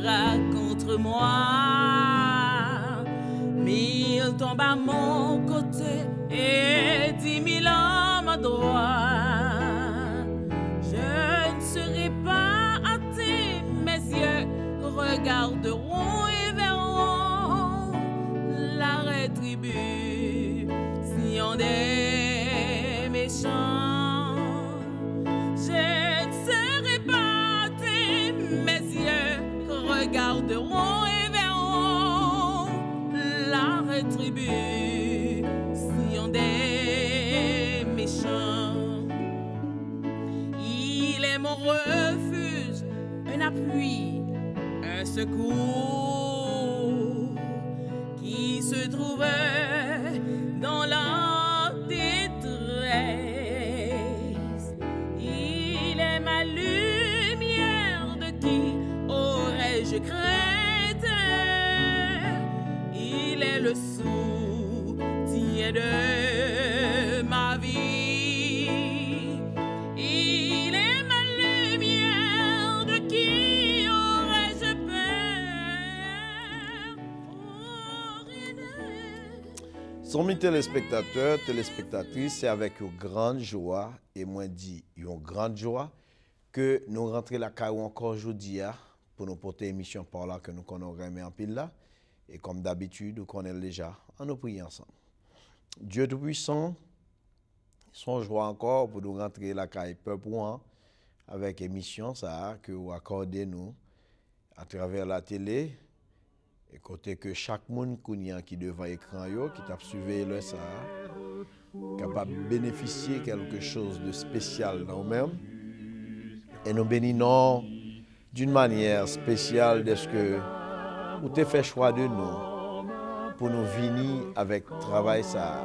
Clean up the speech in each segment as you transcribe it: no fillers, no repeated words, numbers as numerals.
sera contre moi. 1000 tombent à mon côté et 10 000 à ma droite. Je ne serai pas hâté, mes yeux regarderont et verront la rétribution des méchants. Je ne serai pas hâté, mes yeux regarderont et verront la rétribution des méchants. Il est mon refuge, un appui, un secours qui se trouve dans la détresse. Il est ma lumière, de qui aurais-je crainte? Il est le soutien de ma vie. Il est ma lumière, de qui aurais-je peur? Oh, rien n'est- Amis téléspectateurs, téléspectatrices, c'est avec une grande joie, et moi dit une grande joie, que nous rentrons la caille encore aujourd'hui pour nous porter émission par là que nous connaissons en pile là. Et comme d'habitude, nous connaissons déjà, on nous prie ensemble. Dieu Tout-Puissant, son joie encore pour nous rentrer la caille peuple avec émission ça que vous accordez nous à travers la télé. Et côté que chaque monde qui devant l'écran qui t'a suivi le ça capable de bénéficier quelque chose de spécial dans nous-mêmes. Et nous bénissons d'une manière spéciale de ce que vous avez fait choix de nous pour nous venir avec travail ça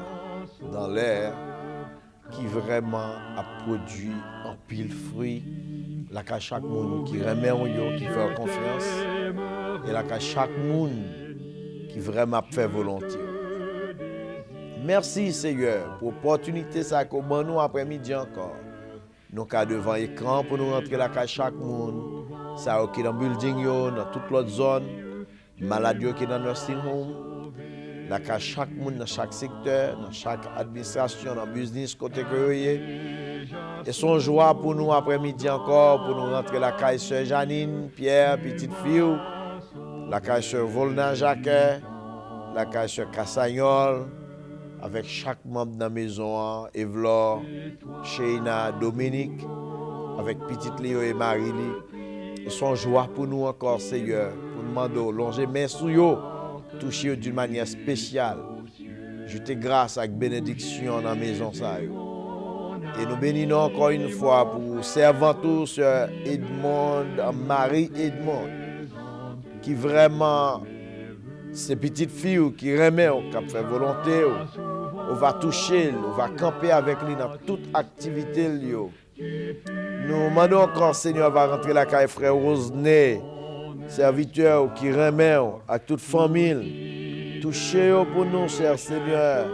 dans l'air qui vraiment a produit en pile fruit là qu'à chaque monde qui remet en yo qui fait confiance et là qu'à chaque monde qui vraiment fait volonté. Merci Seigneur pour l'opportunité ça qu'on nous après-midi encore. Nous cas devant écran pour nous rentrer là qu'à chaque monde ça qui dans building yo dans toute l'autre zone malade qui dans nursing home là qu'à chaque monde dans chaque secteur dans chaque administration dans business côté que et son joie pour nous après-midi encore pour nous rentrer la caille sœur Janine Pierre petite fille la caille sœur Volna Jacques la caille sœur Cassagnol avec chaque membre de la maison Evlor Sheina Dominique avec petite Léo et Marie-Lie. Et son joie pour nous encore Seigneur pour nous demander longer main sous yo toucher d'une manière spéciale. Je te grâce avec bénédiction dans la maison ça yo. Et nous bénissons encore une fois pour servantou sur Edmond, Marie Edmond, qui vraiment, ces petites filles qui remet, qui fait volonté, on va toucher, on va camper avec lui dans toute activité. Nous demandons encore, Seigneur, va rentrer la caille frère Rosené, serviteur qui remet à toute famille. Touchez pour nous, cher Seigneur.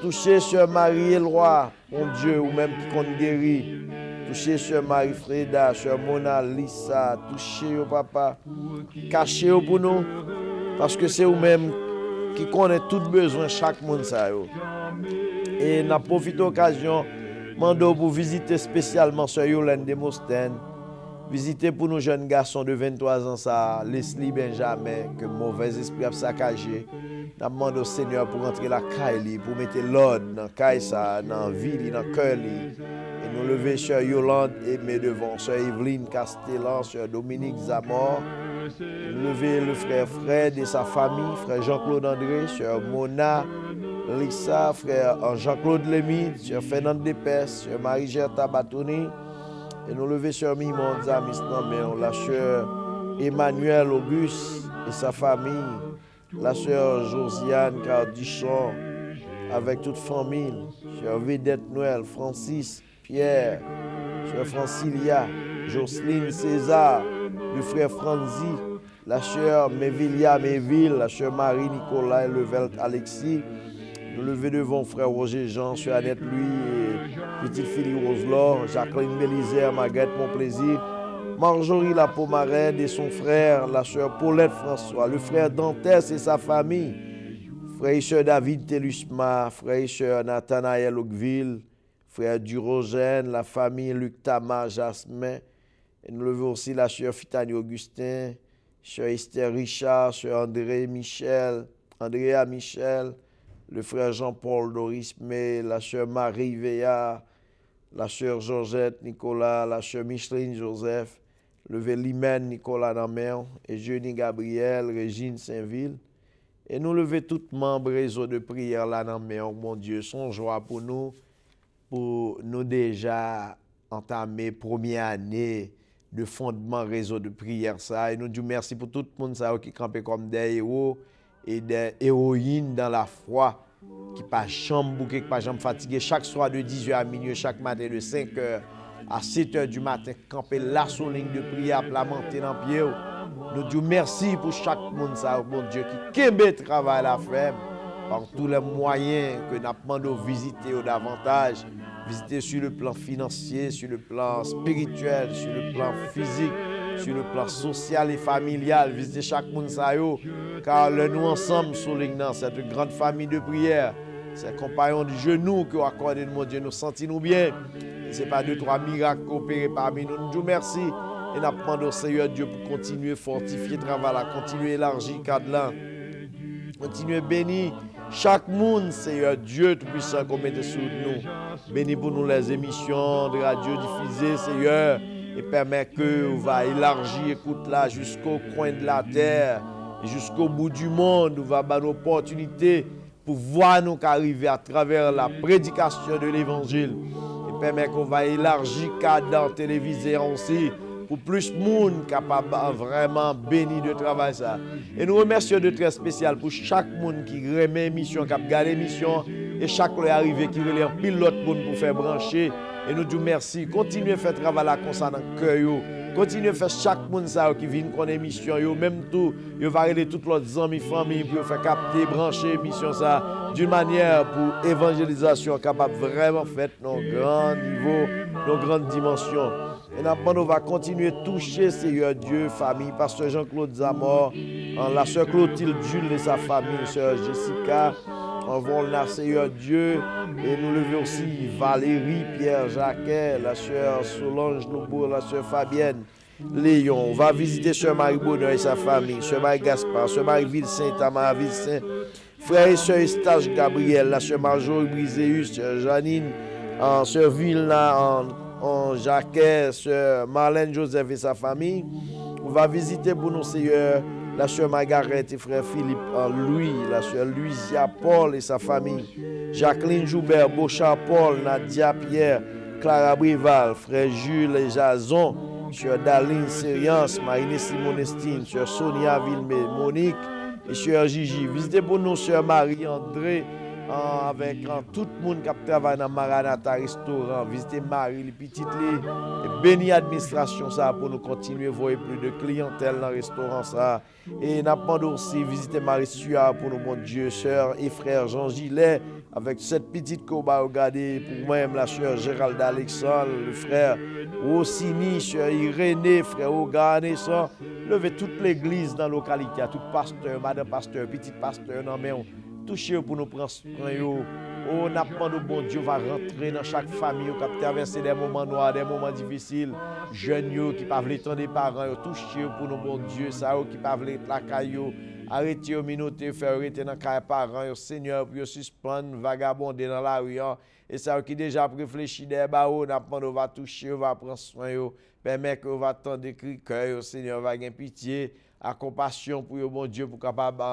Touchez sur Marie-Éloi, mon Dieu, ou même qui compte guérir. Touchez sur Marie-Freda, sur Mona Lisa. Touchez au papa. Cachez pour nous. Parce que c'est vous-même qui connaît tout besoin, chaque monde. Ça, et nous profitons de l'occasion pour visiter spécialement sur Yolande Demostène. Visiter pour nos jeunes garçons de 23 ans, ça, Leslie Benjamin, que mauvais esprit a saccagé. Nous demandons au Seigneur pour rentrer la caille, pour mettre l'ordre dans la caille, dans la ville, dans le cœur. Et nous lever sur Yolande et mes devant, sur Evelyne Castellan, sur Dominique Zamor. Nous lever le frère Fred et sa famille, frère Jean-Claude André, sur Mona, Lisa, frère Jean-Claude Lémy, sur Fernand Depes, sur Marie-Gerta Batouni. Et nous lever sur Mimon Zamis, la sœur Emmanuel Auguste et sa famille, la sœur Josiane Cardichon, avec toute famille, sœur Vedette Noël, Francis, Pierre, sœur Francilia, Jocelyne César, le frère Franzi, la sœur Mévilia Méville, la sœur Marie-Nicolas Levelt Alexis. Nous lever devant frère Roger Jean, sœur Annette Louis, et petite fille Roselor, Jacqueline Bélizer, Marguerite Mon Plaisir. Marjorie la Pomarède et son frère, la sœur Paulette François, le frère Dantès et sa famille, frère et sœur David Telusma, frère et sœur Nathanaël Oakville, frère Durogène, la famille Luc Tama, Jasmin. Et nous levons aussi la sœur Fitani Augustin, sœur Esther Richard, sœur Andrea Michel, le frère Jean-Paul Doris May, la sœur Marie Veillard, la sœur Georgette Nicolas, la sœur Micheline Joseph, le Vélimène Nicolas Naméon, et Jeannie Gabriel, Régine Saint-Ville. Et nous lever tout membre réseau de prière là Naméon, mon Dieu, son joie pour nous déjà entamer première année de fondement réseau de prière ça. Et nous disons merci pour tout le monde ça qui campait comme des héros et des héroïnes dans la foi, qui pas chambre qui pas jamais fatigué chaque soir de 10h à minuit, chaque matin de 5h à 7h du matin, camper là sur ligne de prière, planter dans pied. Nous disons merci pour chaque monde ça, bon Dieu, qui kembe travail la faire par tous les moyens que nous demandons de visiter davantage, visiter sur le plan financier, sur le plan spirituel, sur le plan physique, sur le plan social et familial, visiter chaque monde ça yo, car nous ensemble sur cette grande famille de prière, ces compagnons du genou que accordé mon Dieu, nous sentons nous bien. Ce n'est pas 2-3 miracles opérés parmi nous. Nous disons merci et nous demandons au Seigneur Dieu pour continuer à fortifier le travail, continuer à élargir le cadre là, continuer à bénir chaque monde, Seigneur Dieu Tout-Puissant, qu'on mette sous nous. Bénis pour nous les émissions de radio diffusées, Seigneur, et permet que on va élargir écoute là jusqu'au coin de la terre, et jusqu'au bout du monde, on va avoir l'opportunité pour voir nous arriver à travers la prédication de l'évangile. Et permet qu'on va élargir le cadre télévisé aussi, pour plus de monde capable vraiment béni de travail ça. Et nous remercions de très spécial pour chaque monde qui remet l'émission, qui a gardé l'émission, et chaque qui est arrivé qui relève pile l'autre monde pour faire brancher. Et nous disons merci. Continuez à faire travail là comme ça dans le cœur. Continuez à faire chaque monde ça qui vient qu'on émission, même tout, il va aider toutes les amis, familles pour faire capter, brancher l'émission ça d'une manière pour évangélisation capable vraiment faire nos grands niveaux, nos grandes dimensions. Et nous va continuer à toucher, Seigneur Dieu, famille, pasteur Jean-Claude Zamor, la sœur Clotilde Jules et sa famille, sœur Jessica, on va Seigneur Dieu, et nous levons aussi Valérie, Pierre Jacquet, la sœur Solange Noubourg, la sœur Fabienne Léon. On va visiter sœur Marie Bonheur et sa famille, sœur Marie Gaspard, sœur Marie Vilsaint, Tamara Vilsaint, frère et sœur Eustache Gabriel, la sœur Marjorie Briséus, sœur Janine, sœur Vilna, Jacquet, sœur Marlène Joseph et sa famille. On va visiter pour nous, Seigneur, la sœur Margaret et frère Philippe Louis, la sœur Louisia Paul et sa famille, Jacqueline Joubert, Beauchamp Paul, Nadia Pierre, Clara Brival, frère Jules et Jason, sœur Daline Sériance, Marine Simonestine, sœur Sonia Villemé, Monique et sœur Gigi. Visitez pour nous, sœur Marie-André, avec tout le monde qui travaille dans Maranatha Restaurant, visiter Marie, les petites et bénir l'administration ça pour nous continuer à voir plus de clientèle dans le restaurant ça. Et nous avons aussi visiter Marie Suard pour nous, mon Dieu, sœur et frère Jean Gilet, avec cette petite qu'on va regarder pour moi-même, la sœur Gérald Alexandre, le frère Rossini, sœur Irénée, frère Ogane, ça. Levez toute l'église dans la localité, tout pasteur, madame pasteur, petit pasteur, non mais toucher pour nous prendre soin. Oh, n'a pas de bon Dieu va rentrer dans chaque famille qui a traversé des moments noirs, des moments difficiles. Jeunes qui peuvent l'étendre des parents, toucher pour nous, bon Dieu, ça qui peuvent l'étendre la caillou. Arrêtez aux minutes, faire arrêter dans les parents, Seigneur, pour suspendre, vagabonder dans la rue. Et ça qui déjà réfléchit des barreaux, n'a pas de va toucher, va prendre soin. Permet que va attendre des cris, Seigneur, va gagner pitié, à compassion pour vous, bon Dieu, pour capable.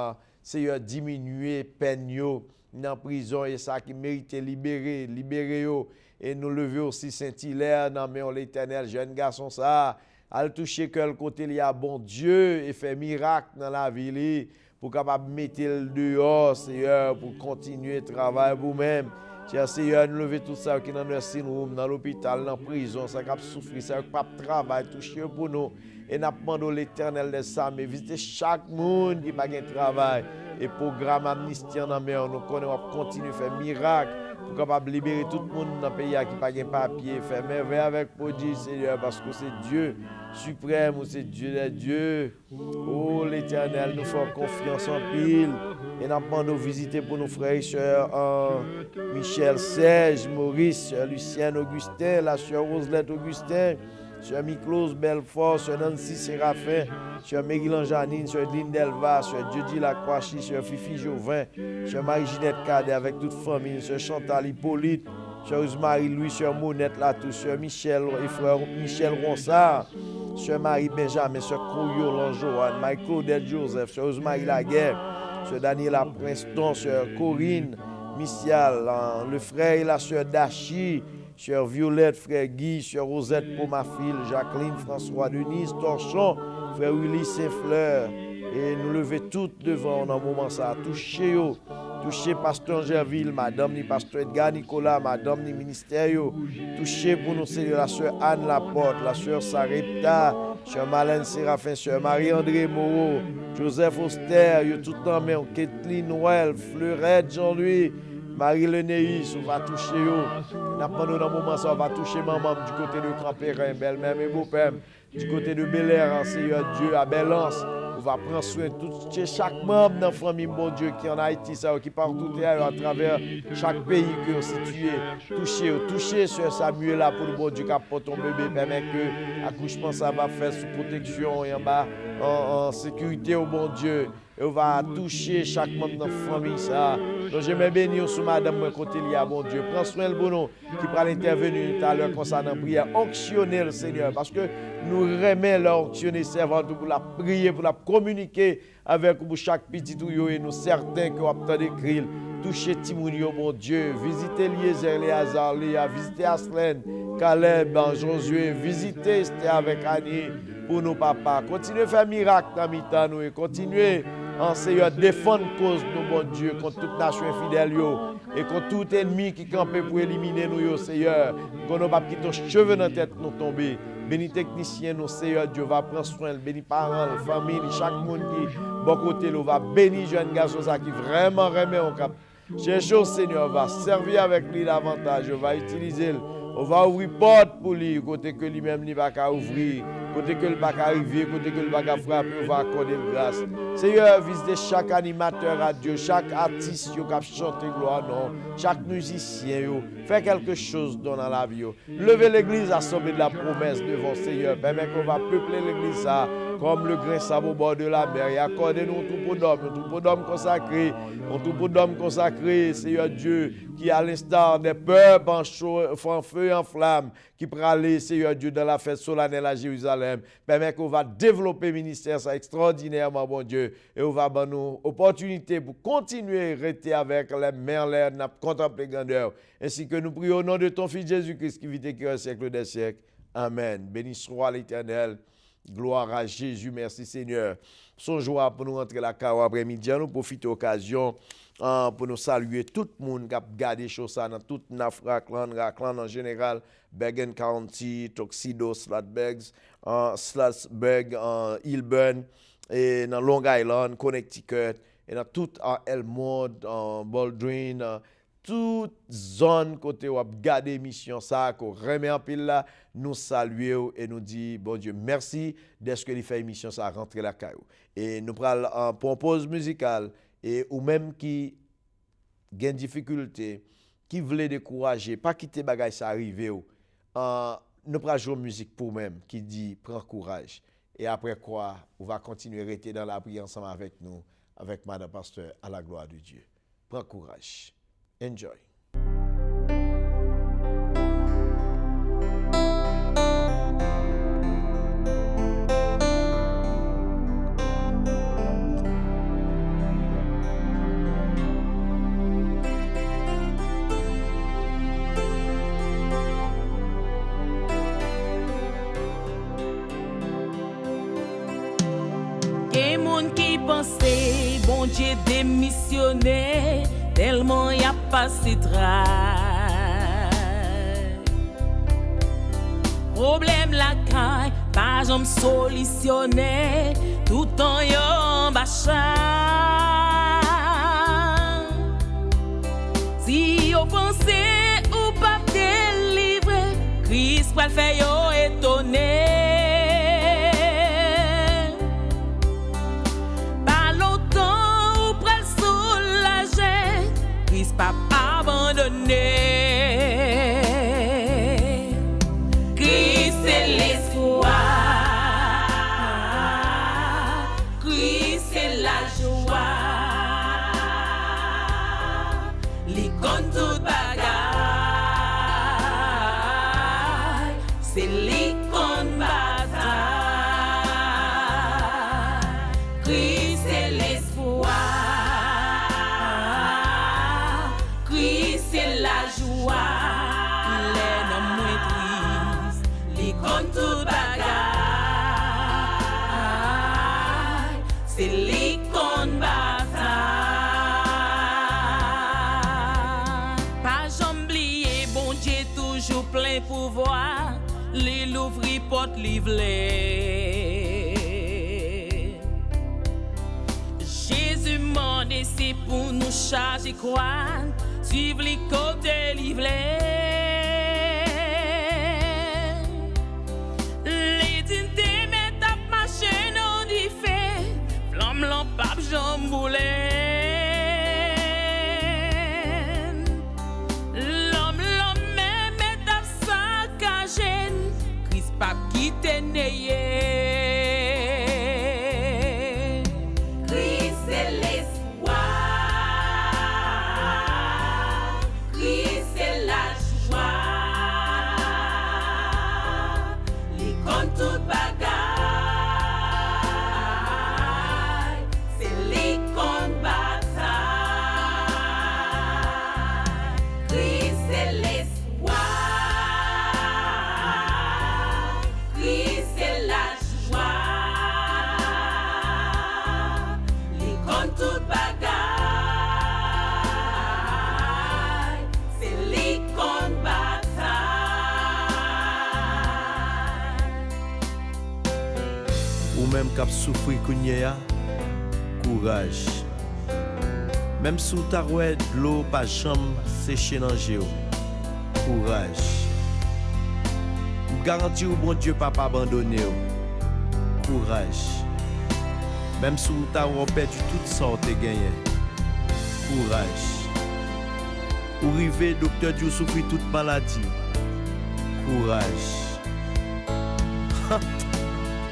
Seigneur, diminuer peine yo dans prison et ça qui mérite libérer yo et nous lever aussi Saint-Hilaire dans mais l'Éternel jeune garçon ça à toucher quel côté il y a bon Dieu et fait miracle dans la ville pour capable mettre le dehors Seigneur pour continuer le travail vous-même. Cher Seigneur, nous lever tout ça qui dans le syndrome, dans l'hôpital, dans la prison, ça qui a souffert, ça qui pas travail, toucher pour nous. Et nous demandons l'Éternel des armées, visiter chaque monde qui n'a pas de travail. Et programme Amnistie en mer, nous connaissons, continuer à faire miracle pour capable libérer tout le monde dans le pays qui n'a pas de papier, faire merveille avec produit, Seigneur, parce que c'est Dieu suprême, ou c'est Dieu des dieux. Oh l'Éternel, nous faisons confiance en pile. Et nous demandons de visiter pour nos frères et sœurs Michel Serge, Maurice, sœur Lucienne Augustin, la sœur Roselette Augustin, sœur Miklose Belfort, sœur Nancy Séraphin, sœur Maryland Janine, sœur Lindelva, sœur Dieu Lacroixy, sœur Fifi Jovin, sœur Marie-Ginette Cadet avec toute famille, sœur Chantal Hippolyte, sœur Rosemary Louis, sœur Monette Latou, sœur Michel et frère Michel Ronsard, sœur Marie Benjamin, sœur Coyo Lanjoanne, Marie-Claudette Joseph, sœur Rosemary Laguerre, sœur Daniela Princeton, sœur Corinne Missial, le frère et la sœur Dachi, sœur Violette, frère Guy, sœur Rosette Pomafil, Jacqueline François Denise Torchon, frère Willy Saint-Fleur, et nous lever toutes devant dans un moment ça, toucher pasteur Gerville, madame ni pasteur Edgar Nicolas, madame ni ministère, toucher pour nous Seigneur la sœur Anne Laporte, la sœur Sarepta, sœur Malène Séraphin, sœur Marie-André Moreau, Joseph Auster, tout en main, Kathleen Noël, Fleurette Jean-Louis, Marie-Lenéis, on va toucher pendant un moment ça, on va toucher maman du côté de Campérin, belle-mère et beau-père, du côté de Bel Air, Seigneur Dieu, à Belance. On va prendre soin de chaque membre de la famille, bon Dieu, qui est en Haïti, ça, qui partout à travers chaque pays que vous situez. Touchez sur Samuel là pour le bon Dieu qui apporte ton bébé, permet que l'accouchement ça va faire sous protection et en bas en sécurité au bon Dieu. Et on va toucher chaque membre de la famille, ça. Donc je me bénis sur madame, mon côté lié, bon Dieu. Prends soin le bon qui pourra intervenir tout à l'heure concernant la prière. Onctionner le Seigneur, parce que nous remettons l'onctionner servante pour la prier, pour la communiquer avec chaque petit tuyau et nous certains que vous avez d'écrire. Touchez Timounio, mon Dieu. Visitez Eliezer, Léazar, Léa. Visitez Aslen, Caleb, Josué. Visitez Esther avec Annie pour nos papas. Continuez à faire miracle dans mi-temps nous et continuez Seigneur, défendre cause de bon Dieu contre toute nation infidèle et contre tout ennemi qui campait pour éliminer nous, Seigneur. Qu'on n'a pas quitté nos cheveux dans la tête nous tomber. Béni technicien, nous, Seigneur Dieu, va prendre soin, béni parents, famille, chaque monde qui bon côté, nous va bénir jeune garçon qui vraiment remet au cap. Cherchons, Seigneur, va servir avec lui davantage, va utiliser. On va ouvrir porte pour lui, côté que lui-même ne va pas ouvrir, côté que le va arriver, côté que le va frapper, on va accorder la grâce. Seigneur, visitez chaque animateur radio, chaque artiste qui a chanté gloire, non, chaque musicien, fait quelque chose dans la vie. Levez l'église à sommet de la promesse devant Seigneur, permet qu'on va peupler l'église ça, comme le grain sable au bord de la mer, et accordez-nous un troupeau d'hommes consacrés, Seigneur Dieu, qui à l'instar des peuples en feu et en flamme, qui pourra aller, Seigneur Dieu, dans la fête solennelle à Jérusalem, permet qu'on va développer le ministère ça extraordinairement, bon Dieu, et on va avoir nous opportunité pour continuer à rester avec les mains l'air, contempler grandeur, ainsi que nous prions au nom de ton Fils Jésus-Christ qui vit et qui est au siècle des siècles. Amen. Béni soit l'Éternel. Gloire à Jésus, merci Seigneur. Son joie pour nous rentrer la carrière après-midi, nous profitons de l'occasion pour nous saluer tout le monde qui a gardé choses dans toute Racland en général, Bergen County, Tuxedo, Slutburg, Hillburn, et dans Long Island, Connecticut, et dans tout Elmwood, Baldwin, toute zone côté où a gardé mission ça qu'on remet en pile là, nous saluer et nous dit bon Dieu merci d'être que il fait émission ça rentrer la caillou et nous pral pour une pause musicale et ou même qui gagne difficulté qui voulait décourager pas quitter bagage ça arriver nous pral jouer musique pour même qui dit prends courage et après quoi on va continuer à rester dans la prière ensemble avec nous avec madame pasteur à la gloire de Dieu. Prends courage. Enjoy. Quel monde qui pensait, bon Dieu démissionné, tellement y a passé travail. Problème la caille, pas jamais solutionné, tout en yon bachan. Si yo pensez pral fè yo étonné. Pas longtemps ou pral soulager, Christ pas abandonné. Christ c'est l'espoir, Christ c'est la joie, l'icône toute bagaille, c'est l'icône bataille. Christ c'est l'espoir, Christ c'est la joie, les noms maîtrise, l'icône toute bagaille, c'est l'icône bataille. Pas j'oublier, bon Dieu toujours plein pouvoir, les l'ouvrir porte livrer. Jésus m'a c'est pour nous charger quoi, suivre les côtés livrés. Les dintés mettent à marcher non d'y fait, flamme lampable jamboulé. L'homme même met à saccager, Christ pas quitte neyé. Christ c'est l'espoir, Christ c'est la joie, l'icône toute bagaille, c'est l'icône bataille. Christ c'est l'espoir, Christ c'est la joie, l'icône toute bagaille, c'est l'icône bataille. Ou même cap souffrir kounya, courage. Même sous ta rouette, l'eau pas chambre sécher dans géo. Courage. Ou garantir ou bon Dieu pas abandonné. Courage. Même sous ta ou perdu tout ça te gagné. Courage. Ou rivé docteur Dieu souffrir toute maladie. Courage.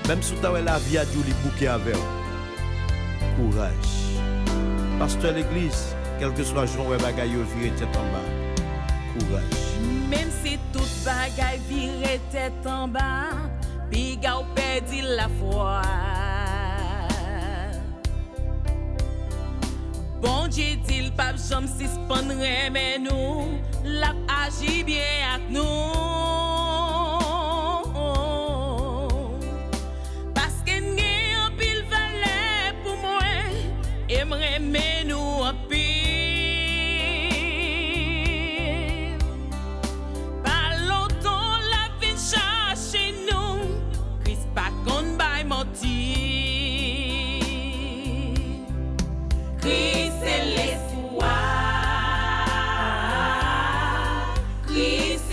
Même sous ta la vie a Dieu li bouquet avec. Courage. Pasteur l'église, quel que soit jour bagaille yo viré tête en bas. Courage. Même si toute bagaille vire tête en bas, piga ou perdi la foi. Bon Dieu dit le pape j'aime suspendre mais nous, l'a agi bien avec nous. Parce que n'y a pile valeur pour moi, aimerait mais nous en pile. Pas longtemps la vie cherche nous, Christ pas qu'on baille menti. Christ c'est l'espoir, Christ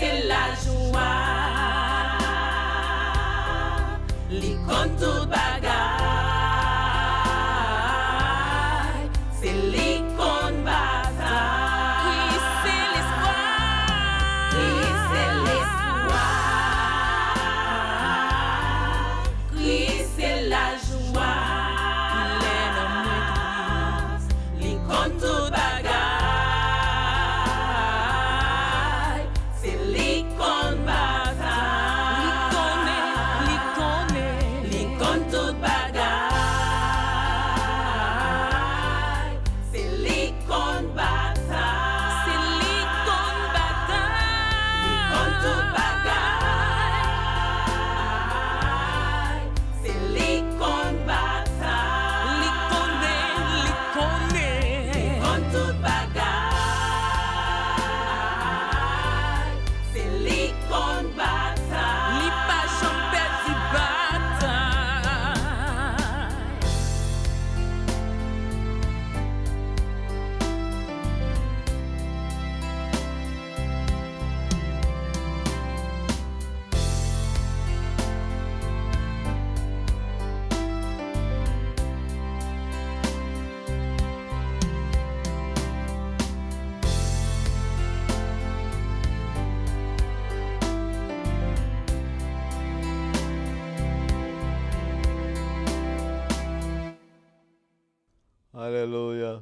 Alléluia.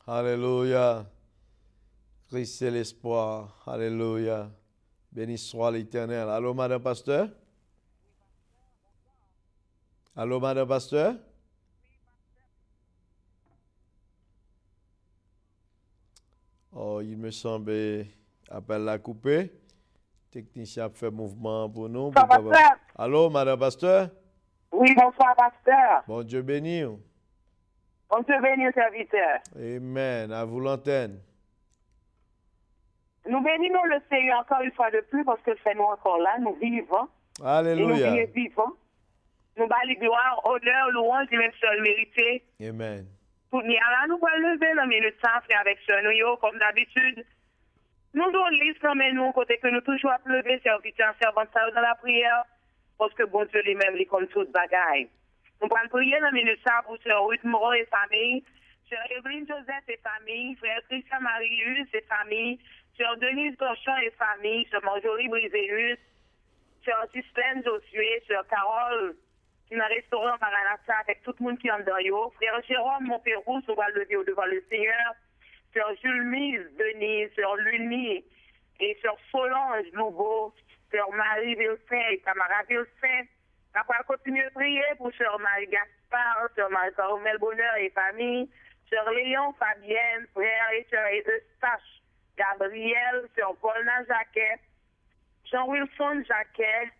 Alléluia. Christ c'est l'espoir. Alléluia. Béni soit l'Éternel. Allô, Madame Pasteur? Allô, Madame Pasteur? Oh, il me semble, appel la coupé. Technicien a fait mouvement pour nous. Pasteur. Allô, Madame Pasteur? Oui, bonsoir, pasteur. Bon Dieu béni. On te bénit, serviteur. Amen. À vous l'antenne. Nous bénissons le Seigneur encore une fois de plus parce que c'est nous encore là, nous vivons. Alléluia. Et nous vivons. Nous bâlons gloire, honneur, louange, et même seul mérité. Amen. Pour nous, là, nous allons lever la minute sans frère avec ce nous, comme d'habitude. Nous avons liste mais nous, côté que nous toujours à lever, serviteur, servante, dans la prière, parce que bon Dieu lui-même, il comme toute bagaille. Nous allons prier la minute sans pour Sœur Ruth Moreau et famille, Sœur Evelyne Joseph et famille, Frère Christian Marius et famille, Sœur Denise Torchon et famille, Sœur Marjorie Briséus, Sœur Ghislaine Josué, Sœur Carole, qui est dans le restaurant Maranatha avec tout le monde qui est en dedans. Frère Jérôme Montpérou, on va lever devant le Seigneur. Sœur Jules Mise, Denise, Sœur Luni, et Sœur Solange Louveau, Sœur Marie Vilsain et Tamara Vilsain. On va continuer à prier pour Sœur Marie Gaspard, Sœur Marie Carmel Bonheur et famille, Sœur Léon Fabienne, Frère et Sœur Eustache Gabriel, Sœur Paulina Jacquet, Jean-Wilson Jacquet,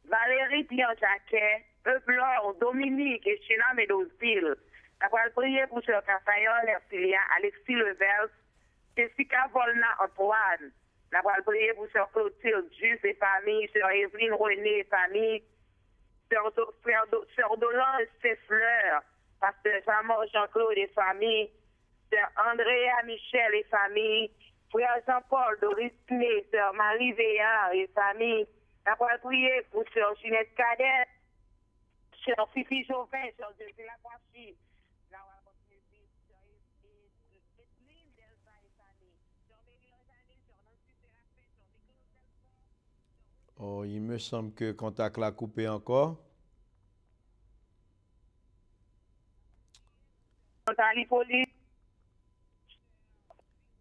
Valérie Pierre Jacquet, Euplore, Dominique et China Meadowsville. On va prier pour Sœur Cafayon, Ercilia, Alexis Levels, Jessica Volna Antoine. On va prier pour Sœur Clotilde Jus et famille, Sœur Evelyne René et famille, Sœur Dolan Seffleur, Pasteur Jean-Claude et famille, Sœur Andrea Michel et famille, Frère Jean-Paul Doris Clé, Sœur Marie Veillard et famille. On va prier pour Sœur Ginette Cadet, Sœur Fifi Chauvin, Sœur Delphine Lapoissy. Oh, il me semble que le contact l'a coupé encore.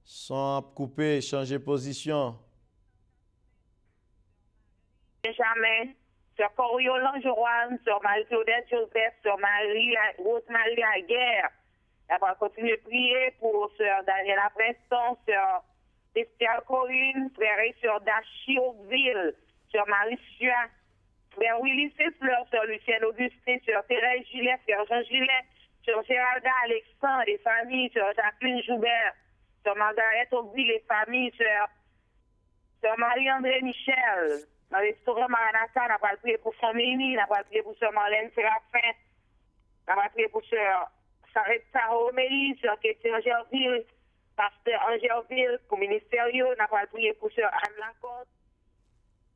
Sans couper, changer position. Benjamin, Sœur Coriolan Joanne, Sœur Marie-Claudette Joseph, Sœur Rose-Marie Laguerre. Elle va continuer à prier pour Sœur Daniela Preston, Sœur Estelle Corinne, Frère et Sœur Dachi Oakville, Sœur Marie Sua, Frère Willy Seffleur, Sœur Lucienne Augustin, Sœur Thérèse Gillet, Frère Jean Gillet, Sœur Géralda Alexandre et famille, Sœur Jacqueline Joubert, Sœur Margaret Oakville et famille, Sœur Marie-André Michel. Dans le restaurant Maranatha, on va prier pour famille, on va prier pour Sœur Marlène Séraphin, on va prier pour Sœur Sarah Romélie, Sœur Christine Angerville, Pasteur Angerville, pour ministérieux, on va prier pour Sœur Anne Lacoste,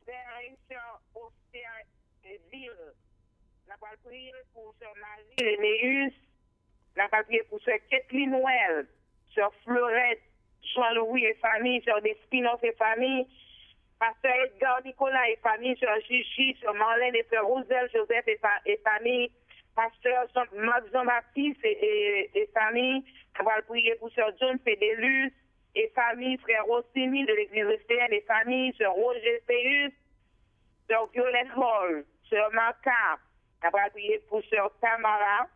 Frère et Sœur Austerville, on va prier pour Sœur Marie Lénéus, on va prier pour Sœur Kathleen Noël, Sœur Fleurette, Jean-Louis et famille, Sœur Despinoff et famille, Pasteur Edgar Nicolas et famille, Sœur Gigi, Sœur Marlène et Sœur Roselle Joseph et famille, Pasteur Marc Jean-Baptiste et famille. On va prier pour Sœur John Fédélus et famille, Frère Rossini de l'Église Christienne et famille, Sœur Roger Péus, Sœur Violette Hall, Sœur Marca. On va prier pour Sœur Tamara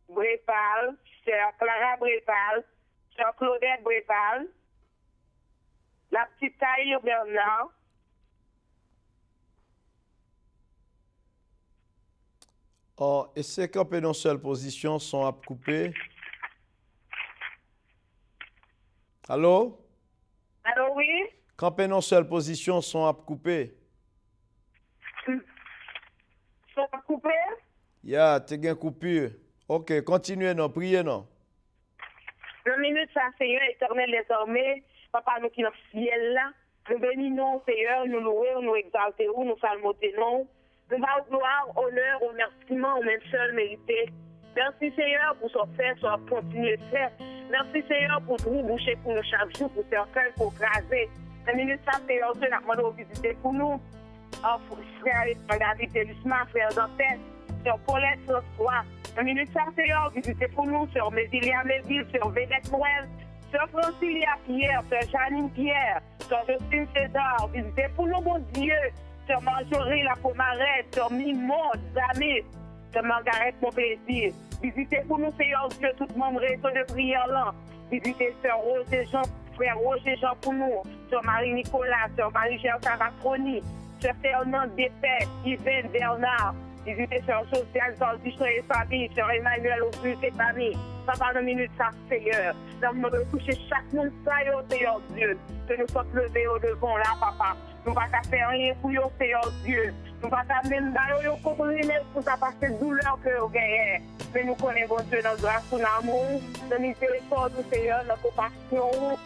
Brépal, Sœur Clara Brépal, Sœur Claudette Brépal, la petite Taille Bernard. Oh, et c'est camper dans une seule position, sont à couper. Allô? Allô, oui? Camper dans une seule position, sont à couper. Sont à couper? Ya, t'es une coupure. Ok, continuez, non, priez, non. 2 minutes, ça, Seigneur éternel des armées, Papa, nous qui sommes ciel là, nous bénissons, Seigneur, nous louons, nous exaltons, nous salmotons. Nous avons gloire, honneur, remerciement, au même seul mérité. Merci Seigneur pour ce fait, ce continuer de faire. Merci Seigneur pour tout boucher pour nous chaque jour, pour faire cœur, pour craser. 2 minutes, ça, Seigneur, Dieu, nous avons visité pour nous. Frère David Delusma, frère Dantès, sur Paulette François. Dans minute ça, Seigneur, visitez pour nous sur Mézilia Méville, sur Vedette Noël, sur Francilia Pierre, sur Janine Pierre, sur Justine César. Visitez pour nous, bon Dieu, sur Marjorie La Pomarette, sur Mimon, Zamé, sur Margaret Mon Plaisir. Visitez pour nous, Seigneur Dieu, tout le monde réseau de prière là. Visitez sur Roger Jean, frère Roger Jean pour nous, sur Marie-Nicolas, sur Marie-Gère Cavatroni, sur Fernand Despès, Yvaine Bernard. Visitez sur Social, sur Duchon et famille, sur Emmanuel Auguste et famille. Papa, dans minute ça, Seigneur. Nous devons toucher chaque monde, Seigneur Dieu. Que nous sommes levés au devant là, papa. Nous ne pouvons pas faire rien pour vous, Seigneur Dieu. Nous ne pouvons pas même d'ailleurs pour ça parce que douleur que vous gagnez. Mais nous connaissons, bon Dieu, notre grâce, notre amour, notre miséricorde, Seigneur, notre compassion.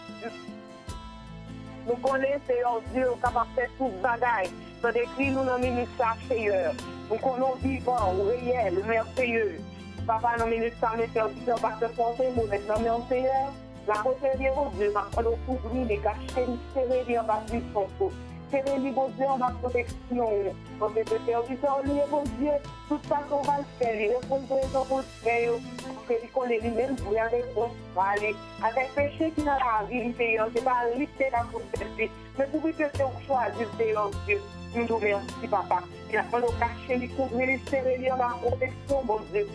Nous connaissons, Seigneur Dieu, capable de faire tout bagaille. Nous décrivons nous dans minute ça, Seigneur. Nous connaissons vivant, réel, merveilleux. Papa, dans minute ça, nous faisons du temps parce que c'est nous, maintenant, Seigneur. La retenir au Dieu, ma parole au couvrir, les cacher, les serrer, en bas du fond. Serrer, bon Dieu, en bas de protection. On peut te faire du temps, bon Dieu, tout ça qu'on va faire, les répondre pour le faire. Parce qu'il connaît lui-même, pour y aller, pour aller. Avec péché qui n'a la vie, Seigneur, c'est pas lutter la protection. Mais pour que tu choisir, Seigneur Dieu. Nous nous remercions, papa. Il a fallu cacher, les couvrir, les serrer, en bas de protection, bon Dieu.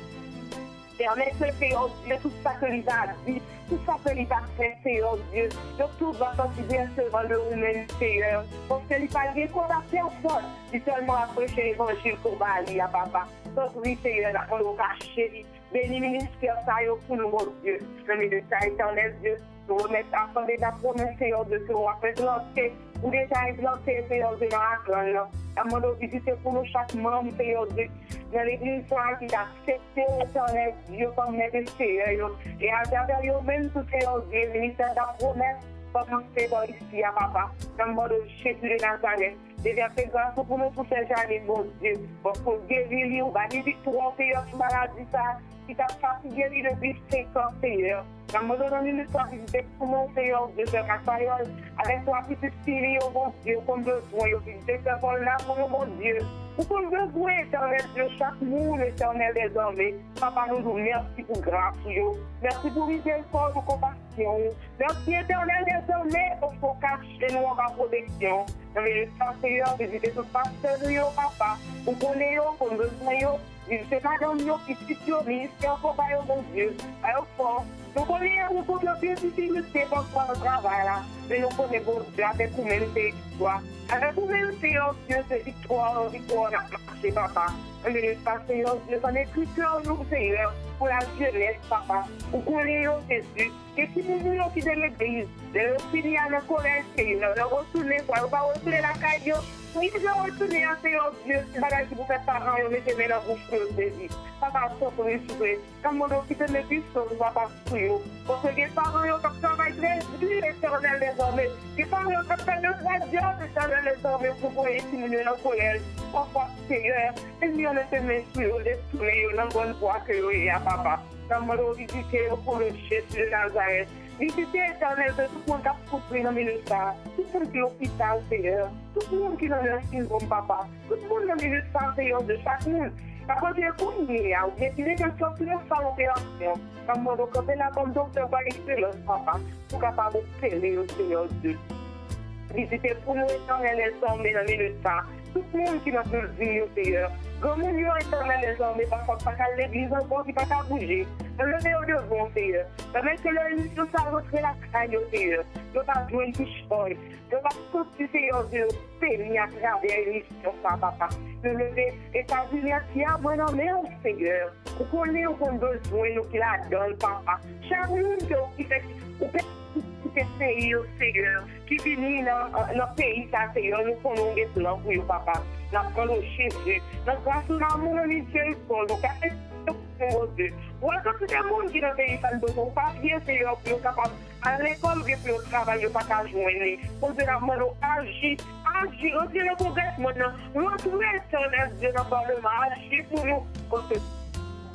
Permettez, Seigneur Dieu, tout ça que l'État a dit, tout ça que l'État a fait, Seigneur Dieu. Donc tout va considérer seulement le humain, Seigneur. Parce que l'État n'a rien qu'on a personne. Il seulement a prêché l'évangile pour Bali, à papa. Donc oui, Seigneur, on va cacher. Béni ministère, ça y est pour nous, mon Dieu. Le ministère éternel, Dieu. Nous remettons à fond de la promesse, Seigneur Dieu, que nous avons implanté. Ou déjà implanté, Seigneur Dieu, dans la grande. Amando visiter pour nous chaque membre, Seigneur Dieu, dans l'église qui a accepté l'éternel Dieu comme Seigneur. Et à travers eux-mêmes, tout Seigneur Dieu, le ministère de la promesse, commencer dans ici à papa, dans le nom de Jésus de Nazareth. Déjà fait grâce pour nous pour ces années, mon Dieu, pour guérir, ou gagner victoire, Seigneur, sur maladie, ça, qui t'a fatigué depuis 5 ans, Seigneur. Dans le monde de l'histoire, visiter pour mon Seigneur, Dieu, de Raphaël, avec toi, petite fille, oh mon Dieu, comme besoin, visiter ce vol-là pour nous, mon Dieu. Pour qu'on besoin, éternel Dieu, chaque monde, éternel désormais. Papa, nous nous merci pour grâce, merci pour miséricorde, pour compassion. Merci, éternel désormais, pour cacher nous en ma protection. Dans le Seigneur, visiter tout pasteur, papa, pour qu'on ait, pour besoin, visiter madame, petite, ministère, pour mon Dieu, alors fort. Nous connaissons beaucoup de difficultés pour le travail là, mais nous connaissons Dieu avec vous-même ces victoires. Avec vous-même, Seigneur Dieu, ces victoires, on a marché, papa. Mais Seigneur Dieu, son écriture, nous, Seigneur, pour la jeunesse, papa. Vous connaissez Jésus. Et si nous voulons quitter l'église, de finir à notre collège, Seigneur, de retourner, on va retourner la caille. Oui, je vais retourner à Seigneur Dieu. C'est pas si vous faites parents, vous mettez dans la bouche de Jésus. Papa, pour les souhaiter. Comme on quitte les bus, on va pas souiller. Parce que les parents, ils ont travaillé très dur, éternel désormais. Les parents, ils ont fait le radiant, éternel désormais, pour pouvoir diminuer la colère. Papa, Seigneur, et nous, on était mis sur les souliers, dans la bonne voie que vous avez, papa. Comme on visiter pour le Jésus de Nazareth. Visiter éternel de tout le monde qui a souffert dans le ministère, tout le monde qui est à l'hôpital, Seigneur, tout le monde qui est dans le syndrome, papa, tout le monde dans le ministère, Seigneur, de chaque monde. Quand tu es connu, ou bien tu es quelqu'un qui est sans opération, comme on doit la comme docteur par excellence, papa, pour capable de faire au Seigneur Dieu. Visiter pour nous éternel désormais dans le ministère, tout le monde qui est dans le vie, Seigneur. Grand monde éternel désormais, parfois pas qu'à l'église encore, qui pas qu'à bouger. Levez au devant, Seigneur. Permettez que l'émission ça retrait la caille, Seigneur. Ne pas jouer une fiche folle. Ne pas sortir, Seigneur Dieu, périr à travers l'émission, papa. Ne lever États-Unis qui a vraiment non, Seigneur. Vous connaissez qu'on besoin, nous qui la donne, papa. Chaque monde qui fait, Seigneur, qui finit dans le pays, Seigneur, nous prenons des plans pour vous, papa. Nous prenons Jésus. Nous grâce à l'amour et miséricorde, nous cachons mon Dieu. Voilà que c'est le monde qui dans le pays, ça ne besoin pas bien, Seigneur, pour être capable à l'école, pour le travail, pas qu'à joindre. Pour dire à moi, agir, retirez le progrès maintenant. Retrouvez l'éternel Dieu dans le Parlement, agir pour nous.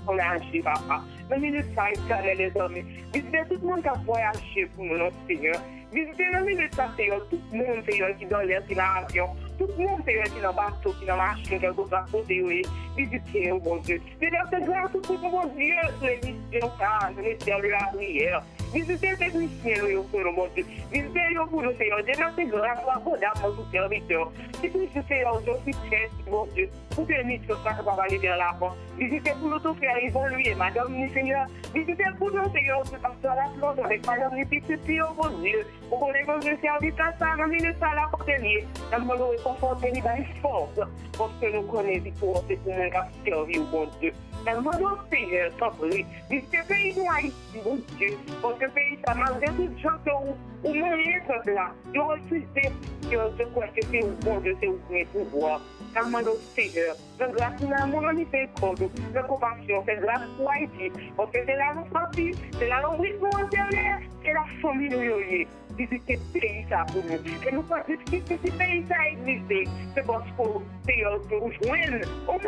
On a agi, papa. Le ministère éternel les hommes. Visitez tout le monde qui a voyagé pour nous, Seigneur. Visitez le ministère, Seigneur, tout le monde, Seigneur, qui dans l'air, qui dans l'avion. tout le monde Seigneur qui dans bateau, qui dans machine, quelque chose à côté, oui, visiter, oh bon Dieu. Seigneur, c'est grâce au tout mon Dieu, sur les missions, le ministère de la prière. Visitez les techniciens, oui, oh mon Dieu. Visitez pour nous, Seigneur. Dieu, c'est grâce à vous, d'amour, tout serviteur. Si tout ce Seigneur, je suis très, mon Dieu, pour que nous soyons capables d'aller vers l'avant. Visitez pour nous, tout faire évoluer, Madame, Seigneur. Visitez pour nous, Seigneur, ce pasteur la Claude, avec Madame, les petits filles, oh mon Dieu. Pour qu'on ait le service à ça, dans le ministère à la portée. Dans le monde, conforter les bains force. Parce que nous connaissons pour c'est pour nous servir, oh mon Dieu. Dans le monde, Seigneur, sans bruit. Visitez le pays, nous, Haïti, mon Dieu. Parce que le pays, ça malgré tout les gens qui ont moyen de là. Ils ont refusé. Je crois que c'est bon Dieu, c'est où pour pouvoir. Dans le monde, Seigneur. De grâce, nous avons la miséricorde, de compassion, c'est grâce pour Haïti. Parce que c'est là nos familles, c'est là nos rythmes intérieurs, c'est la famille nous y visiter le pays ça pour nous. Et nous pensons que ce pays ça existe, c'est parce que Seigneur peut nous joindre. Au moins,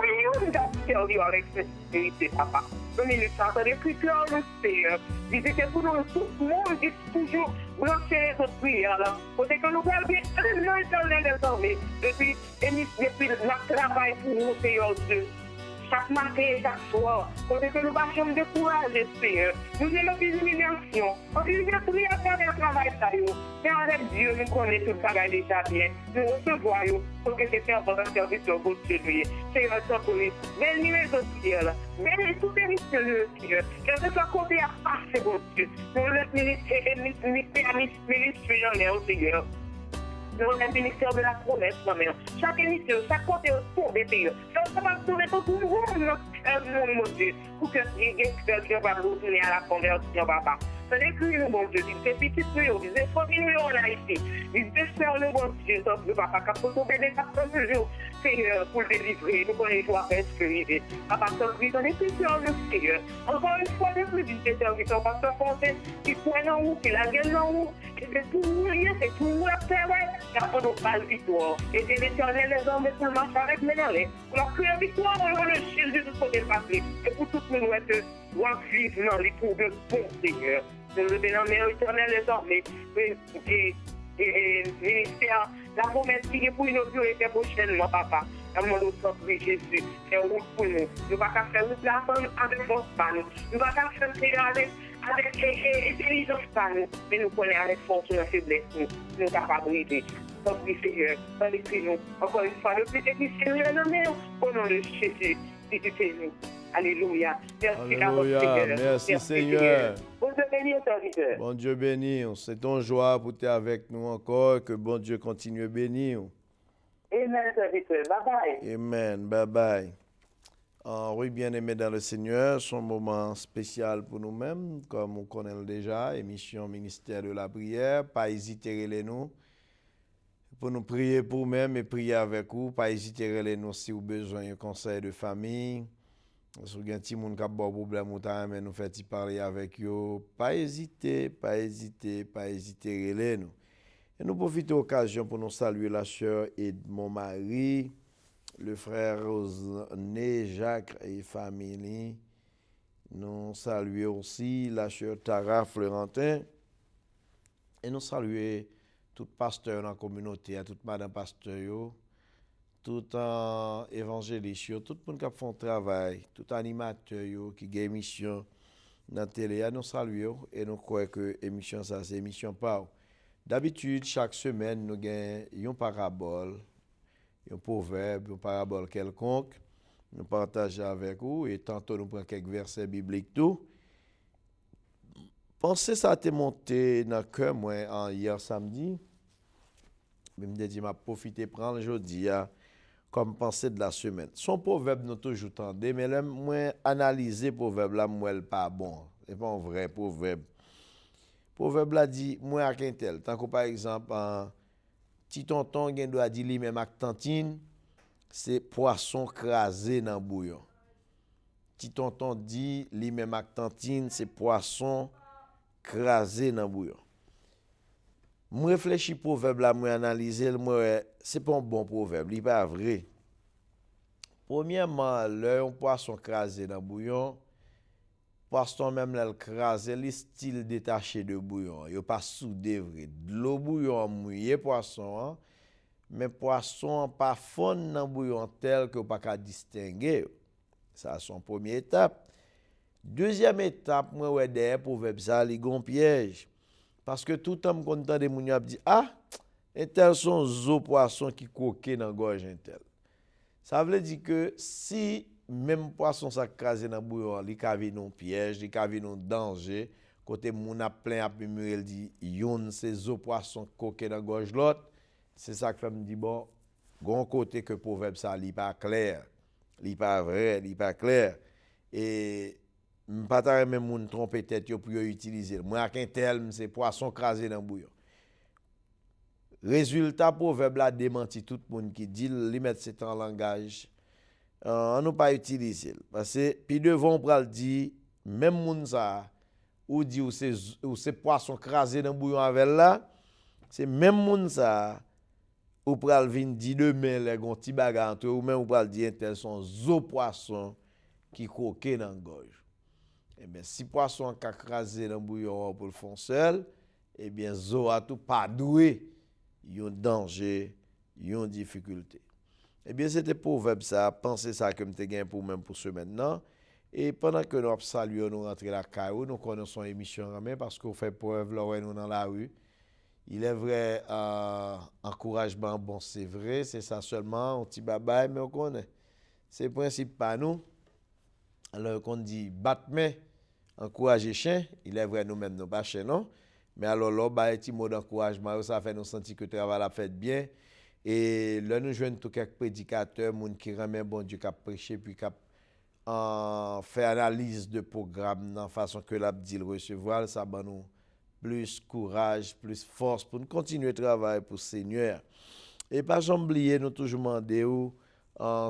nous avons servi avec sincérité, papa. Donnez-nous ça dans l'écriture, nous, Seigneur. Visitez pour nous, tout le monde dit toujours, blanchir les autres prières, là. Parce que nous avons bien un an éternel désormais, depuis notre travail pour nous, Seigneur Dieu. Chaque matin et chaque soir, pour que nous ne pas jamais décourager, Seigneur. Nous avons des humiliations. On dit que prier à travers le travail, mais avec Dieu, nous connaissons tout le travail déjà bien. Nous recevons, pour que c'est un bon service pour Dieu. Seigneur, sans police, bénis les autres prières, bénis toutes les missions de Dieu. Que ce soit côté à passer, pour Dieu. Nous le ministère, Seigneur. Nous avons le ministère de la promesse, moi-même. Chaque émission, chaque côté, pour des pays. Ça va sauver tout le monde, mon Dieu, pour que les gens va retourner à la conversion, papa. C'est écrit, mon Dieu, c'est petit tuyau, c'est famille en Haïti. Ils espèrent le bon Dieu, le papa, quand vous trouvez des personnes jours, Seigneur, pour le délivrer, nous connaissons à faire ce que papa, service en écriture, le Seigneur. Encore une fois, de plus, il service en pasteur français, qui pointe en haut, qui la gueule en haut, et c'est tout rien, c'est tout la terre, il n'y a pas de pas victoire. Et c'est l'éternel, les hommes, qui marchent avec mes nez. Pour la prière victoire, on le shield de tout côté passé. Et pour tout le monde, être vivre dans les trous de bon Seigneur. Nous le bénissons éternel désormais. Et ministère, la promesse qui est pour inaugurer prochainement, papa. Dans le monde de Jésus, c'est un route pour nous. Nous ne pouvons pas faire toute la femme avec nos fans. Nous ne pouvons pas faire avec intelligence fan. Mais nous connaissons avec force et faiblesse. Nous sommes capables de l'aider. Donc, Seigneur, dans les nous, encore une fois, le plus technicien, au nom de Jésus, visitez-nous. Alléluia. Merci Alléluia. Seigneur. Merci Seigneur. Bon Dieu béni, serviteur. Bon Dieu béni. C'est ton joie pour être avec nous encore. Que bon Dieu continue à bénir. Amen, serviteur. Bye bye. Amen. Bye bye. Oui, bien-aimés dans le Seigneur, c'est un moment spécial pour nous-mêmes, comme on connaît déjà, émission Ministère de la prière. Pas hésiter à nous pour nous prier pour nous-mêmes et prier avec vous. Pas hésiter à nous si vous avez besoin d'un conseil de famille. Si vous avez un petit monde qui a des problèmes, mais nous fait parler avec eux. Pas hésiter à nous. Et nous profitons de l'occasion pour nous saluer la sœur et mon mari, le frère Rosné, Jacques et famille. Nous saluons aussi la sœur Tara Florentin. Et nous saluons tout pasteur dans la communauté, tout madame pasteur, tout évangéliste, tout le monde qui fait un travail, tout animateur qui a une émission dans la télé. Nous saluons et nous croyons que l'émission, ça, c'est émission par. D'habitude, chaque semaine, nous avons une parabole, un proverbe, une parabole quelconque. Nous partageons avec vous et tantôt nous prenons quelques versets bibliques tout. Pensez ça a monté dans le cœur moi hier samedi. Je me dis, je vais profiter de prendre aujourd'hui comme pensée de la semaine. Son proverbe nous toujours tendé, mais là, moi analyser le proverbe là, moi il pas bon. C'est pas un vrai proverbe. Proverbe là dit, moi à quel tel. Tant que par exemple, petit tonton gen doit dire lui même ak tantine, c'est poisson crasé dans bouillon. Petit tonton dit lui même ak tantine, c'est poisson crasé dans bouillon. Moi réfléchis proverbe là, moi analyser, moi c'est pas un bon proverbe, il pas vrai. Premièrement, un poisson crasé dans bouillon, poisson même là crasé, le style détaché de bouillon, il pas soudé vrai. De l'eau bouillon mouillé poisson, mais poisson pas fond dans bouillon tel que pas qu'à distinguer. Ça c'est son première étape. Deuxième étape, moi ouais derrière proverbe ça, li gon piège. Parce que tout homme content de moun a dit ah, un tel son zo poisson qui coqué dans gorge un tel. Ça veut dire que si même poisson ça crasé dans bouillon, li ka vi non piège, li ka vi non danger, côté moun a plein a murel dit yon c'est zo poisson coqué dans gorge l'autre, c'est ça que fait me dit bon, gon côté que proverbe ça li pas clair, li pas vrai, li pas clair et pas ta même moun tromper tête pour utiliser. Moi qu'un tel c'est poisson crasé dans bouillon. Résultat proverbe la démenti tout le monde qui dit li mettre c'est en langage on nous pas utiliser parce que puis devant pral dit même moun ça ou dit ou c'est poisson crasé dans bouillon avec là c'est même moun ça ou pral vinn dit demain les gon ti bagarre entre ou même ou pral dire tel son zo poisson qui coqué dans gorge. Eh bien si poisson ka crasé dans bouillon pour le fond seul, eh bien zo a tout pas doué yon danger, yon difficulté. Eh bien, c'était proverbe ça, pensez ça que m'te gain pour même pour ce maintenant. Et pendant que nous saluons, nous rentrons la caillou, nous connaissons l'émission en main parce qu'on fait preuve là nous dans la rue. Il est vrai, encouragement, bon, c'est vrai, c'est ça seulement, on petit babaye, mais on connaît. C'est le principe pas nous. Alors qu'on dit batme, encourager chien, il est vrai nous-mêmes nous pas chien non. Mais alors là, bah, petit mot d'encouragement, ça fait nous sentir que le travail a fait bien. Et là, nous jouons tout quelques prédicateurs, moun qui remet bon Dieu, qui a prêché, puis qui a fait analyse de programme, dans façon que l'a dit le recevoir, ça va nous plus courage, plus force pour nous continuer à travailler pour le Seigneur. Et pas oublier, nous toujours demander ou,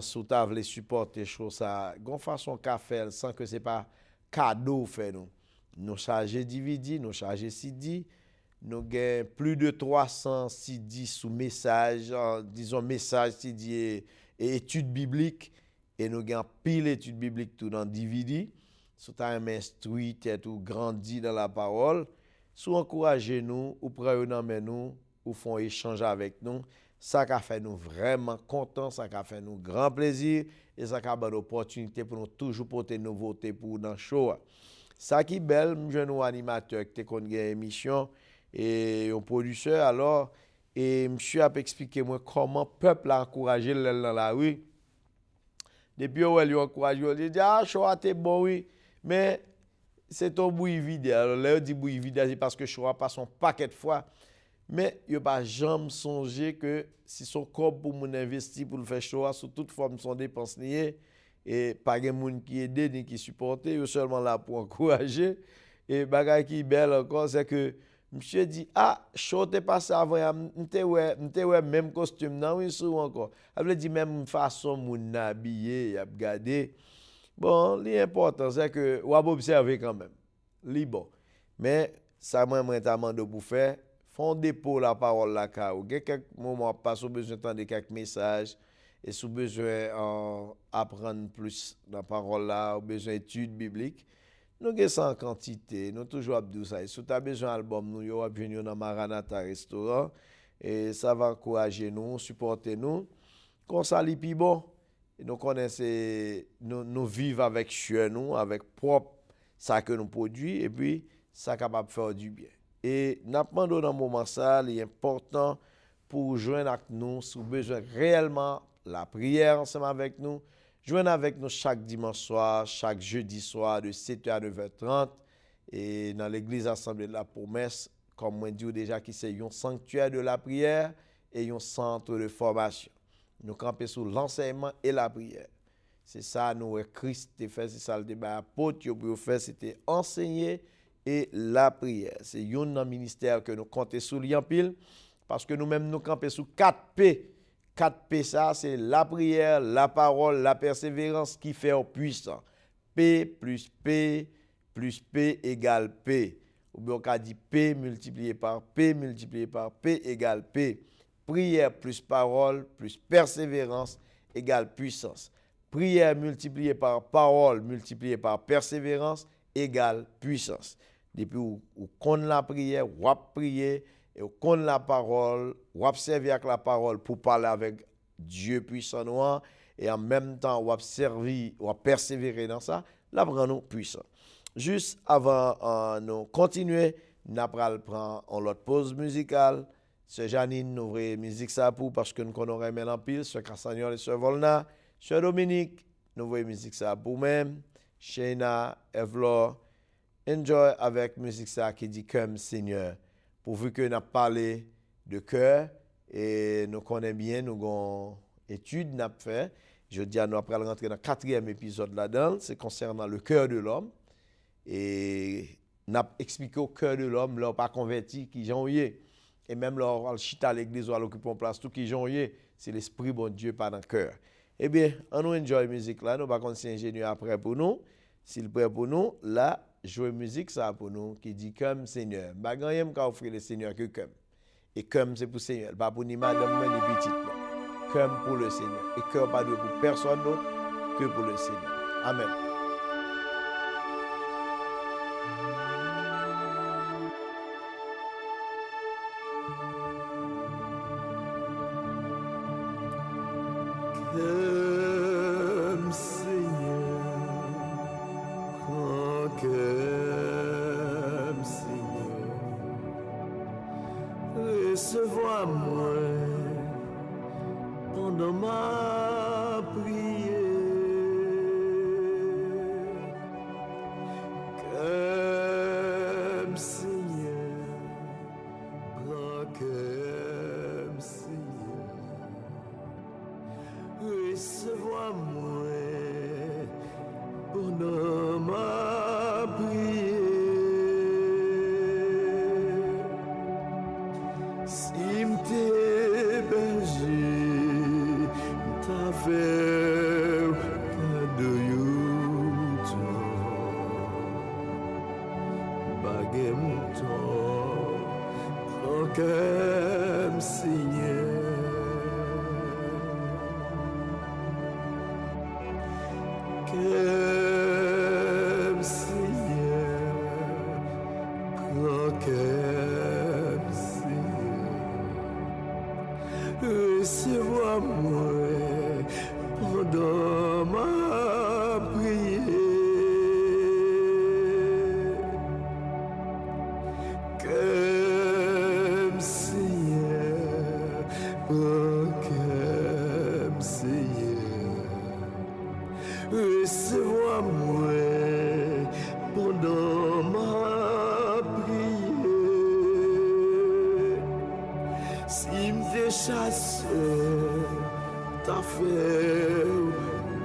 sous table les supporter, chose ça, gon façon qu'a faire, sans que c'est pas cadeau fait nous. Nous charger DVD, nous charger CD, nous avons plus de 300 CD sous message, disons message CD et études bibliques, et nous avons pile études bibliques tout dans DVD, sous ta instruit, tout grandi dans la parole, sous encourager nous, ou prendre nous, ou font échange avec nous, ça a fait nous vraiment contents, ça a fait nous grand plaisir, et ça a donné l'opportunité pour nous toujours porter une nouveauté pour dans le show. Ça qui est belle, jeune animateur qui te une émission et un producteur alors et monsieur a expliqué moi comment peuple a encouragé dans la rue. Depuis où elle encouragé, il dit ah choix t'es bon oui, mais c'est ton bouille vide. Alors là dit bouille vide c'est parce que choix pas son paquet de fois. Mais il pas jamais songer que si son corps pour mon investir pour le faire choix sous toute forme son dépense niée et pas de monde qui aide ni qui supporte, yo seulement là pour encourager et bagay qui belle encore c'est que monsieur dit ah chote passé avant m'te ouais même costume nan oui sou encore elle veut dire même façon moun habillé y a regardé bon l'important c'est que ou observer quand même li bon mais ça moi t'a mandé pour faire font dépôt la parole là ka ou quelques moments pas besoin d'entendre quelques messages et sous besoin apprendre plus la parole là, ou besoin d'études bibliques, nous avons ça en quantité, nous toujours abdou ça. Et si tu as besoin d'album, nous y aura venir dans Maranatha restaurant et ça va encourager nous, supporter nous. Comme ça li pi bon, et nous connaissons nous vivons avec chez nous, avec propre ça que nous produit et puis ça capable de faire du bien. Et n'a pas dans un moment ça, il est important pour joindre avec nous si vous avez besoin réellement la prière ensemble avec nous. Joignez avec nous chaque dimanche soir, chaque jeudi soir de 7h à 9h30 et dans l'église Assemblée de la Promesse, comme moi dit déjà qui c'est un sanctuaire de la prière et un centre de formation. Nous camper sur l'enseignement et la prière. C'est ça nous Christ a fait, c'est ça le débat apôtre pour faire c'était enseigner et la prière. C'est un ministère que nous comptons sur l'en pile parce que nous-mêmes nous camper sur 4 P. 4 P ça c'est la prière, la parole, la persévérance qui fait au puissant. P plus P plus P égale P. Ou bien on a dit P multiplié par P multiplié par P égale P. Prière plus parole plus persévérance égale puissance. Prière multipliée par parole multipliée par persévérance égale puissance. Depuis où connaît la prière, ou prier et vous connaissez la parole, vous observez avec la parole pour parler avec Dieu puissant noir, et en même temps, vous observez, vous persévérer dans ça, là, prend-nous puissant. Juste avant nous continuer, nous allons prendre l'autre pause musicale. Sœur Janine, nous ouvrons musique ça pour parce que nous connaissons même en pile. Sœur Castagnol et Sœur Volna. Sœur Dominique, nous ouvrons musique ça pour même. Shayna, Evlor, enjoy avec musique ça qui dit comme Seigneur. Pourvu que nous avons parlé de cœur et nous connaissons bien, nous avons étude nous avons fait. Je dis à nous après rentrer dans le 4e épisode là-dedans, c'est concernant le cœur de l'homme. Et nous avons expliqué au cœur de l'homme, leur pas converti, qui j'en est. Et même leur chita à l'église ou à l'occupant place, tout qui j'en est, c'est l'esprit bon Dieu pas dans le cœur. Eh bien, on nous enjoy la musique là, nous pas qu'on c'est ingénieur après pour nous. S'il prêt pour nous, là, jouer musique ça pour nous qui dit comme Seigneur. Pas grand qu'à offrir le Seigneur que comme. Et comme c'est pour Seigneur, pas pour ni madame ni petite. Comme pour le Seigneur. Et cœur pas de pour personne d'autre que pour le Seigneur. Amen. Comme Seigneur, comme Seigneur, recevoir-moi pendant ma prière. Comme Seigneur, comme Seigneur, recevoir-moi pendant ma prière. Si m'te berger, t'as fait pas de youton, baguette mouton, prends comme Seigneur. Comme Seigneur, comme Seigneur, recevoir-moi pendant ma prière. Comme Seigneur, comme Seigneur, recevoir-moi pendant ma prière. Si m'te chasseur, t'as fait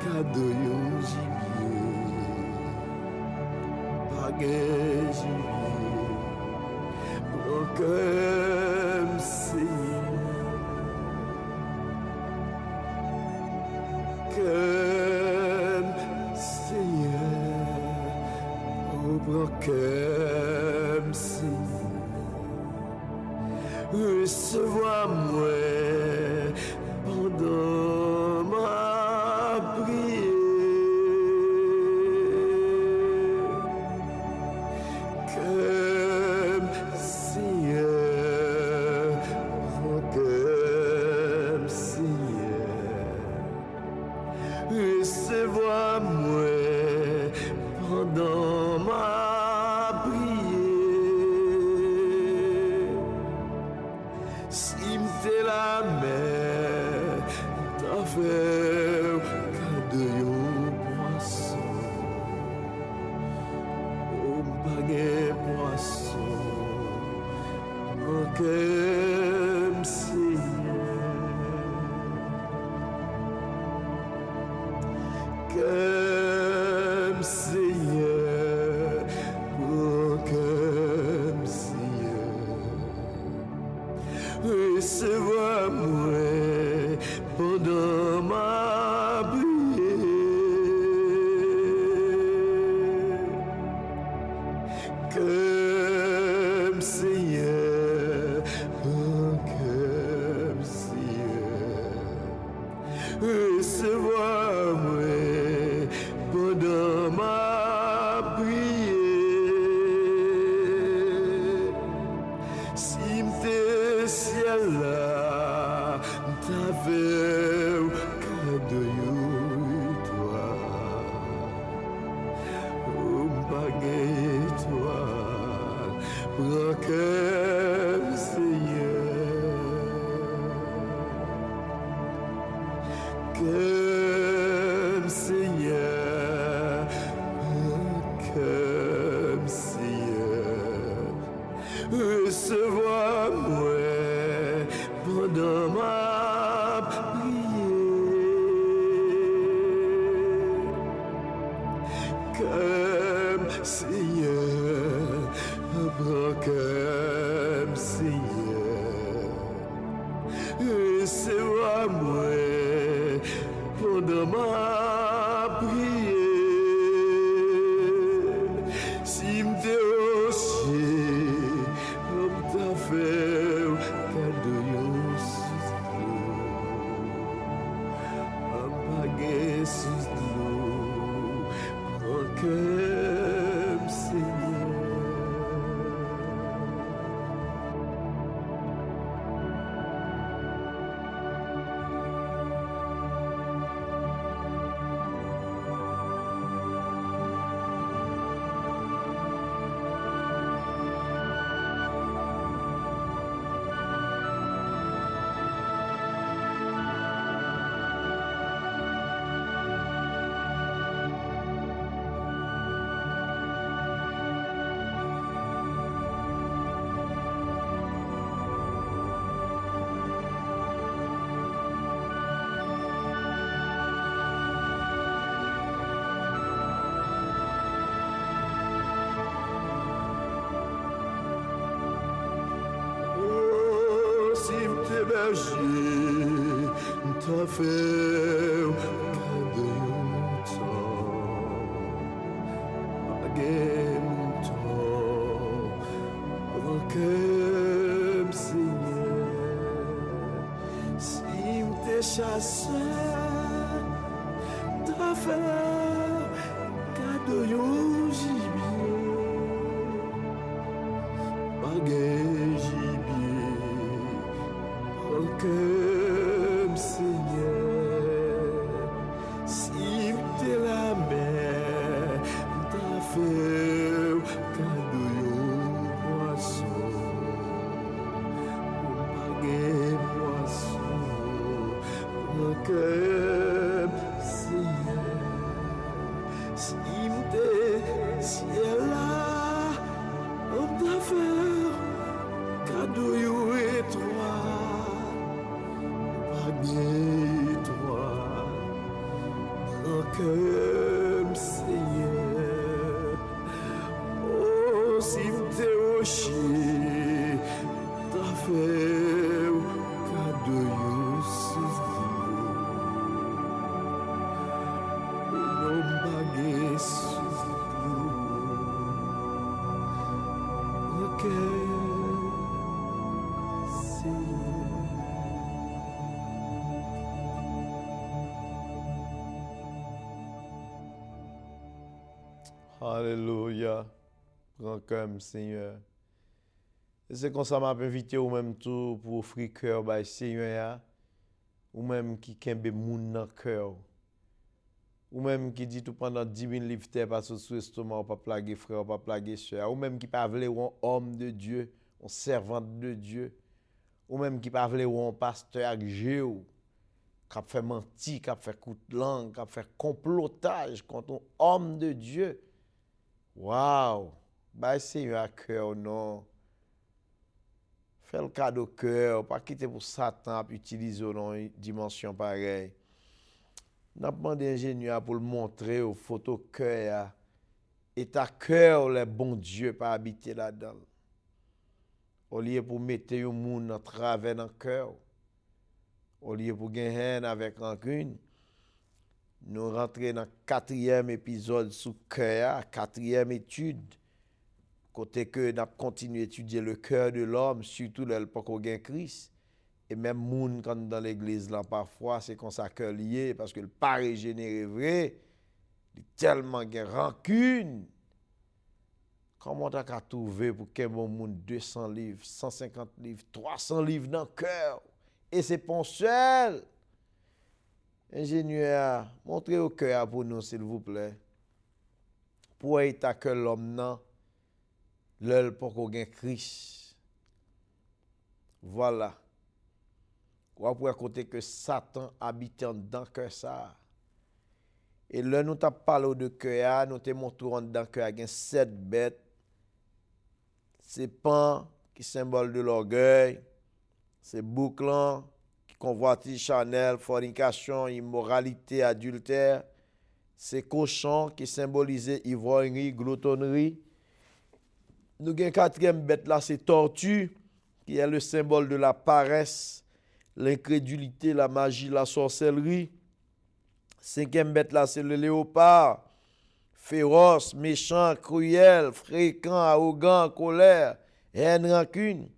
cadeau yon gibier, baguette gibier, prends comme Seigneur. Comme Seigneur, oh prends comme Seigneur, recevoir-moi pendant ma prière. Comme Seigneur, prends comme Seigneur, recevoir-moi pendant ma prière. Si m'te la mer, t'as fait cadeau yon poisson, oh baguette poisson, comme Seigneur. Comme Seigneur, oh comme Seigneur, recevoir-moi pendant ma prière. Comme Seigneur, oh comme Seigneur, recevoir-moi pendant ma prière. Si m'te comme Seigneur, comme Seigneur, recevoir-moi pendant ma prière, comme Seigneur, prends comme Seigneur, recevoir-moi pendant ma prière. Si m'te aussi, comme t'as fait cadeau sous l'eau, un baguette sous l'eau, prends comme Seigneur. Oh, si m'te berger, t'as fait cadeau temps, comme Seigneur. Si m'te chasseur, t'as fait cadeau gibier, baguette gibier, comme Seigneur. Si t'es la mer, t'as fait cadeau poisson, baguette poisson, comme Seigneur. Si t'es ciel là, on t'a fait cadeau étoile, baguette étoile, comme Seigneur. Oh, si t'es rocher, t'as fait cadeau sous l'eau, non baguette sous l'eau, comme Seigneur. Alléluia. Prends comme Seigneur. Et c'est comme ça m'a invité ou même tout pour offrir cœur by Seigneur, ou même qui kembe moun dans cœur. Ou même qui dit tout pendant 10 000 livres terre parce que sous estomac ou pas plaguer frère, ou pas plaguer soeur. Ou même qui pas vle ou un homme de Dieu, un servante de Dieu. Ou même qui pas vle ou un pasteur avec Jéhu, qui a fait mentir, qui a fait coup de langue, qui a fait complotage contre un homme de Dieu. Waouh! Bah Seigneur à cœur non. Fais le cadeau cœur, pas quitter pour Satan pour utiliser dans une dimension pareille. N'a pas demandé ingénieur pour le montrer aux photos cœur et ta cœur le bon Dieu pas habiter là-dedans. Au lieu pour mettre un monde en travers dans cœur. Au lieu pour gagner haine avec rancune. Nous rentrons dans le 4e épisode sous cœur, 4e étude. Côté que nous continuons à étudier le cœur de l'homme, surtout le pas qu'on gagne Christ. Et même moun quand dans l'église là parfois c'est comme ça cœur lié parce que le pas régénéré vrai, il tellement gagne rancune. Comment t'as qu'à trouver pour qu'un bon monde 200 livres, 150 livres, 300 livres dans le cœur et c'est pas seul. Ingénieur, montrez au cœur pour nous s'il vous plaît. Pour être que l'homme nan l'œil pour qu'on gagne Christ. Voilà. Ou pour côté que Satan habite dans cœur ça. Et là nous t'a parlé de cœur, nous te montrons dans cœur il y a 7 bêtes. C'est pan qui symbole de l'orgueil, c'est bouclan qui convoitise charnel, fornication, immoralité, adultère, c'est cochon qui symbolise ivrognerie, gloutonnerie. Nous avons 4e bête là, c'est tortue qui est le symbole de la paresse, l'incrédulité, la magie, la sorcellerie. 5e bête là, c'est le léopard, féroce, méchant, cruel, fréquent, arrogant, colère, haine, rancune.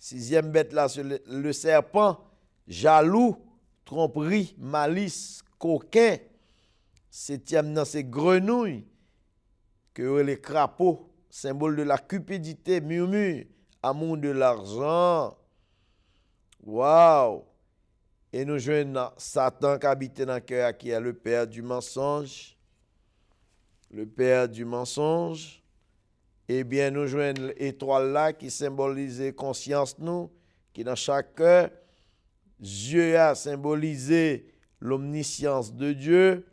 6e bête là, c'est le serpent, jaloux, tromperie, malice, coquin. 7e là, c'est grenouille, que les crapauds, symbole de la cupidité, murmure, amour de l'argent. Waouh! Et nous joignons Satan qui habite dans le cœur, qui est le père du mensonge. Le père du mensonge. Eh bien, nous joignons l'étoile là qui symbolise conscience nous, qui dans chaque cœur. Dieu a symbolisé l'omniscience de Dieu.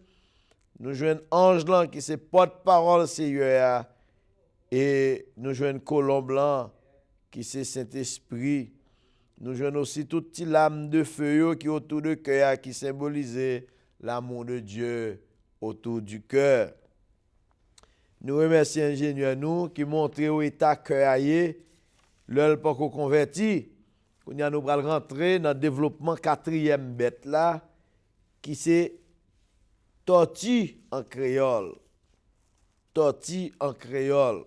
Nous joignons ange là qui c'est porte-parole Seigneur. Et nous joignons colombe blanc qui c'est Saint-Esprit. Nous joignons aussi toute petite lame de feu qui est autour du cœur, qui symbolise l'amour de Dieu autour du cœur. Nous remercions l'ingénieur nous qui montre où état cœur est, l'heure pas qu'on converti. Nous allons rentrer dans le développement 4e bête là, qui c'est tortue en créole. Tortue en créole.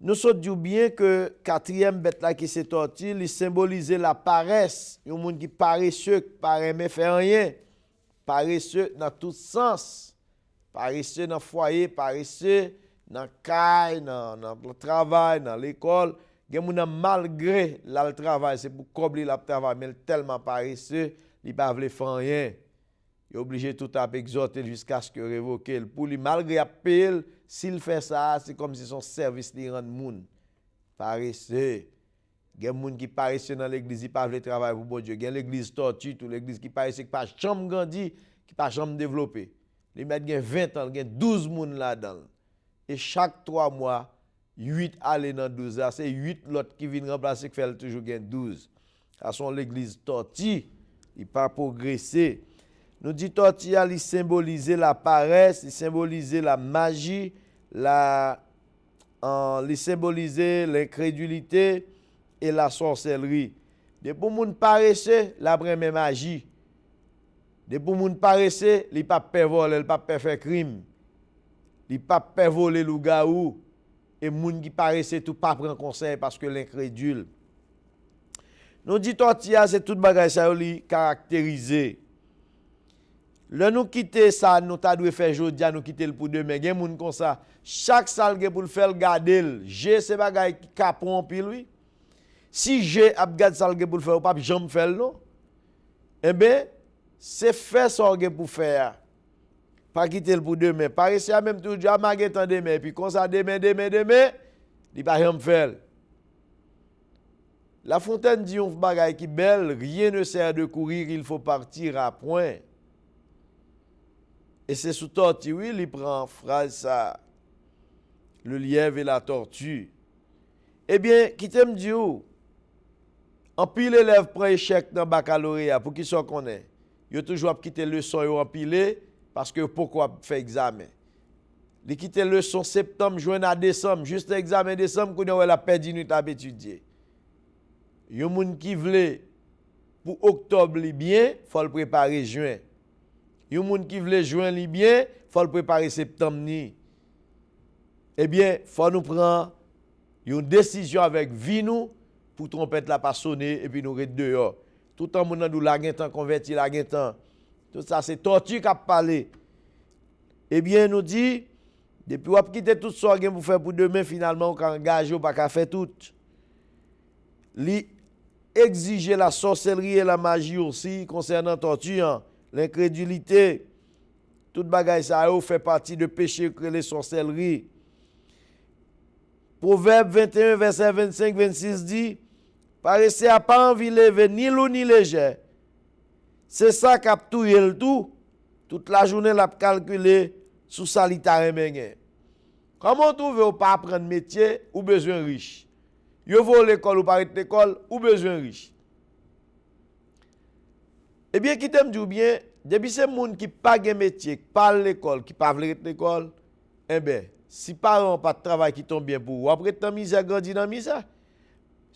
Nous savons bien que 4e bête là qui c'est tortue, il symbolise la paresse. Un monde qui paresseux, qui paraît mais fait rien. Paresseux dans tout sens. Paresseux dans le foyer, paresseux dans le caille, dans le travail, dans l'école. Il y a des gens malgré le travail, c'est pour combler le travail, mais tellement paresseux, il ne peut pas faire rien. Il est obligé tout à exhorter jusqu'à ce que révoquer. Pour lui, malgré la paye, s'il fait ça, c'est comme si son service lui rend moun. Paresseux. Il y a des gens qui paresseux dans l'église, ils ne peuvent pas travailler pour bon Dieu. Il y a l'église tortue, toute l'église qui paresseux, qui ne pas jamais grandi, qui ne pas jamais développé. Les mecs ont 20 ans, il y a 12 personnes là-dedans. Et chaque 3 mois, 8 aller dans 12 ans. C'est 8 l'autre qui viennent remplacer, qui fait toujours 12. À son l'église tortue, il n'a pas progressé. Nous dit tortue, il symbolise la paresse, il symbolise la magie, il symbolise l'incrédulité et la sorcellerie. De pour moun paresseux, la première magie. De pour moun paresseux, il pas peur voler, il pas peur faire crime. Il pas peur voler loup-garou. Et moun qui paresseux tout pas prendre conseil parce que l'incrédule. Nous dit tortue, c'est toute bagage ça li caractérisé. Le nous quitter ça, nous t'a dû faire jodi, nous quitter le pour demain. Gen moun comme ça, chaque salle pour le faire garder. J'ai ces bagages qui capon pile oui. Si j'ai ab gade salle pour le faire, pas jamais faire non. Eh ben, c'est faire ça pour faire. Pas quitter le pour demain. Pareil c'est même tout déjà magué temps demain puis comme ça demain, il pas jamais faire. La Fontaine dit un bagaille qui belle, rien ne sert de courir, il faut partir à point. Et c'est sous tortue, oui, il prend phrase ça. Le lièvre et la tortue. Eh bien, qui t'aime dit où? En pile élève prend échec dans le baccalauréat pour qu'ils soient connaît. Ils ont toujours quitté le leçon en pile parce que pourquoi faire examen? Ils quittent le leçon septembre, juin à décembre, juste examen décembre, qu'on a la perdu une à étudier. Yon moun qui vle pour octobre li bien, faut le préparer juin. Yon moun qui vle juin li bien, faut le préparer septembre ni. Eh bien, faut nous prendre une décision avec vie nous pour trompette la pas sonner et puis nous rete dehors. Tout temps moun nan dou la gen temps converti la gen temps. Tout ça c'est tortue qui a parlé. Eh bien, nous dit depuis ou quitter tout ça gen pour faire pour demain finalement on engage ou pas ka faire tout. Li exiger la sorcellerie et la magie aussi concernant tortue, hein, l'incrédulité. Toute bagaille ça fait partie de péché que les sorcelleries. Proverbe 21 verset 25 26 dit Paresse a pas envie lever ni lourd ni léger. C'est ça qui a touillé le tout. Toute la journée, l'a calculé sous salitaire mengen. Comment trouver ou pas apprendre métier ou besoin riche? Yo va l'école ou pas l'école ou besoin riche? Eh bien, qui t'aime dit bien, depuis ces gens qui pas de métier, qui pas l'école, qui pas l'école, eh bien, si parents pas de travail qui tombe bien pour vous, après tant misère grandit dans misère.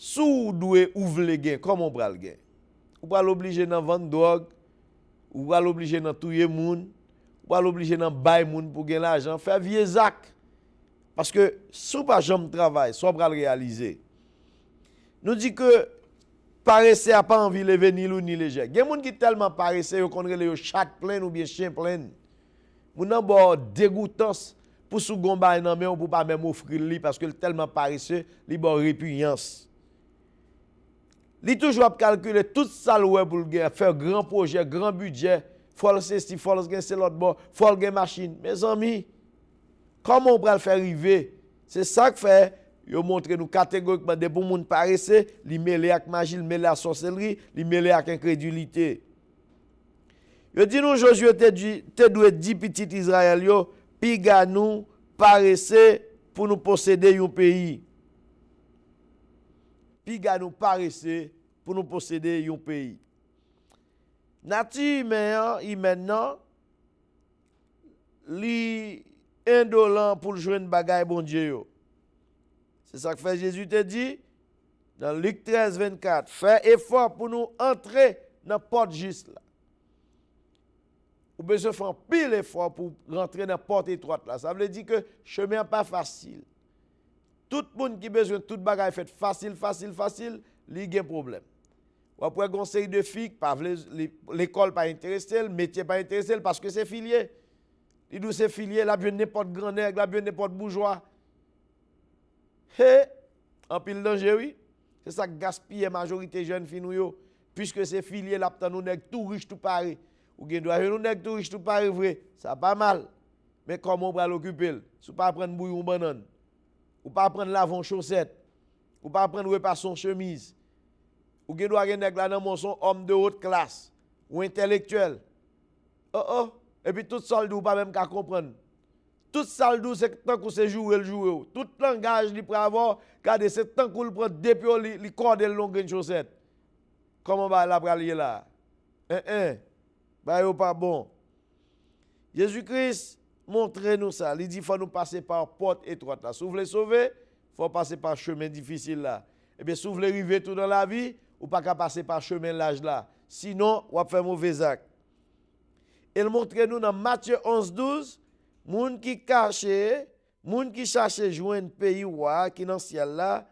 Sous doué ouvre les gains, comment on va le gain? Ou pas l'obliger dans vendre drogue, ou pas l'obliger dans touyer moun, ou pas l'obliger dans bail moun pour gagner l'argent, faire vieux zac. Parce que si pas jamais travail, soit pas le réaliser. Nous dit que paresseux a pas envie de lever ni lourd ni léger. Il y a des gens qui tellement paresseux qu'on relève yo chat plein ou bien chien plein. Moun nan bo dégoûtance pour sou gon bail nan men ou pour pas même offrir li parce que tellement paresseux, li bon répugnance. Li toujours calculer tout ça pour le faire grand projet, grand budget, faut le ceci, faut le gain c'est l'autre bord, faut le gain machine. Mes amis, comment on peut le faire arriver? C'est ça que fait yo montre nous catégoriquement des pour moun paresseux, li mêlé avec magie, li mêlé à sorcellerie, li mêlé avec incrédulité. Yo dit nous Josué te doué 10 petits Israël yo, piga nous paresseux pour nous posséder un pays. Piga nous paresseux pour nous posséder un pays. Nature maintenant li indolent pour joindre bagaille bon Dieu yo. C'est ça que fait Jésus te dit dans Luc 13, 24. Fais effort pour nous entrer dans la porte juste là. Ou besoin faire pile effort pour rentrer dans la porte étroite là. Ça veut dire que le chemin n'est pas facile. Tout le monde qui a besoin de toute bagaille fait facile, il y a un problème. Ou après, un conseil de filles, l'école pas intéressée, le métier pas intéressé parce que c'est filié. Il dit c'est filié, la bien n'importe grand nègre, la bien n'importe bourgeois. En pile danger, oui. C'est ça que gaspille la majorité jeunes filles nous, puisque c'est filié, là, nous nègres tout riche, tout pareil. Ou bien nous nègres tout riche, tout pareil, vrai. Ça pas mal. Mais comment on va l'occuper? Si on pas prendre bouillon banane, ou pas prendre lavon chaussette, ou pas prendre repas son chemise, ou bien doit nèg là dans mon son homme de haute classe ou intellectuel. Et puis tout ça ou pas même qu'à comprendre. Tout ça c'est tant que c'est jouer le jouer. Tout langage li pour avoir garder c'est tant qu'on le prend depuis li corde le long chaussette. Comment va la pralier là? Bah yo pas bon. Jésus-Christ montre-nous ça. Il dit faut nous passer par porte étroite là. Si vous voulez sauver, faut passer par chemin difficile là. Et bien si vous voulez arriver tout dans la vie, ou pas qu'à passer par chemin large là. Sinon, on va faire mauvais acte. Il montre-nous dans Matthieu 11, 12, moun qui cache, moun qui cherche joindre pays roi qui dans ciel là,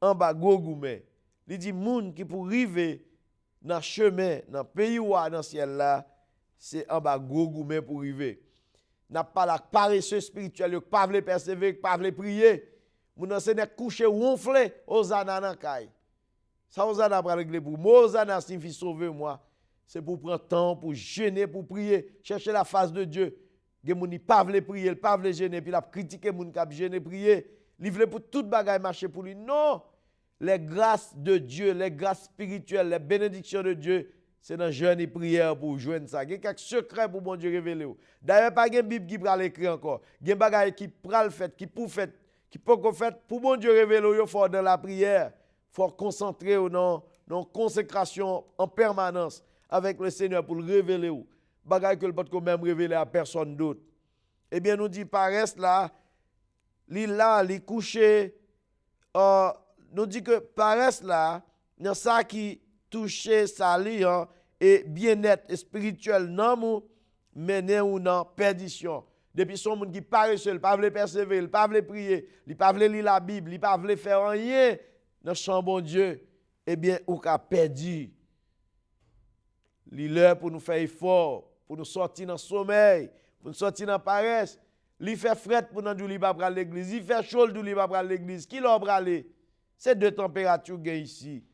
en bas gogoumé. Il dit moun qui pour arriver dans chemin, dans pays roi dans ciel là, c'est en bas gogoumé pour arriver. N'a pas la paresseux spirituel, pas vle persévérer, pas vle prier. Moun enseigne coucher ronfler aux ananas kay. Ça aux ananas pour régler pour moi, aux ananas signifie sauver moi. C'est pour prendre temps, pour jeûner, pour prier, chercher la face de Dieu. Gen moun pas vle prier, pas vle jeûner, puis la critiquer moun k'ap jeûner prier. Li vle pour toute bagaille marcher pour lui. Non, les grâces de Dieu, les grâces spirituelles, les bénédictions de Dieu, c'est dans jeûne et prière pour joindre ça. Il y a quelques secrets pour bon Dieu révéler. D'ailleurs, pas une Bible qui pral écrit encore. Il y a des bagailles qui pral fait, qui pour fait, qui peut fait pour bon Dieu révéler, il faut dans la prière, il faut concentrer dans consécration en permanence avec le Seigneur pour le révéler. Bagaille que le peut même révéler à personne d'autre. Eh bien, nous dit paresse là, li couché, nous dit que paresse là, dans ça qui toucher sali et bien-être spirituel non mou mener ou non perdition. Depuis son monde qui paresseux, il pas veut persévérer, il pas veut prier, il pas veut lire la Bible, il pas veut faire rien dans son bon Dieu, eh bien ou qu'a perdu. L'heure pour nous faire effort, pour nous sortir dans le sommeil, pour nous sortir dans la paresse. Il fait fret pour nous dire qu'il va prendre l'église, il fait chaud pour qu'il va prendre l'église. Qui l'a aller? C'est deux températures ici.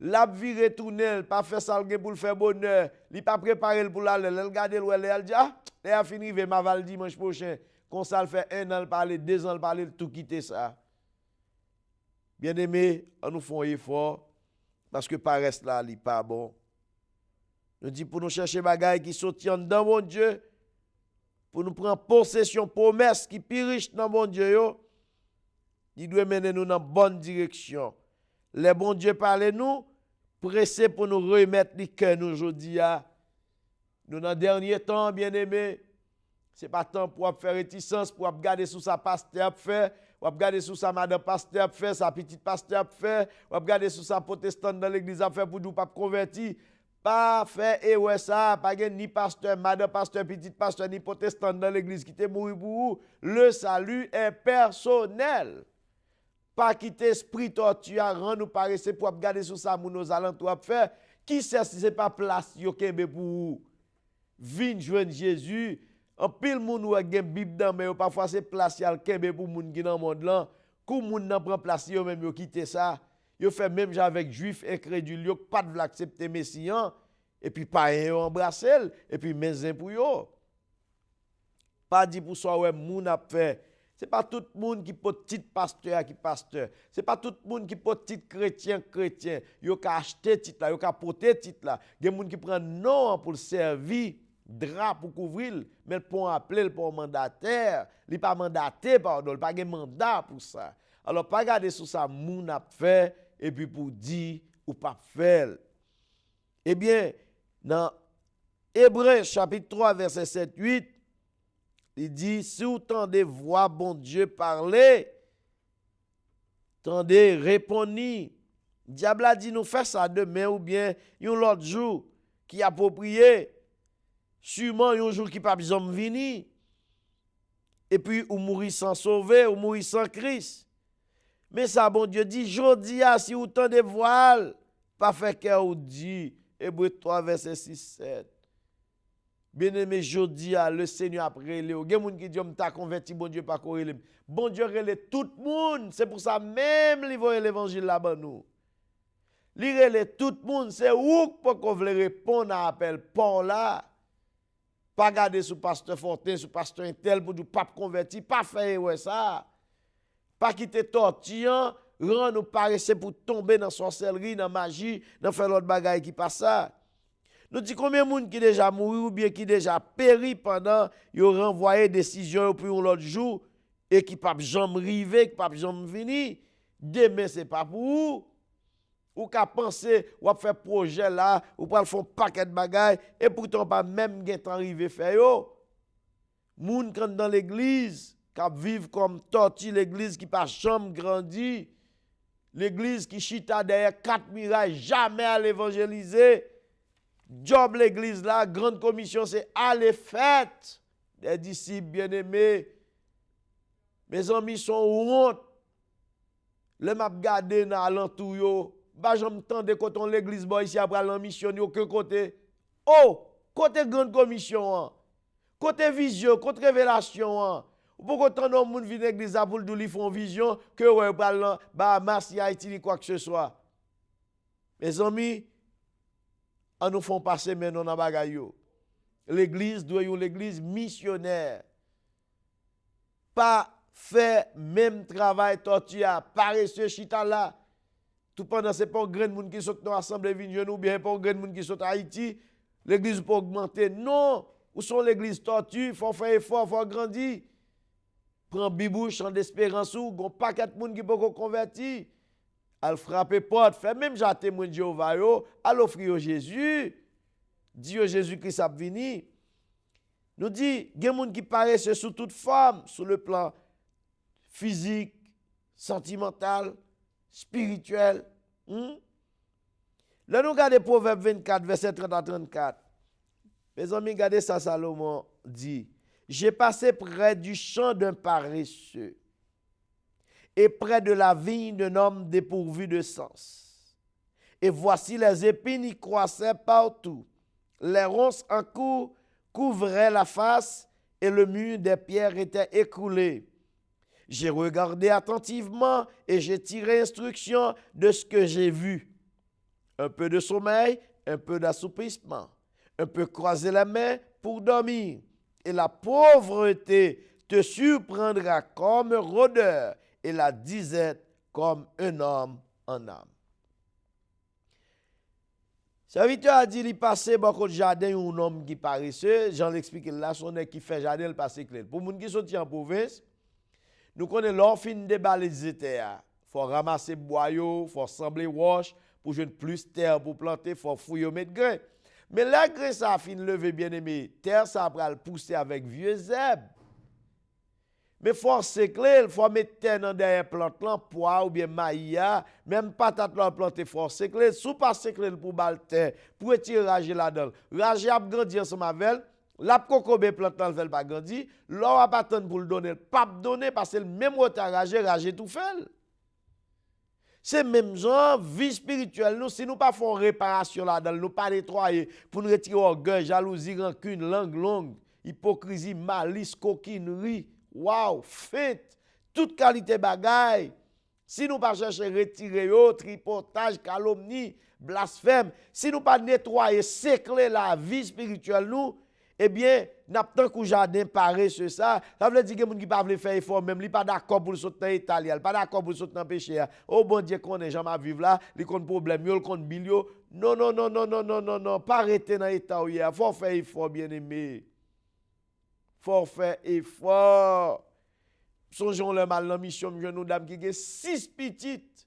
La vie retourne, pas faire ça pour le faire bonheur, il pas préparé pour l'aller, il regarde le elle dit ah, il a fini m'a val dimanche prochain. Comme ça le fait 1 an le parler, 2 ans le parler, tout quitter ça. Bien-aimé, on nous fait un effort parce que paresse là, il pas bon. Nous dit pour nous chercher bagaille qui sortent dans mon Dieu, pour nous prendre possession promesse qui plus riche dans mon Dieu yo, il doit mener nous dans bonne direction. Les bons Dieu parlent nous, pressés pour nous remettre les cœurs nous aujourd'hui. Nous dans dernier temps, bien aimé, c'est pas temps pour faire réticence, pour regarder sous sa pasteur fait, ou regarder sous sa madame pasteur fait, sa petite pasteur fait, ou regarder sous sa protestante dans l'église a fait pour nous pas convertir. Pas faire et ouais ça, pas ni pasteur, madame pasteur, petit pasteur, ni protestant dans l'église qui te mourir pour vous. Le salut est personnel. Pas quitter esprit tortue à rendre nous paraître pour regarder sur ça moun nos alentours faire. Qui sait si c'est pas place yo kembe pour vous. Vin joindre Jésus. En pile moun ou gen Bible dans mais parfois c'est place yal kembe pour moun qui dans monde là. Kou moun nan prend place yo même yo quitter ça. Yo fait même avec juifs incrédules yo pas de l'accepter messian et puis pas yo embrasser et puis maison pour yo. Pas dit pour soi ouais moun a fait. C'est pas tout le monde qui peut petit pasteur qui pasteur. C'est pas tout le monde qui peut petit chrétien. Yo ka acheter titre là, yo ka porter titre là. Gen moun qui prend nom pour servir, drap pour couvrir, mais pour appeler pour mandataire, li pas mandaté pardon, pas gen mandat pour ça. Alors pas garder sur ça moun a fait et puis pour dire ou pas faire. Eh bien, dans Hébreux chapitre 3 verset 7-8, il dit, si vous tendez voix bon Dieu parler, tendez répondre. Diable a dit nous faire ça demain ou bien l'autre jour qui approprié. Sûrement un jour qui pas besoin de venir. Et puis ou mourir sans sauver, ou mourir sans Christ. Mais ça bon Dieu dit, jodi a si vous tendez voile, pas fait cœur ou dit, Hébreux 3 verset 6-7. Bien-aimé, jodi a le Seigneur après les. Gen moun qui dit m'ta converti, bon Dieu pas corrélé. Bon Dieu relè tout le monde, c'est pour ça même li voye l'évangile là-bas nous. Li relè tout le monde, c'est où pour qu'on vle répondre à appel Paul là. Pas garder sous pasteur Fortin, sous pasteur Intel pour du pape converti, pas faire ouais ça. Pas quitter tortillant, rend nous paraître pour tomber dans sorcellerie, dans magie, dans faire l'autre bagaille qui passe ça. Nous disons combien de monde qui déjà mouru ou bien qui déjà péri pendant ils ont renvoyé décision pour l'autre jour et qui pas jamais rivé, qui pas jamais venir. Demain c'est pas pour vous. Ou qu'à penser ou à faire projet là, ou pour faire un paquet de bagailles et pourtant pas même gen temps rivé faire yo. Moun quand dans l'église, qui vivent comme tortue l'église qui pas jamais grandi. L'église qui chita derrière 4 murailles, jamais à l'évangéliser. Job l'église là, grande commission, c'est aller fête des disciples bien-aimés. Mes amis sont honte. Le m'a gardé dans alentour yo, ba j'aime tande quand l'église boy ici après la mission yo que côté. Oh, côté grande commission, côté vision, côté révélation. Pourquoi tant de monde vient l'église pour lui font vision que ouais ba Marseille Haïti ni quoi que ce soit. Mes amis, en nous font passer maintenant dans bagay yo. L'église doit être l'église missionnaire. Pas faire même travail tortue, paresseux chita là. Tout pendant c'est pas un grand monde qui saute dans l'assemblée vigneuse ou bien pas un grand monde qui saute à Haïti, l'église peut augmenter. Non, où sont l'église tortue, faut faire effort, faut grandir. Prends bibou chant d'espérance ou gon paquet de monde qui peut convertir. Al frapper porte, fait même j'ai témoin de Jéhovah yo, al offrir Jésus. Dieu Jésus-Christ a venu. Nous dit, gen moun qui paraissent sous toute forme, sur le plan physique, sentimental, spirituel. Là nous regardons Proverbe 24 verset 30 à 34. Mes amis, regardez ça Salomon dit, j'ai passé près du champ d'un paresseux et près de la vigne d'un homme dépourvu de sens. Et voici les épines y croissaient partout. Les ronces en cours couvraient la face et le mur des pierres était écroulé. J'ai regardé attentivement et j'ai tiré instruction de ce que j'ai vu. Un peu de sommeil, un peu d'assoupissement, un peu croiser les mains pour dormir. Et la pauvreté te surprendra comme un rôdeur et la disette comme un homme en âme. Serviteur a dit, il passait beaucoup de jardin, un homme qui paresseux. J'en l'explique là, son nez qui fait jardin, il passe clair. Pour les gens qui sont en province, nous connaissons l'orphin de balles de terre. Il faut ramasser boyau, il faut assembler roche pour jouer plus de terre pour planter, il faut fouiller mettre grain. Mais là, grain ça a fini lever bien aimé. Terre ça va le pousser avec vieux zèbre. Mais forcer clair, il faut mettre terre dans derrière plante là, pois ou bien maïa, même patate là planter forcer clair, sous passer clair pour balter, pour tirer rager là-dedans. Rager a grandi ensemble avec la cocobe plante là fait pas grandi, l'on va pas attendre pour le donner, pas donner parce que le même retard rager tout fait. C'est même genre vie spirituelle nous si nous pas font réparation là-dedans, nous pas nettoyer pour nous retirer orgueil, jalousie, rancune, langue longue, hypocrisie, malice, coquinerie. Wow, fête, toute qualité bagaille. Si nous pas chercher retirer tripotage, calomnie, blasphème, si nous pas nettoyer, sécler la vie spirituelle nous, eh bien, n'a pas tant que jardin paresseux ça. Ça veut dire que les gens qui ne veulent pas faire effort, même, ils pas d'accord pour le sauter dans l'Italie, pas d'accord pour le sauter dans le péché. Oh bon Dieu, qu'on est jamais à vivre là, ils ont problème, ils ont bilio. Non, non, non, non, non, non, non, non, pas arrêter dans l'État où il y a. Faut faire effort, bien aimé. Faut faire effort. Songeons le mal dans la mission, jeune dame qui a 6 petites.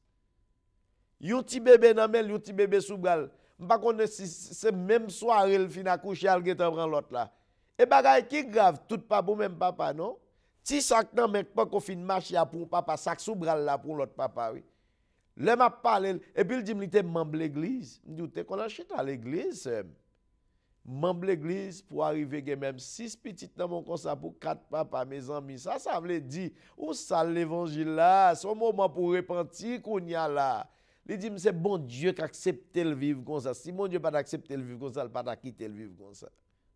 Yon petit bébé dans mel, yon petit bébé sous bral. M'pa connait si c'est même soirée le fin à coucher al gen prend l'autre là. Et bagay qui grave, tout pas pour même papa non. Ti sac nan mec pas qu'on fin marcher pour papa, sac sous bral là pour l'autre papa oui. Le m'a parlé et puis il dit m'était membre l'église. M'dit t'es qu'on achète à l'église. Membre l'église pour arriver que même 6 petites dans mon comme ça pour 4 papa mes amis. Ça veut dire où ça l'évangile là, c'est un moment pour repentir qu'on y a là. Il dit c'est bon Dieu qui accepte le vivre comme ça. Si mon Dieu pas d'accepter le vivre comme ça, il pas quitter le vivre comme ça.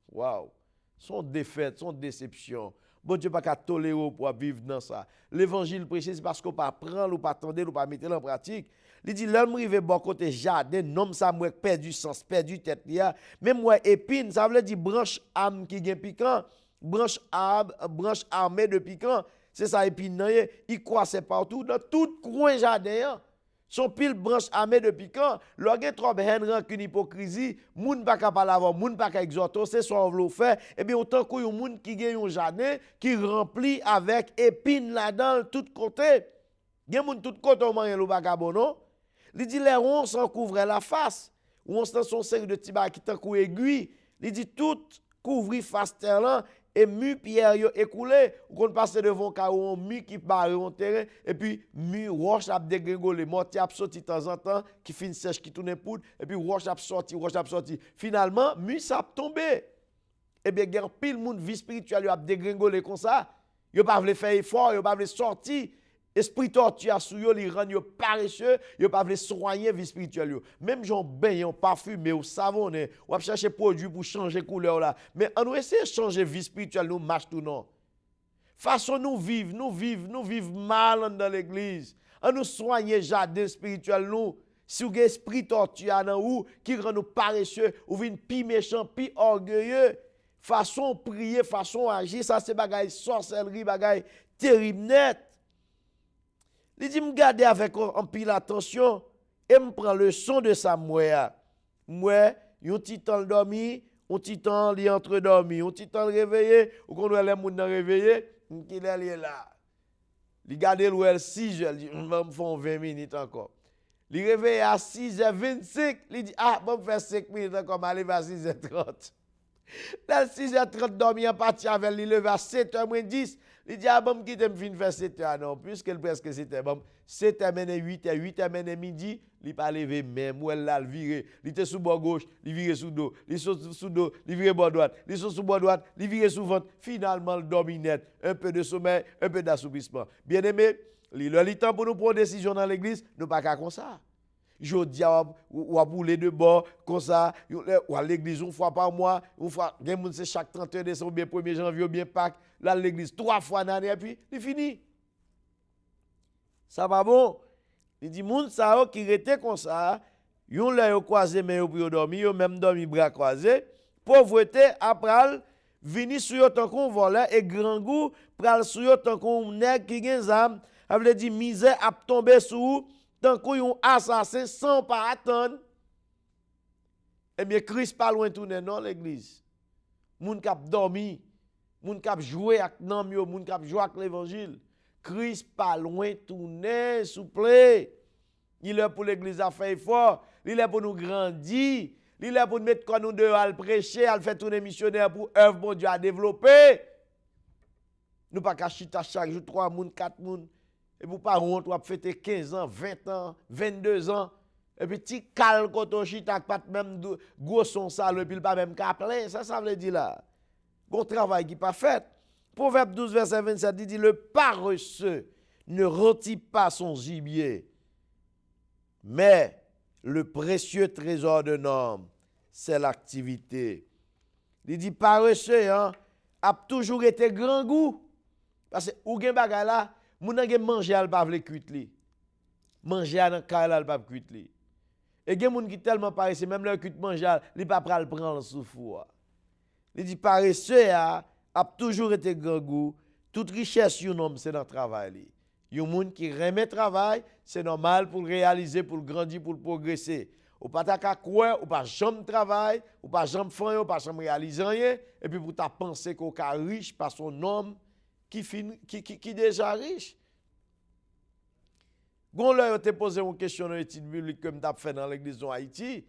Waouh. Son défaite, son déception. Bon Dieu pas qu'à tolérer pour vivre dans ça. L'évangile prêché c'est parce qu'on pas prendre ou pas attendre ou pas mettre en pratique. Il dit l'homme rive bon côté jardin, nom ça moi perdu sens, perdu tête là. Même moi épine, ça veut dire branche âme qui gagne piquant, branche armée de piquant. C'est ça épine nan, il croise partout dans tout coin jardin. Son pile branche armée de piquant, l'orgue trop haine rancune hypocrisie, moun pas capable avoir, moun pas ka exhorter, c'est son vlo faire et bien autant que yon moun qui gagne un jardin qui rempli avec épine là-dedans tout côté. Gen moun tout côté on mange le bagabo non. Il dit les ronds s'en couvre la face. Ou on s'en son série de tiba qui tan kou aiguille. Il dit tout couvrir face terre là et mu pierre yo écoulé. Ou qu'on passe devant ka ou mu qui barre en terrain et puis mu roche a dégringolé, mortier a sorti de temps en temps qui fin sèche qui tourne poudre et puis roche a sorti. Finalement mu ça tombé. Et bien gen pile monde vie spirituelle yo a dégringolé comme ça. Yo pas vle faire effort, yo pas vle sortir. Esprit torture sou yo li rend yo paresseux, yo pas vle soigner vie spirituelle yo. Même jon bain, parfumé ou savonné, ou a chercher produit pour changer couleur là. Mais on essaie de changer vie spirituelle nous marche tout non. Façon nous vivre mal dans l'église. On nous soigner jardin spirituel nous. Si vous avez esprit torture dans ou qui rend nous paresseux, ou vin pi méchant, pi orgueilleux, façon prier, façon agir, ça c'est bagay sorcellerie, bagay terrible net. Il dit, me garder avec un pile attention et me prend le son de sa mouya. Moi, yon titan dormi, un titan li entre dormi, un titan réveillé, ou qu'on doit les moun réveillé, qu'il est là. Il garde l'ouel 6h, il dit, me font 20 minutes encore. Il réveille à 6h25, il dit, ah, bon, faire 5 minutes encore, m'aller à 6h30. Là, 6h30 dormi en partie avec lui, levé à 7h10. Il dit, ah bon, qui t'aime fin faire 7h, non, puisque presque c'était bon. 7h mené 8h, 8h mené midi, il pas levé même, ou elle l'a viré. Il était sous bord gauche, il viré sous dos, il saute sous dos, il viré bord droite, il saute sous bord droite, il viré sous ventre. Finalement, le dormi net, un peu de sommeil, un peu d'assoupissement. Bien aimé, il a le temps pour nous prendre des décisions dans l'église, nous pas qu'à comme ça. Je dis ou à bouler de bord comme ça ou à l'église une fois par mois une fois c'est chaque 31 décembre bien 1er janvier ou bien Pâques là l'église 3 fois dans l'année et puis il fini ça va bon il dit moun ça qui était comme ça yon là yo croisé mais yo pour dormir yo même dormi bras croisés pauvreté après vini sur yo tant qu'on voleur et grand goût pral sur yo tant qu'on nèg qui gen zam ça veut dire misère a tomber sous tant qu'on yon assassin sans pas attendre. Eh bien, Christ pas loin tourner non l'église. Moun k'ap dormi, moun k'ap jouer avec nam yo, moun k'ap jouer avec l'évangile. Christ pas loin tourner, s'il vous plaît. Il est pour l'église à faire fort, il est pour nous grandir, il est pour nous mettre quoi nous dehors à le prêcher, à le faire tourner missionnaire pour œuvre bon Dieu à développer. Nous pas qu'à chita chaque jour 3 moun, 4 moun. Et pour pas honte, on va fêter 15 ans, 20 ans, 22 ans. Et puis, ti kal koto chita, pas même gros son sale, et puis pas même qu'à plein. Ça veut dire là. Bon travail qui pas fait. Proverbe 12, verset 27, il dit, le paresseux ne retire pas son gibier, mais le précieux trésor d'un homme, c'est l'activité. Il dit, paresseux, hein, a toujours été grand goût. Parce que, ou gen bagay là, moun gen manger al pa vle kuit li. Manger dans kay al pa kuit li. Et gen moun qui tellement paresseux, même leur kuit manger al, li pa pral prendre sous four. Il dit paresseux a toujours été grand goût. Toute richesse yon homme c'est dans travail li. Yon moun qui remet travail, c'est normal pour le réaliser, pour le grandir, pour le progresser. Ou pas ta quoi, ou pas jamais travail, ou pas jamais faire, ou pas jamais réaliser rien, et puis pour ta penser qu'on ka riche par son homme qui déjà riche. Gon là te posé une question dans l'étude biblique comme t'as fait dans l'église en Haïti.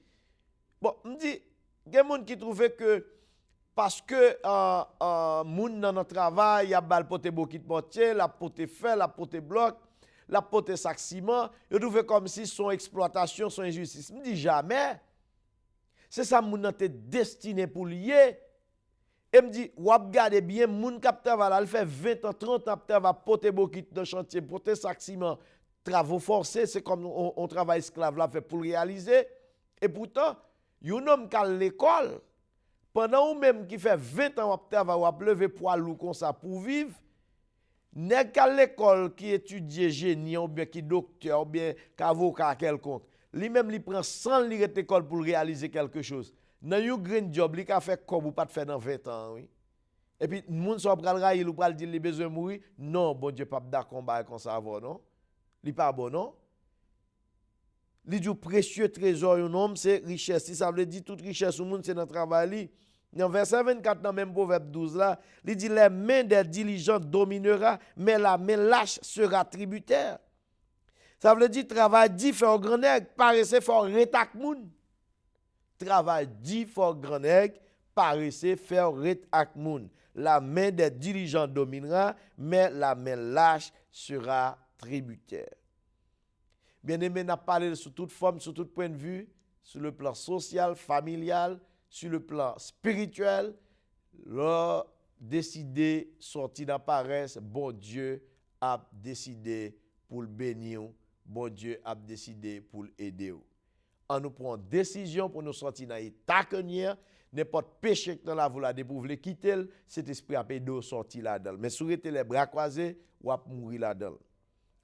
Bon, me dit, il y a des gens qui trouvent que parce que moun dans notre travail, y a bal pote bokit portier, la pote fer, la pote bloc, la pote sac ciment, ils trouvent comme si son exploitation, son injustice. Me dit jamais. C'est ça moun nan te destiné pour lier. Et me dit, ou ap gade bien, moun kap travail, elle fait 20 ans, 30 ans, travail, pote bokit dans chantier, pote sac ciment, travaux forcés, c'est comme on travaille esclave là, fait pour réaliser. Et pourtant, yon homme qui a l'école, pendant ou même qui fait 20 ans, ou ap lever poids lourd comme ça pour vivre, nèg à l'école qui étudie génie, ou bien qui docteur, ou bien avocat quelconque, lui-même, il prend 100 livres d'école pour réaliser quelque chose. Dans yon green job, il a fait comme ou pas de faire dans 20 ans, oui. Et puis, moun so pral rail ou pral dire, il besoin de mourir. Non, bon Dieu, pas d'accord comme ça avant, non? Li pas bon, non? Li dit précieux trésor un homme, c'est richesse. Si ça veut dire toute richesse au monde, c'est dans le travail. Dans verset 24, dans même proverbe 12 là, il dit les mains des diligents dominera, mais la main lâche sera tributaire. Ça veut dire travail dit faire grand nègre, paraissez faire retak moun. Travail dit faire grand nègre, paraissez faire retak moun. La main des diligents dominera, mais la main lâche sera tributaire. Bien-aimé, n'a parlé sur toute forme, sur tout point de vue, sur le plan social, familial, sur le plan spirituel. Lors décidé sortir dans paresse, bon Dieu a décidé pour le bénir, bon Dieu a décidé pour l'aider. On nous prend décision pour nous sortir dans l'état que n'importe péché que dans la volonté pour vous quitter, cet esprit a pédo sorti là-dedans. Mais si vous avez les bras croisés, vous allez mourir là-dedans.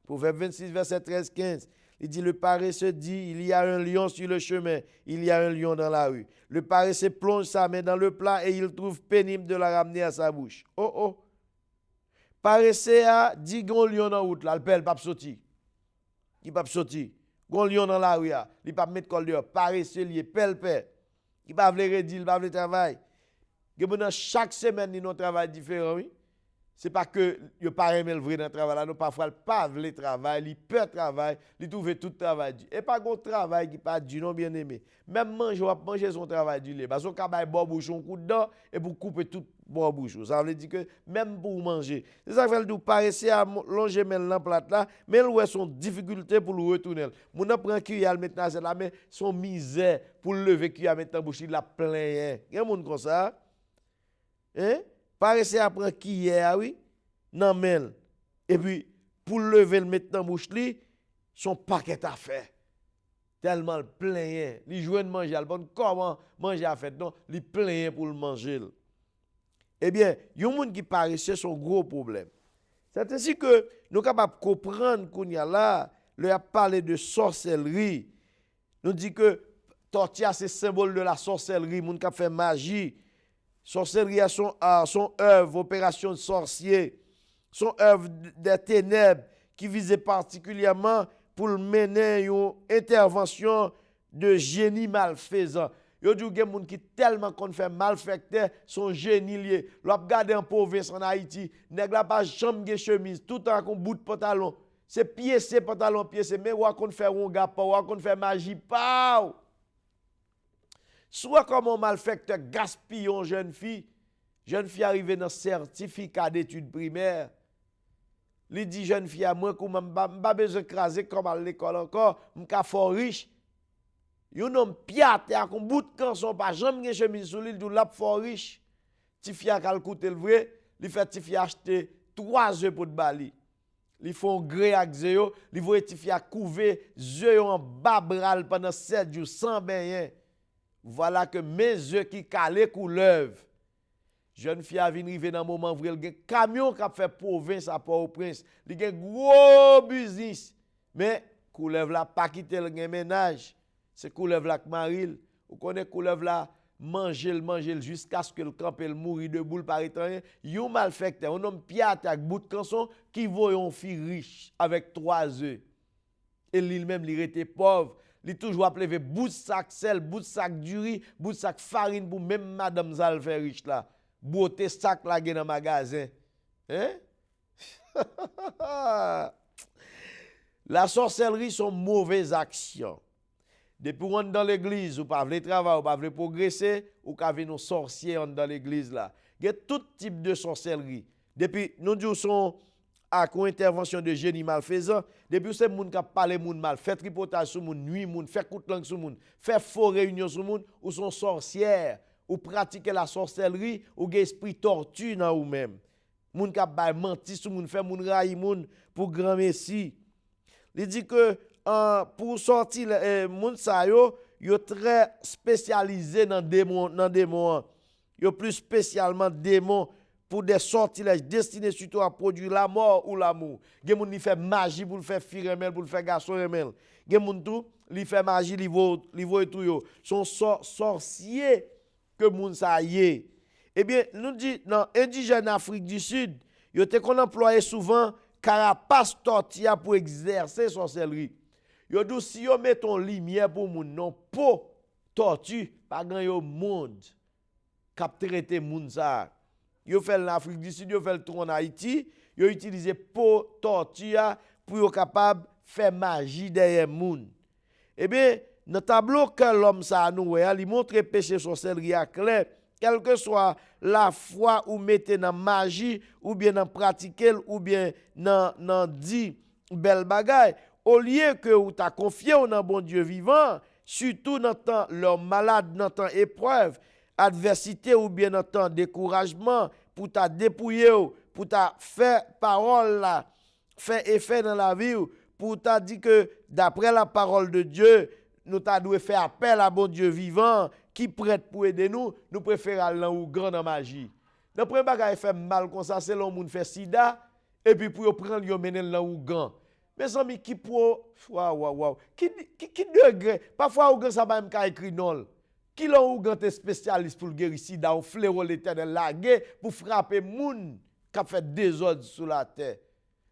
Proverbe 26, verset 13-15. Il dit, le paresseux dit, il y a un lion sur le chemin, il y a un lion dans la rue. Le paresseux plonge sa main dans le plat et il trouve pénible de la ramener à sa bouche. Oh oh. Paresseux a dit, gon lion dans la route, là, le père, il pas sorti. Il pas sorti. Gon lion dans la rue, il pas mettre col dehors. Paresseux, il est père. Il pas vle redire, il pas vle travail. Chaque semaine, il a un travail différent, oui. C'est pas que yo pas aimé le vrai dans le travail là, non parfois pas veut travail, il peut travail, il trouve tout travail. Et pas gon travail qui pas du non bien aimé. Même manger son travail du lait parce qu'on ka bay bon bouchon coup dedans et pour couper tout bon bouchon. Ça veut dire que même pour manger. C'est ça fait le paraissait à longer men dans plate là, mais il ouais son difficulté pour le retourner. Mon prend cuillère maintenant c'est là mais son misère pour lever cuillère maintenant bouche il la plein. Il y a monde comme ça. Hein? Paraissez après qui est, oui, nan men. Et puis, pour lever le mettre dans bouche li, son paquet à faire. Tellement le plein, li joue de manger, le bon comment manger à fait, non, li plein pour le manger. Eh bien, yon moun qui paresseux son gros problème. C'est ainsi que nous sommes capables de comprendre qu'on y a là, le a parlé de sorcellerie. Nous dit que tortilla c'est symbole de la sorcellerie, moun qui fait magie. Sorcellerie a son œuvre, opération de sorcier, son œuvre des ténèbres qui visait particulièrement pour mener une intervention de génie malfaisant. Yo dit gen moun qui tellement kon fait malfecteur, son génie lié. L'op gade en province en Haïti, nèg la pas jambe gen chemise, tout temps kon bout de pantalon. C'est pied c'est pantalon pied c'est mais ou kon faire un gars pas ou kon faire magie pas. Soit comme un malfecteur gaspille une jeune fille arrivée dans certificat d'études primaires. Li dit jeune fille à moi que m'pa besoin écraser comme à l'école encore, m'ka fort riche. Yon homme piate a kon bout de canson pas jamais gen chemise sous l'île, l'a fort riche. Ti fille a kal coûter le vrai, li fait ti fille acheter 3 œufs pour de bali. Li font gré ak zéyo, li voye ti fille a couver zéyo en babral pendant 7 jours sans bain. Voilà que mes œufs qui calé couleuvre. Jeune fille a vinn rive dans moment vrai, il gen camion qui a fait province à Port-au-Prince. Il gen gros business. Mais couleuvre la pas quitter le gen ménage. C'est couleuvre la maril. Vous connaissez couleuvre la manger jusqu'à ce que le camp el mourir de boule par étranger. Yon malfecteur, un homme piate avec bout de canson qui voit une fille riche avec 3 œufs. Et lui-même il était pauvre. Il toujours appelé bout de sac sel, bout de sac du riz, bout de sac farine pour même madame Zal fait riche là. Beauté sac là dans magasin. Hein? La sorcellerie sont mauvaises actions. Depuis on dans l'église, ou pas voulez travailler, ou pas voulez progresser, ou ka vinn sorcier dans l'église là. Il y a tout type de sorcellerie. Depuis nous disons sont à intervention de génie malfaisant, depuis c'est moun qui parler moun mal, fait tripotage sur moun, nuit moun, fait coup de langue sur moun, fait faux réunion sur moun, ou sont sorcières, ou pratiquer la sorcellerie, ou gen esprit tortue dans ou même. Moun qui bay menti sur moun, fait moun raï moun pour grand messie. Il dit que pour sortir moun sa yo très spécialisé dans démon. Yo plus spécialement démon pour des sortilèges destinés surtout à produire la mort ou l'amour. Gen moun li fait magie pour le faire fille remel, pour le faire garçon remel. Gen moun tout li fait magie li vo tout yo. Son sorcier que moun sa yé. Eh bien, nous dit dans indigène Afrique du Sud, yo te qu'on employé souvent carapace tortilla pour exercer sorcellerie. Yo dou si yo met ton lumière pour moun non po tortue pas grand yo monde k'ap traiter moun sa. Yo fait l'Afrique du Sud, yo fait le tour en Haïti, yo utilisé po tortue pour yo capable faire magie derrière moun. Eh bien, dans tableau que l'homme sa nou il montre péché sorcellerie à clair, quelle que soit la foi ou mettez dans magie ou bien dans pratiquer ou bien dans dit belle bagaille. Au lieu que ou t'a confié dans bon Dieu vivant, surtout dans temps leur malade, dans temps épreuve, adversité ou bien dans temps découragement, pour t'a dépouiller, pour t'a faire parole là, faire effet dans la vie, pour t'a dit que d'après la parole de Dieu, nous t'a dû faire appel à bon Dieu vivant, qui prête pour aider nous, nous préférons aller ou grand dans magie. Dans premier bagage fait mal comme ça, c'est l'homme qui fait sida, et puis pour prendre yo mener là ou grand. Mes amis qui pour qui degré parfois ou ça va même écrit non qui l'on ou grand spécialiste pour guérir sida ou fléau l'éternel lagué pour frapper moun qui a fait désordre sur la terre.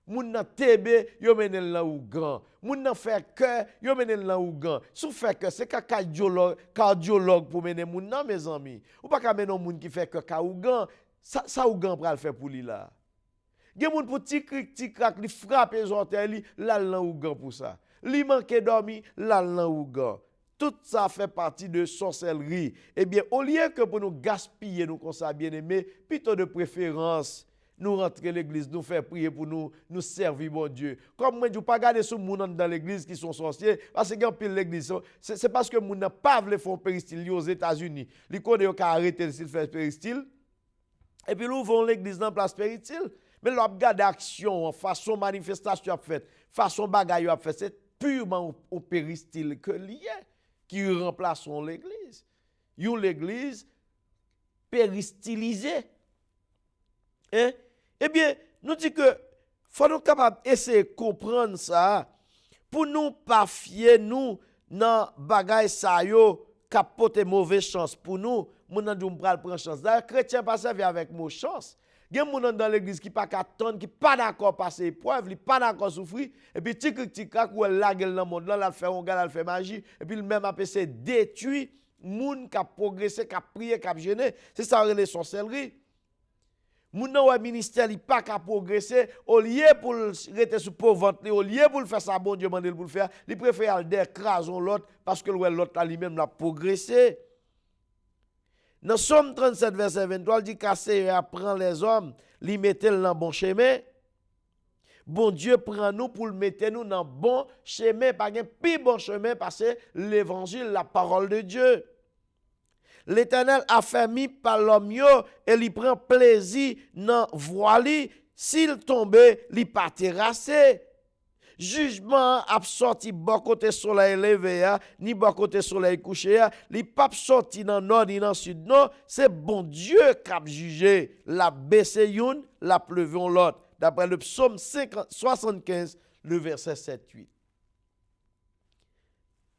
Moun nan TB yo menen là ou grand, moun nan fait cœur yo menen là ou grand. Sou fait cœur c'est cardiologue pour mener moun nan mes amis. Ou pas ka menon moun qui fait cœur ka ou grand, ça ou grand pral faire pour lui là. Gen moun pour ti krak li frappe les orteils là ou gan pour ça. Li manque dormi là ou gan. Tout ça fait partie de sorcellerie. Eh bien au lieu que pour nous gaspiller nous comme ça bien-aimé, plutôt de préférence nous rentrer l'église, nous faire prier pour nous servir bon Dieu. Comme moi je pas garder sous moun dans l'église qui sont sorciers parce que gen pile l'église c'est parce que moun n'a pas veut faire péristyle aux États-Unis. Li connaît yo ka arrêter s'il fait péristyle. Et puis nous vont l'église dans place péristyle. Mais l'on regarde action, façon manifestation faite, façon bagaille fait, c'est purement au péristyle que lié qui remplace l'église. Yon l'église péristylisée. Hein? Eh bien, nous dit que faut nous capable essayer de comprendre ça pour nous pas fier nous dans bagaille ça yo capoter mauvaise chance pour nous, moun nan dou m'pral prendre chance. D'ailleurs chrétien pas servir avec mot chance. Gen moun dans l'église qui pas attendre, qui pas d'accord passer épreuve, li pas d'accord souffrir et puis tic ou la gueule dans monde là, la fait on gars, la fait magie et puis le même a essayer détruire moun qui a progressé, qui a prié, qui a gêné. C'est ça les sorcellerie. Moun nan wè ministère li pas qu'à progresser, au lieu pour rester sous pauvre, au lieu pour faire ça bon Dieu mandel pour le faire, il préfère aller d'écraser l'autre parce que l'autre a lui-même l'a progressé. Dans Somme 37 verset 23, il dit qu'assez apprend les hommes, li mette dans bon chemin. Bon Dieu prend nous pour le mettre nous dans bon chemin, pas un plus bon chemin parce que l'évangile, la parole de Dieu. L'Éternel a fermé par l'homme et il prend plaisir dans voile. S'il tombe, il pas terrassé. Jugement a sorti bon côté soleil levé, ni bon côté soleil couché, il pas sorti dans nord ni dans sud. Non, c'est bon Dieu qui a jugé. La baissé une, la pleuvé l'autre. D'après le psaume 75, le verset 7-8.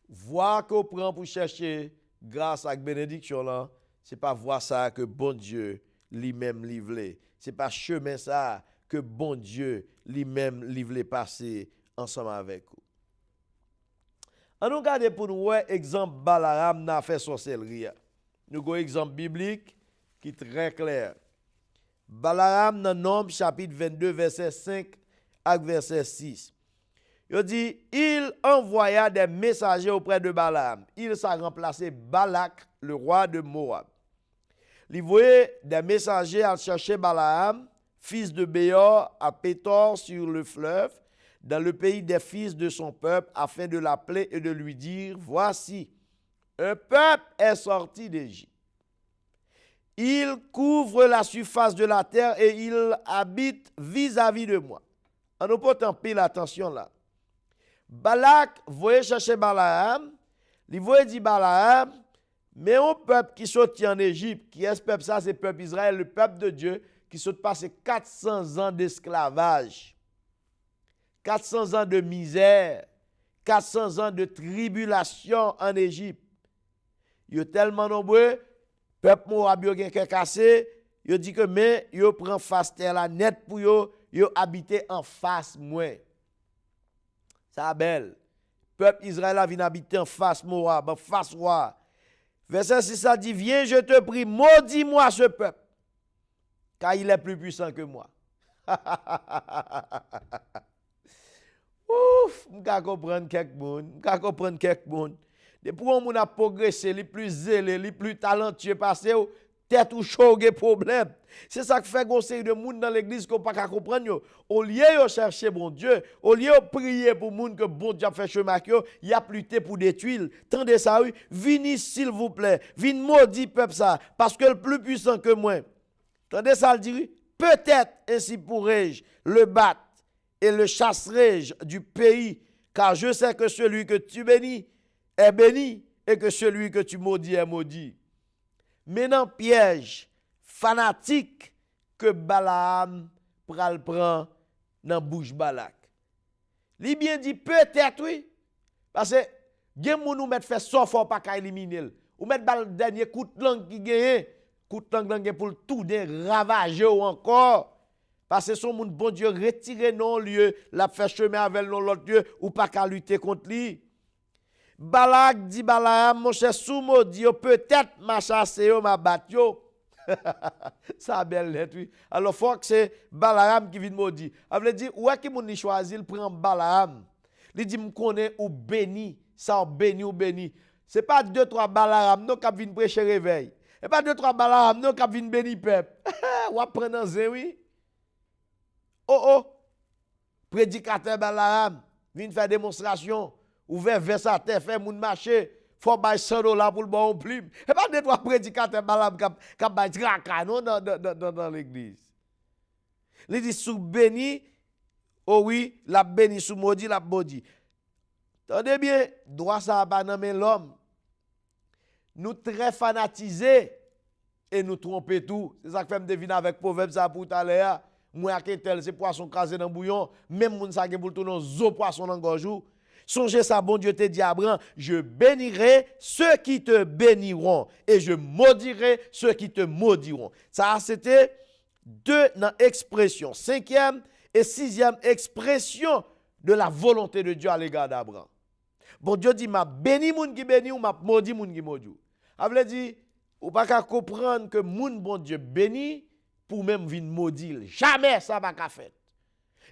Voir qu'on prend pour chercher grâce à la bénédiction là, c'est pas voir ça que bon Dieu lui-même livré. C'est pas chemin ça que bon Dieu lui-même livré passer ensemble avec vous. On nous regarde pour nous exemple Balaam n'a fait sorcellerie. Nous avons un exemple biblique qui est très clair. Balaam dans Nombre chapitre 22 verset 5 à verset 6. Il dit, il envoya des messagers auprès de Balaam. Il s'est remplacé Balak, le roi de Moab. Il voyait des messagers à chercher Balaam, fils de Béor, à Pétor sur le fleuve, dans le pays des fils de son peuple, afin de l'appeler et de lui dire, voici, un peuple est sorti d'Égypte. Il couvre la surface de la terre et il habite vis-à-vis de moi. On n'a pas tant pile attention là. Balak voyait chercher Balaam, il voyait dire Balaam, mais un peuple qui sortit en Égypte, qui est ce peuple ça, c'est le peuple Israël, le peuple de Dieu, qui s'est passé 400 ans d'esclavage, 400 ans de misère, 400 ans de tribulation en Égypte. Ils sont tellement nombreux, peuple Moab yo gen cassé, yo dit que mais yo prend face terre la net pour yo habiter en face moins. Ça belle. Peuple Israël a vient habiter en face Moab, en face roi. Verset 6 ça dit viens je te prie maudis-moi ce peuple car il est plus puissant que moi. Ouf, m'ka comprendre quelques monde. Depuis qu'on a progressé, les plus zélés, les plus talentueux passé tête ou chaud problème. C'est ça qui fait qu'on série de monde dans l'église qu'on pas comprendre. Au lieu de chercher bon Dieu, au lieu de prier pour monde que bon Dieu a fait chemin il y a plutôt pour détruire. Tendez ça oui, venez s'il vous plaît, venez maudit peuple ça parce que le plus puissant que moi. Tendez ça le dire, peut-être ainsi pourrais-je le battre et le chasserai-je du pays car je sais que celui que tu bénis est béni et que celui que tu maudis est maudit. Maintenant piège fanatique que Balaam prend dans bouche Balak. Li bien dit peut-être oui parce que gen moun nous mettre fait so fort pas ka éliminer ou mettre bal dernier coup de langue qui gagne coup de langue pour tout de ravager ou encore parce que son moun bon Dieu retirer non lieu la fait chemin avec l'autre Dieu ou pas ka lutter contre lui. Balak dit Balaam, mon cher Soumo dit peut-être m'a chassé m'a battu. Ça belle lettre oui. Alors faut que c'est Balaam qui vient maudire. A veut dire ouais qui moun ni choisi il prend Balaam. Il dit me connaît ou béni, ça ou béni. C'est pas 2-3 Balaam non qui vient prêcher réveil. Et pas 2-3 Balaam non qui vient béni peuple. Ou prendre en zé oui. Oh prédicateur Balaam vient faire démonstration. Ouvert vers sa terre, fait moun marcher, faut bailler $100 pour le bon plume. Et pas 2-3 prédicateurs Balaam qui baillent tracas non dans l'église. Il dit sous béni, oh oui, la béni sous maudit, la maudit. Attendez bien, droit ça pas dans l'homme. Nous très fanatisés et nous tromper tout. C'est ça que fait me deviner avec proverbe ça pour tout à l'heure. Moi que tel c'est poisson casé dans bouillon, même moun ça qui pour tout dans zo poisson dans gorge. Songez ça, bon Dieu te dit Abraham, je bénirai ceux qui te béniront et je maudirai ceux qui te maudiront. Ça, c'était 2 expressions. 5e et 6e expression de la volonté de Dieu à l'égard d'Abraham. Bon Dieu dit, m'a béni moun qui béni ou m'a maudit moun qui maudit. Ça veut dire, ou pas qu'à comprendre que moun bon Dieu béni pour même vin maudit. Jamais ça va qu'à faire.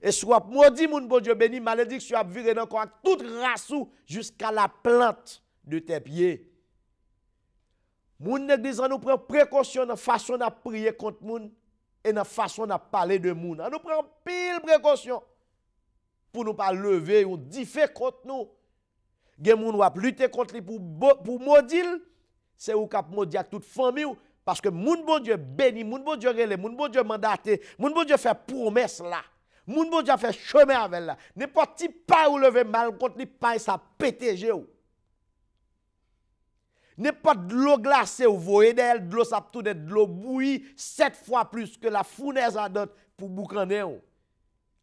Et soit maudit moun bon Dieu béni, malédiction a viré dans corps toute race jusqu'à la plante de tes pieds. Moun l'église nous prend précaution dans façon de prier contre moun et dans façon de parler de moun. Nous prend pile précaution pour nous pas lever ou diffé contre nous. Gen moun wap lutter contre lui pour maudit, c'est ou k'ap maudit avec toute famille parce que moun bon Dieu béni, moun bon Dieu relé, moun bon Dieu mandaté, moun bon Dieu fait promesse là. Moun bon Dieu fait chemin avec là. N'importe qui pas ou lever mal contre lui pas ça péter ou. N'importe de l'eau glacée ou voyez d'elle de l'eau ça tout de l'eau bouillie 7 fois plus que la fournaise ardente pour boucaner.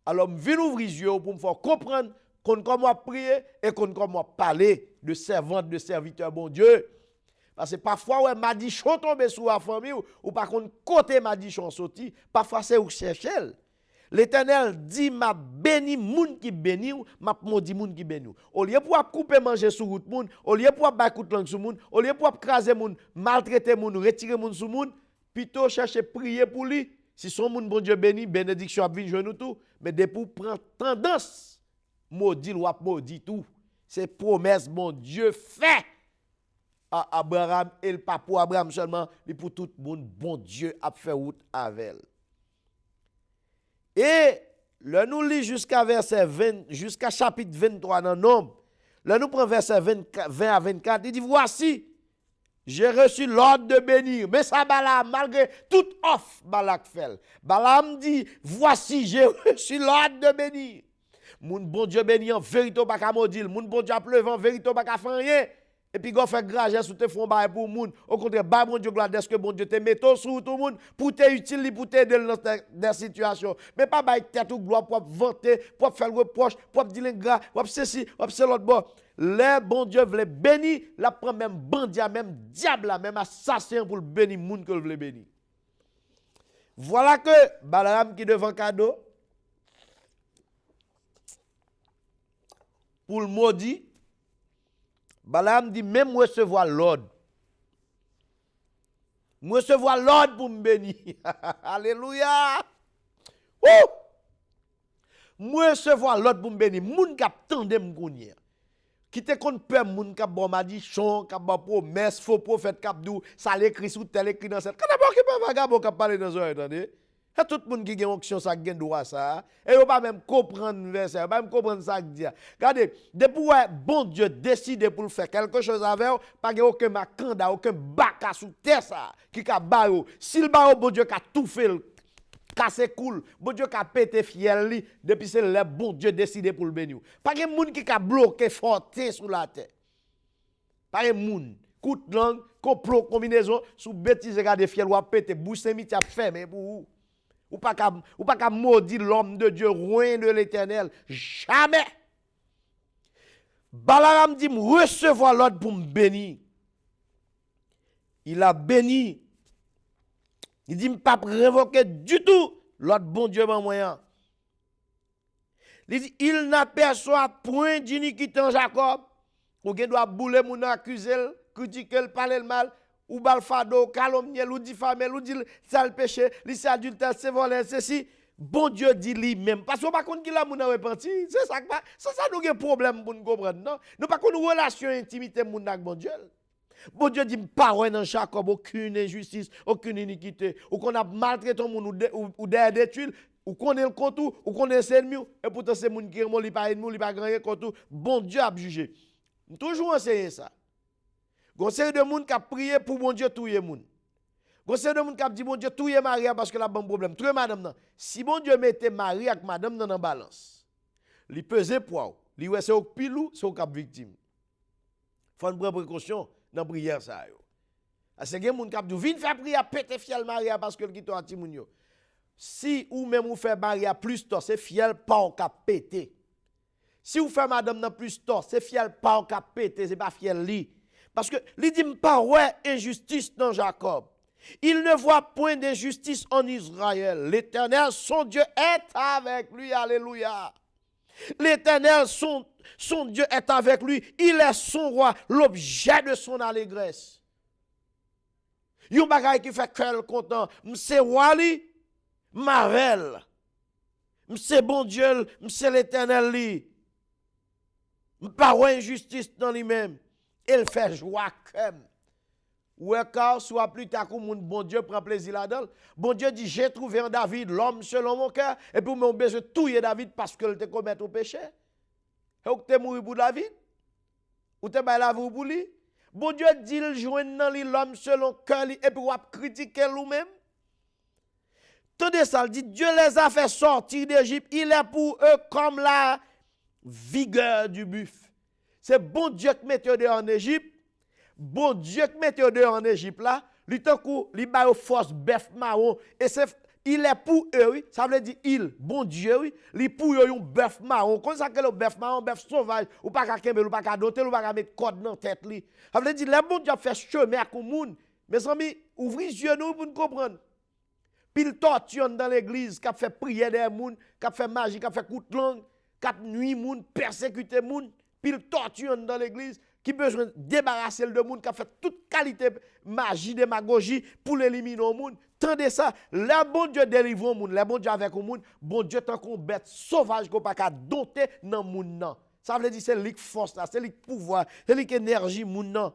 Alors viens ouvrir les yeux pour me faire comprendre qu'on comment prier et qu'on comment parler de servante, de serviteur bon Dieu. Parce que parfois ouais madichon tombe sur la famille ou par contre côté madichon sorti, parfois c'est ou chercher. L'Éternel dit m'a béni moun qui béni ou m'a maudit moun qui béni. Au lieu pour couper manger sur route moun, au lieu pour ba coup de langue sur moun, au lieu pour craser moun, maltraiter moun, retirer moun sur moun, plutôt chercher prier pour lui. Si son moun bon Dieu béni, bénédiction a venir joindre tout, mais de pour prendre tendance maudit ou maudit tout. C'est promesse bon Dieu fait à Abraham et le pas pour Abraham seulement, mais pour tout le monde bon Dieu a fait route avec elle. Et là nous lit jusqu'à verset 20, jusqu'à chapitre 23 dans Nombre. Là nous prend verset 20 à 24, il dit voici j'ai reçu l'ordre de bénir. Mais ça Balaam malgré toute offre Balak fait. Balaam dit voici j'ai reçu l'ordre de bénir. Moun bon Dieu béni en vérité pas ka maudit, moun bon Dieu a pleuvé en vérité pas ka faire rien. Et puis, go fait grâce sous te font bail pour moun. Au contraire, bah bon Dieu gloire que bon Dieu te mette sur tout le monde pour te utile pour t'aider dans des situations. Mais pas bail tête ou gloire pour vanter, pour faire reproche, pour dire l'ingrat, pour ceci, pour cela l'autre bord. Les bon Dieu voulait bénir, la prend même bandit, même diable, même assassin pour le bénir moun que voulait bénir. Voilà que Balaam qui devant cadeau pour le maudit. Balaam dit même recevoir l'ordre. Recevoir l'ordre pour me bénir. Alléluia. Recevoir l'ordre pour me bénir. Moun k'ap tande m'kounye. Qui te kon peur moun k'ap bon madichon, k'ap bon promesse, faux prophète k'ap dou, ça l'écrit sous tel écrit dans cette. Quand d'abord qui pas vagabond k'ap parler dans oreille, attendez. Et tout le monde qui a onction ça gagne droit ça et on pas même comprendre verset, pas même comprendre ça dit. Regardez, depuis bon Dieu décide pour faire quelque chose avec pas aucun macanda, aucun baka sous terre ça qui ka baro. Si le baro bon Dieu ka tout fait casser cool, bon Dieu ka pété fiel li depuis c'est le bon Dieu décide pour le bénir. Pas de monde qui ka bloquer forté sur la terre. Pas de monde coup de langue, complot combinaison sous bêtise regarder fiel ou pété bouche Saint-Miti a fermé pour ou pas qu'à maudire l'homme de Dieu, loin de l'Éternel. Jamais. Balaam dit, recevoir l'ordre pour me bénir. Il a béni. Il dit, pas révoquer du tout l'ordre bon Dieu mon moyen. Il dit, il n'aperçoit point d'iniquité en Jacob. Ou qu'il doit bouler mon accuser, critiquer, parler le mal. Ou balfado, calomnier, ou diffamer, ou dire sale péché, c'est adultère, c'est voler, ceci. Bon Dieu dit lui-même. Parce qu'on ne sait pas qui la moun repenti. C'est ça nous avons un problème pour nous comprendre. Non? Nous pas une relation intimité moun avec bon Dieu. Bon Dieu dit pas dans Jacob aucune injustice, aucune iniquité. Ou qu'on a maltraité moun ou derrière des tuiles, ou qu'on est le contour, ou qu'on est ennemi. Et pourtant c'est moun qui est pas ennemi, il pas grand contour. Bon Dieu a jugé. Nous toujours enseigné ça. Gon série de monde qui a prié pour bon Dieu touyer moun. Gon série de monde qui a dit bon Dieu touyer Maria parce que la bon problème. Touyer madame nan. Si bon Dieu mettait Marie avec madame nan en balance. Li pesait poids. Li ouais c'est au pilou, c'est au cap victime. Faut prendre précaution dans prière ça yo. Parce que gen moun qui a dit vinn faire prière péter fiel Maria parce que le kito ati moun yo. Si ou même ou fait Maria plus tort, c'est fiel pas au cap péter. Si ou fait madame nan plus tort, c'est fiel pas au cap péter, c'est pas fiel li. Parce que il dit pas ouais injustice dans Jacob. Il ne voit point d'injustice en Israël. L'Éternel, son Dieu, est avec lui. Alléluia. L'Éternel, son Dieu, est avec lui. Il est son roi, l'objet de son allégresse. Yon bagay qui fait cœur content, m'se Wali, Marvel. M'se bon Dieu, m'se l'Éternel li. M'pa wè injustice dans lui-même. Il fait joie comme. Ouais, car soit plus tard que mon bon Dieu prend plaisir là-dedans. Bon Dieu dit, j'ai trouvé en David l'homme selon mon cœur, et puis mon besoin de tuer David parce qu'il te commet au péché. Et ou te mourir pour David? Ou te bail la vie pour lui? Bon Dieu dit, il joint dans lui l'homme selon cœur, et puis ou a critiqué lui-même. Tendez ça, il dit, Dieu les a fait sortir d'Égypte, il est pour eux comme la vigueur du buffle. C'est bon Dieu qui mette eux en Égypte. Bon Dieu qui mette eux en Égypte là, lui tant coup, lui ba force bœuf marron et c'est il est pour eux, oui. Ça veut dire il, bon Dieu, oui, lui pour eux un bœuf marron. Comme ça que le bœuf marron, bœuf sauvage, ou pas qu'à kembe, ou pas qu'à doter, ou pas qu'à mettre code dans tête li. Ça veut dire le bon Dieu fait chemin à moun. Mes amis, ouvrez les yeux nous pour nous comprendre. Puis il torture dans l'église, qui fait prier des moun, qui fait magie, qui fait coup de langue, qui nuit moun, persécuter moun, puis il torture dans l'église. Qui besoin de débarrasser le monde, qui a fait toute qualité magie, démagogie pour l'éliminer le monde. Tendez ça, le bon Dieu délivre le monde, le bon Dieu avec le monde, bon Dieu tant qu'on bête sauvage qu'on pas qu'à doter dans le monde. Ça veut dire c'est lui qui force là, c'est lui qui pouvoir, c'est lui qui énergie monde.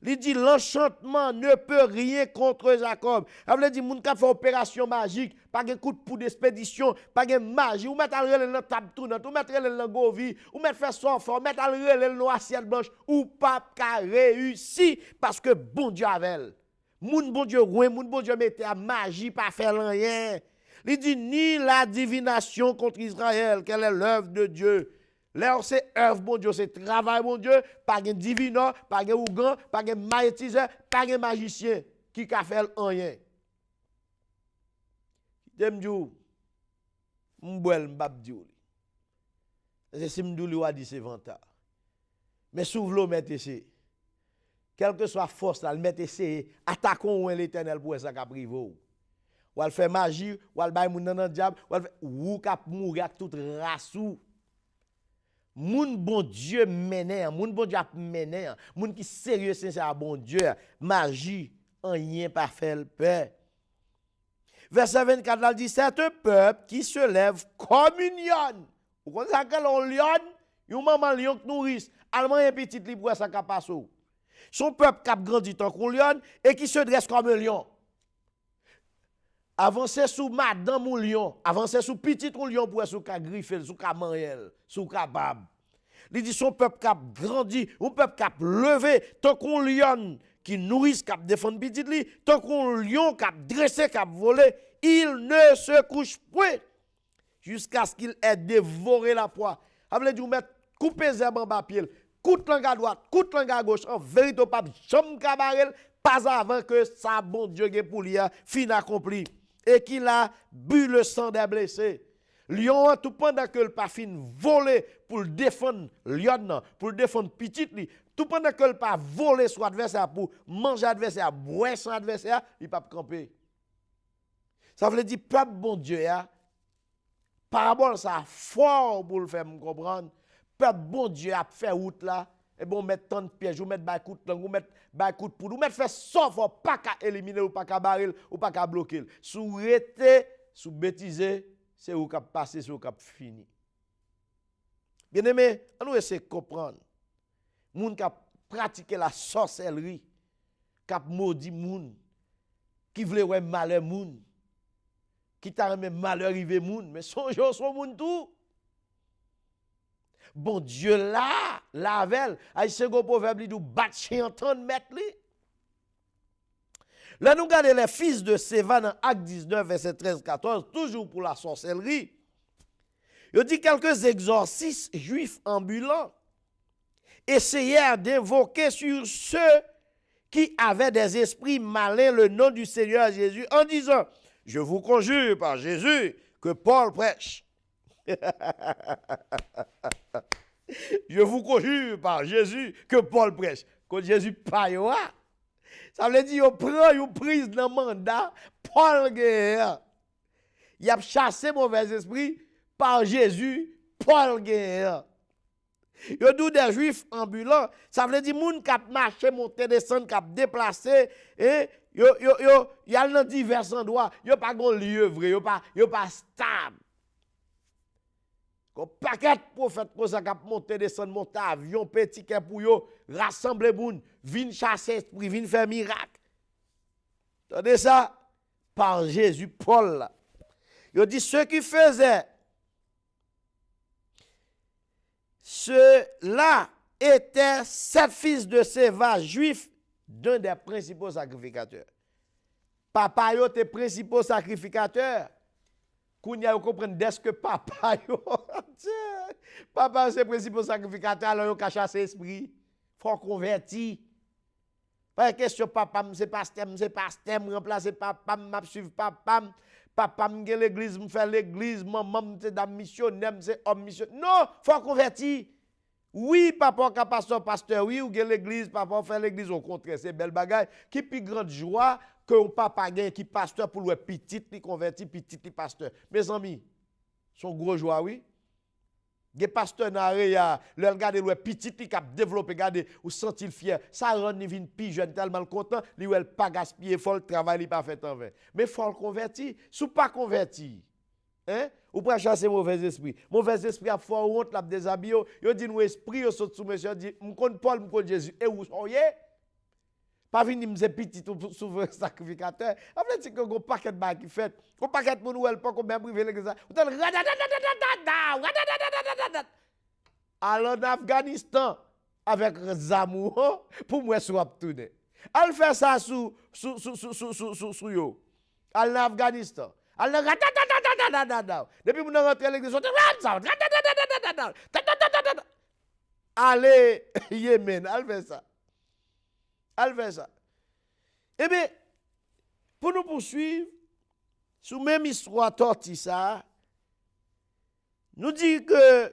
Il dit l'enchantement ne peut rien contre Jacob. Ça veut dire moun qui fait opération magique, pas de coup de poudre d'expédition, pas de magie, ou mettre le dans table tournante, ou mettre le dans govi, ou mettre faire son fort, mettre le dans assiette blanche, ou pas qu'à réussir parce que bon Dieu avec elle. Moun bon Dieu ouin, moun bon Dieu mette à magie pas faire rien. Il dit ni la divination contre Israël, quelle est l'œuvre de Dieu. Là, c'est œuvre, bon Dieu, c'est travail, bon Dieu, pas de divino, pas de ougan, pas de magnétiseur, pas de magicien qui a fait rien. Demdou, m'bouel m'babdou. C'est si m'dou a dit c'est vanta. Mais souvlo mettez c'est. Quelle que soit force là, mettez c'est attaquons l'Éternel pour ça qu'a privé. Ou elle fait magie, ou elle baille moun nan diable, ou k'ap mourir avec toute rassou. Moun bon Dieu mené, moun bon Dieu a mené, moun qui sérieux sincère bon Dieu, magie, rien pas faire peur. Verset 24 là dit c'est un peuple qui se lève comme une lion. Vous connaissez ça quand on lion, yon maman lion qui nourrisse, allemand un petit li pour ça ka passe. Son peuple qui a grandi tant qu'on lion et qui se dresse comme un lion. Avancer sous madame ou lion, avancer sous petit ou lion pour sous ka griffe, sous ka manel, sous ka bab. Il dit son peuple qui a grandi, un peuple qui a levé, tant qu'on lion qui nourrisse, qui a défendu petit li, tant qu'on lion qui a dressé, qui a volé, il ne se couche point jusqu'à ce qu'il ait dévoré la proie. Ça veut dire mettre couper zèbre en bas pied, coup de langue à droite, coup de langue à gauche, en vérité pas jamais cabarel, pas avant que ça bon Dieu pour lui fin accompli et qu'il a bu le sang des blessés. Lion tout pendant que le pas fin volé pour défendre lion, pour défendre petit li, tout pendant que le pas volé son adversaire pour manger adversaire, boire son adversaire, il pas camper. Ça veut dire peuple bon Dieu parabole ça fort pour le faire me comprendre. Peuple bon Dieu a fait route là et bon mettre tant de pièges ou mettre ba coup de langue ou mettre ba coup de poudre ou mettre faire sauf pas qu'à éliminer ou pas qu'à barrer ou pas qu'à bloquer. Sous rete, sous bêtiser, c'est où qu'a passé, c'est où qu'a fini. Bien aimé, on nous essaie de comprendre. Moun qui a pratiqué la sorcellerie, qui a maudit moun, qui voulait ouais malheur moun, qui t'a même malheur arrivé moun, mais son jour son moun tout. Bon Dieu là, lavel, ay second proverbe li dou bat chien entendre mettre li. Là nous regardons les fils de Séva dans Acte 19 verset 13-14, toujours pour la sorcellerie. Il dit quelques exorcistes juifs ambulants essayèrent d'invoquer sur ceux qui avaient des esprits malins le nom du Seigneur Jésus en disant, je vous conjure par Jésus que Paul prêche. Je vous conjure par Jésus que Paul prêche. Quand Jésus paye, ça veut dire qu'on prend une prise dans le mandat, Paul gagne. Il a chassé mauvais esprit par Jésus, Paul gagne. Yo dou des juifs ambulants, ça veut dire moun k'ap marcher, monter, descendre, k'ap déplacer, et yo al dans divers endroits, yo pas gon lieu vrai, yo pas stable. Kon paquet prophète comme ça k'ap monter, descendre, monter avion, petit ticket pour yo, rassembler moun, vinn chasser esprit, vinn faire miracle. Attendez ça par Jésus Paul là. Yo dit ceux qui faisaient ceux-là étaient 7 fils de Séva, juifs, d'un des principaux sacrificateurs. Papa yo te principaux sacrificateurs. Kounya yo comprendre dès que papa yo. Papa c'est principaux sacrificateurs, alors yo ka chasse esprit. Faut converti. Pas question papa c'est pasteur, remplacer papa, m'a suivre papa. Papa m'gè l'église, m'fait l'église, maman m'te dame missionnaire, c'est homme missionnaire. Non, faut convertir. Oui, papa ka pasteur, oui, ou gè l'église, papa fait l'église au contraire, c'est belle bagaille. Qui plus grande joie que un papa gagne qui pasteur pour le petit li converti, petit li pasteur. Mes amis, son gros joie oui. Des pasteurs dans area, le regarder le petit li k'ap développer, regarder ou sentir fier. Ça rend ni vinn pi jeune tellement content, li ou elle pas gaspiller, faut le travail li pas fait en vain. Mais faut le convertir, sou pas converti. Hein? Ou pas chasser mauvais esprit. Mauvais esprit a fort honte l'a déshabillé, yo dit nous esprit yo saute sous monsieur dit m'konn Paul, m'konn Jésus et où sont yé? Pas vini m'se petit souverain sacrificateur. Après dire que gon paquet ba qui fait, gon paquet moun ou elle pas comme même privé l'église. Alors en Afghanistan avec Zamour pour moi soit tourner. Elle fait ça sous yo. En Afghanistan. Elle depuis mon rentre l'église. Allez Yémen, elle fait ça. Elle fait ça. Eh bien, pour nous poursuivre, sous même histoire torti ça, nous dit que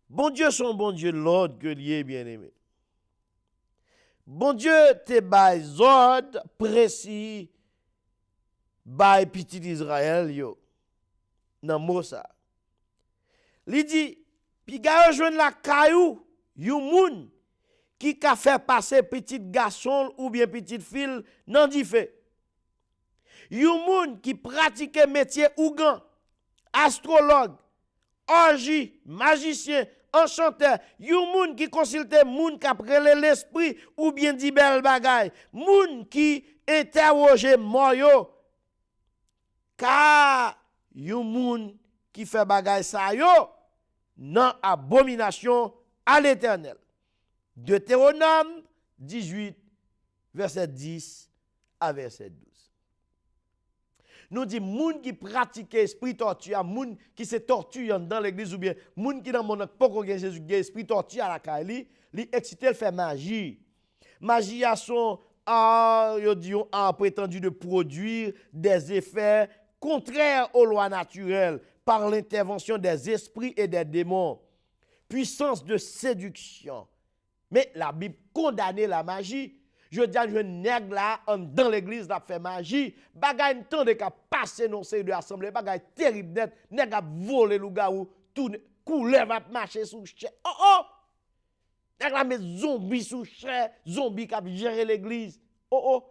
bon Dieu son bon Dieu l'ordre que lié bien aimé. Bon Dieu te bail ordre précis bail petit Israël yo. Nan mot ça. Li dit puis ga rejoindre la caillou you moun qui ka fait passer petit garçon ou bien petite fille nan di fait. You moun qui pratique métier ougan, astrologue, orgie, magicien, enchanteur, you moun qui consulte moun qui prele l'esprit ou bien di bel bagay, moun qui interroge moyo, car you moun qui fait bagay sa yo nan abomination à l'Éternel. Deutéronome 18, verset 10 à verset 12. Nous dit moun qui pratique esprit torture, moun qui se torture dans l'église ou bien moun qui dans mon pas gen Jésus gen esprit torture à la caille, li excité faire magie. Magie a son a prétendu de produire des effets contraires aux lois naturelles par l'intervention des esprits et des démons. Puissance de séduction. Mais la Bible condamne la magie. Je dis à je nèg là dans l'église la fait magie, bagay temps de ka passer non c'est de assemblée, bagay terrible net, nèg a voler lougaou, tout couleur va marcher sous chè. Oh! Nèg la met zombie sous chè, zombie qui gérer l'église. Oh!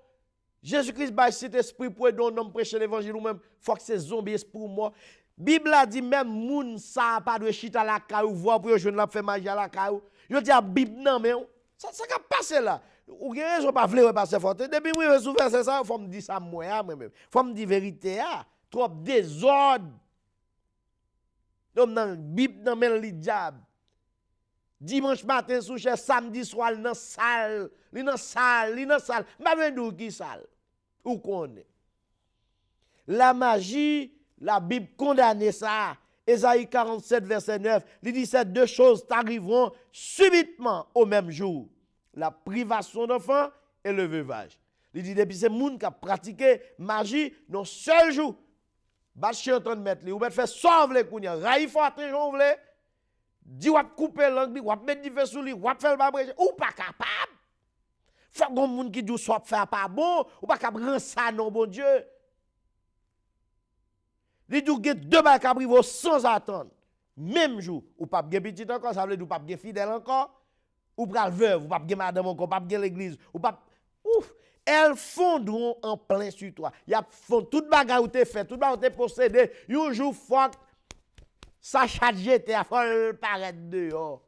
Jésus-Christ ba cet esprit pour don homme prêcher l'évangile ou même faut que c'est zombie esprit pour moi. Bible a dit même moun ça pas de chita la caillou voir pour je la fait magie à la caillou. Yo dis à Bible non mais ça ka passer là. Ou gen raison pas vle passer fort. Depuis moi souvent c'est ça, faut me dire ça moi même. Faut me dire vérité a, trop désordre. Donc dans Bible dans men li diable. Dimanche matin sous chez samedi soir dans salle, li dans salle. M'a vendou qui salle. Ou connaît. La magie, la Bible condamne ça. Ésaïe 47 verset 9, il dit ces deux choses t'arriveront subitement au même jour. La privation d'enfants et le veuvage. Il dit depuis ces moun qui a pratiqué magie non seul jour. Bâche en train de mettre ou faire sauve les kounya, raï faut attention vle. Di ou couper langue, ou mettre du feu sous lui, ou faire pas brèche ou pas capable. Faut gon moun qui dit soit faire pas bon, ou pas capable rendre ça non bon Dieu. Il dit que deux bagages arrivent sans attendre. même jour, ou pas gen petit encore, ça veut dire ou pas gen fidèle encore, ou pral veuve, ou pas gen madame encore, pas gen l'église, ou pas ouf, elles fondront en plein sur toi. Y a fond toute bagarre ou t'es fait, toute bagarre ou t'es possédé, un jour faut ça charge te faut paraître dehors.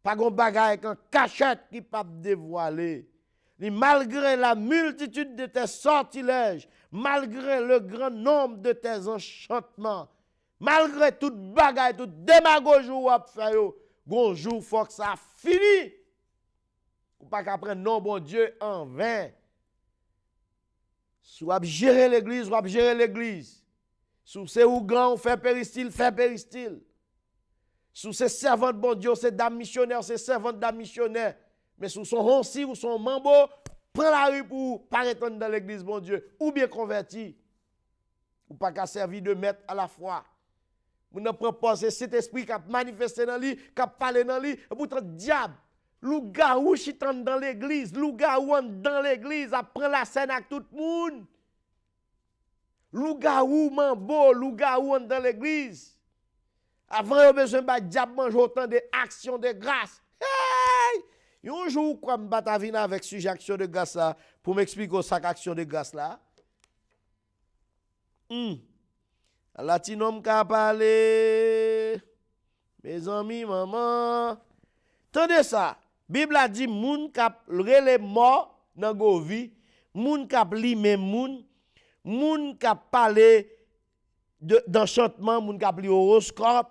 Pas gon bagarre avec un cachette qui pas dévoiler. Malgré la multitude de tes sortilèges, malgré le grand nombre de tes enchantements, malgré toute bagaille, toute démagogie ou ap fait yo, gon jour faut que ça fini. Ou pas qu'après non bon Dieu en vain. Soit gérer l'église, soit gérer l'église. Sous c'est ou grand, on fait péristyle, fait péristyle. Sous ces servants de bon Dieu, c'est dame missionnaire, c'est servante dame missionnaire. Mais sous son ronci ou son mambo, prends la rue pour paraître dans l'église, bon Dieu, ou bien converti. Ou pas qu'à servir de maître à la fois. Vous ne prenez pas cet esprit qui a manifesté dans lui, qui a parlé dans lui, et pourtant, diable, loup-garou chitant dans l'église, loup-garou dans l'église, apprend la scène avec tout le monde. Loup-garou, mambo, loup-garou dans l'église. Avant, il y a besoin de diable manger autant d'actions de grâce. Hey! Un jour, quoi, je vais venir avec sujet action de grâce là, pour m'expliquer ça action de grâce là. Latinom ka parler. Mes amis, maman. Tendez ça. Bible a dit, moun kap rele mort dans go vie, moun kap li men moun kap parler d'enchantement, moun kap li horoscope.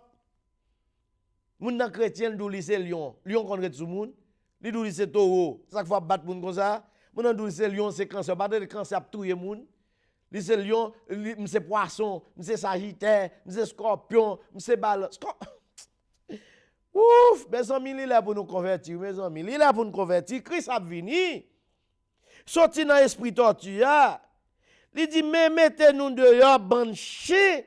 Moun nan chrétien dou li se lion. Lion contre tout moun. Li dou li se taureau. Ça faut battre moun comme ça. Moun nan dou li se lion, c'est cancer. Pas de cancer ap touye moun. Li se lion, c'est poisson, c'est sagittaire, c'est scorpion, c'est balance. Ouf, mes amis, il est là pour nous convertir, mes amis. Il est là pour nous convertir. Christ a venu. Sorti dans l'esprit tortue. Il dit, mais mettez-nous dehors, bande chien.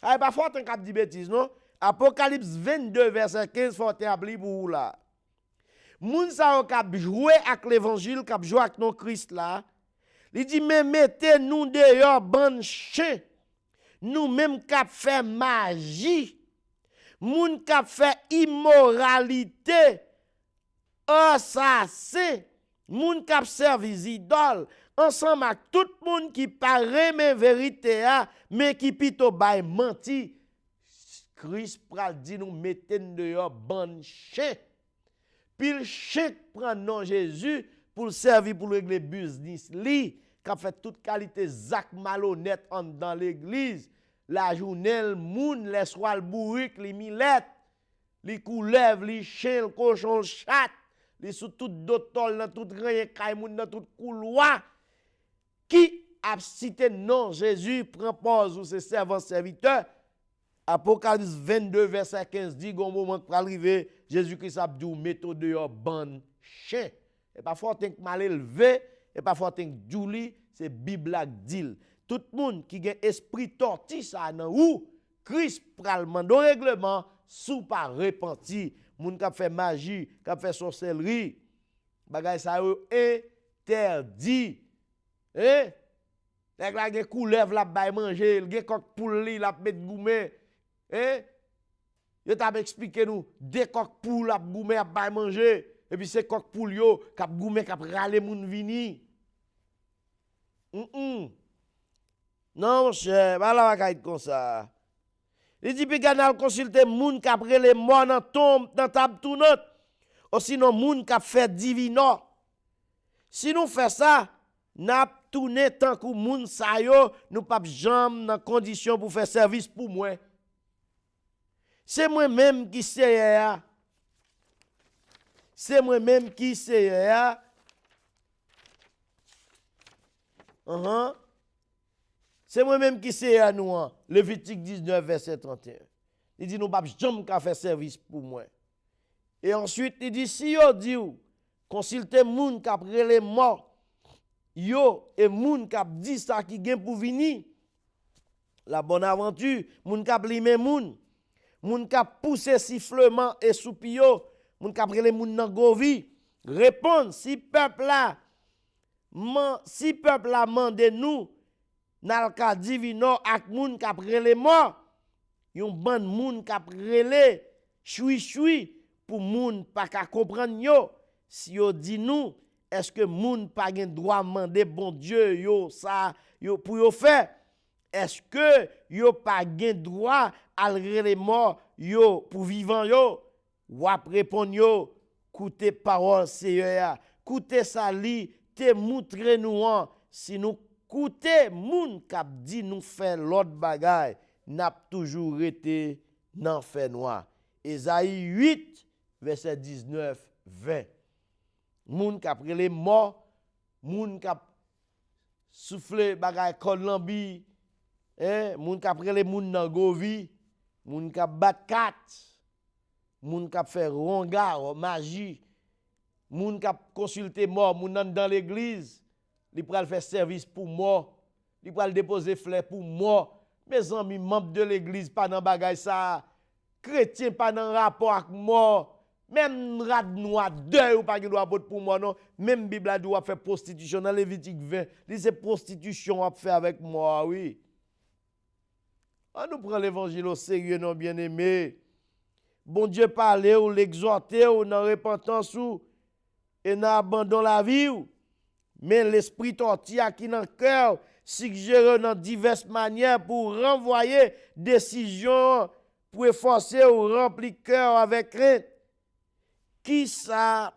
Ah, pas fort un cap de bêtises, non? Apocalypse 22, verset 15, faut établir pour vous là. Moun sa yo kap jouer avec l'évangile, kap jouer avec non Christ là. Il dit, mais mettez-nous dehors, bande chien. Nous même kap fait magie. Moun kap fait immoralité. Assassin. Moun kap servi idole. Ensemble avec tout le monde qui paraît mes vérités, mais qui pito bay menti. Christ pral dit nous mettez dehors bande chien. Puis le chien prend non Jésus pour servir pour régler business li, qui a fait toute qualité zac malhonnête dans l'église. La journée le moun les soir le bourrique, les millettes, les couleuvres, les chiens, le cochon, le chat, les sous tout d'autol dans tout rien kay moun dans tout couloir. Qui a cité non Jésus prend pause ou ses servants serviteurs. Apocalypse 22 verset 15 dit gon moment pour arriver Jésus-Christ a dit mettez dehors bande chien. Et pas fort que mal élevé et pas fort que Julie, c'est Bible qui dit. Tout le monde qui a esprit torti ça nan ou Christ pral mando règlement sous pas repenti. Moun qui fait magie, qui fait sorcellerie, bagay ça interdit. Nèg la gen couleuvre la bay manger, gen coq poule li la met goumé. Yo t'a expliqué nous des coq poule la goumé a bay manger et puis c'est coq poule yo k'ap goumé k'ap rale moun vini. Non cher, pas la va comme ça. Il dit puis ganal consulter moun k'ap rele mort dans tombe dans table tournante. Ou sinon moun k'ap fait divino. Si nous fait ça, n'a tourné tant que moun sa yo, nous pas jambe dans condition pour faire service pour moi. C'est moi-même qui sais. C'est moi-même qui sais. C'est moi-même qui sais à nous. Lévitique 19, verset 31. Il dit nous pas jambe qu'à faire service pour moi. Et ensuite, il dit si yo dit consultez moun qui après les morts. Yo et moun k'ap dit ça qui gen pour venir. La bonne aventure, moun k'ap li men moun k'ap pousser sifflement et soupio, moun k'ap rele moun nan govi. Répondre si peuple là mande nous nal ka divino ak moun k'ap rele mort. yon ban moun k'ap rele, choui pour moun pas ka comprendre yo. Si yo dit nous, est-ce que moun pas gen droit demander bon Dieu yo ça yo pour yo faire? Est-ce que yo pas gen droit à rele mort yo pour vivant yo? Ou ap répondre yo, écoutez parole Seigneur, écoutez ça li, te montre nous an, si nous écoutez moun k'ap dit nous faire l'autre bagay, n'a toujours été nan fait noir. Esaïe 8 verset 19-20. Moun k'ap rele mort, moun k'ap souffle bagay kon lambi, moun k'ap rele moun nan govi, moun k'ap bat kat, moun k'ap fait ronga, magie, moun k'ap consulter mort, moun nan dans l'église, li pral faire service pour mort, li pral déposer fleurs pour mort. Mes amis, membres de l'église, pas dans bagay ça, chrétien pas dans rapport avec mort. Même rad noir deuil ou pas qui doit pour moi non, même Bible a doit faire prostitution dans Lévitique 20, dit c'est prostitution à faire avec moi oui. On nous prend l'évangile au sérieux non bien-aimé. Bon Dieu parler ou l'exhorter ou dans repentance ou et dans abandon la vie ou. Mais l'esprit tortilla qui dans cœur suggère dans diverses manières pour renvoyer décision pour efforcer ou remplir cœur avec crainte. Qui ça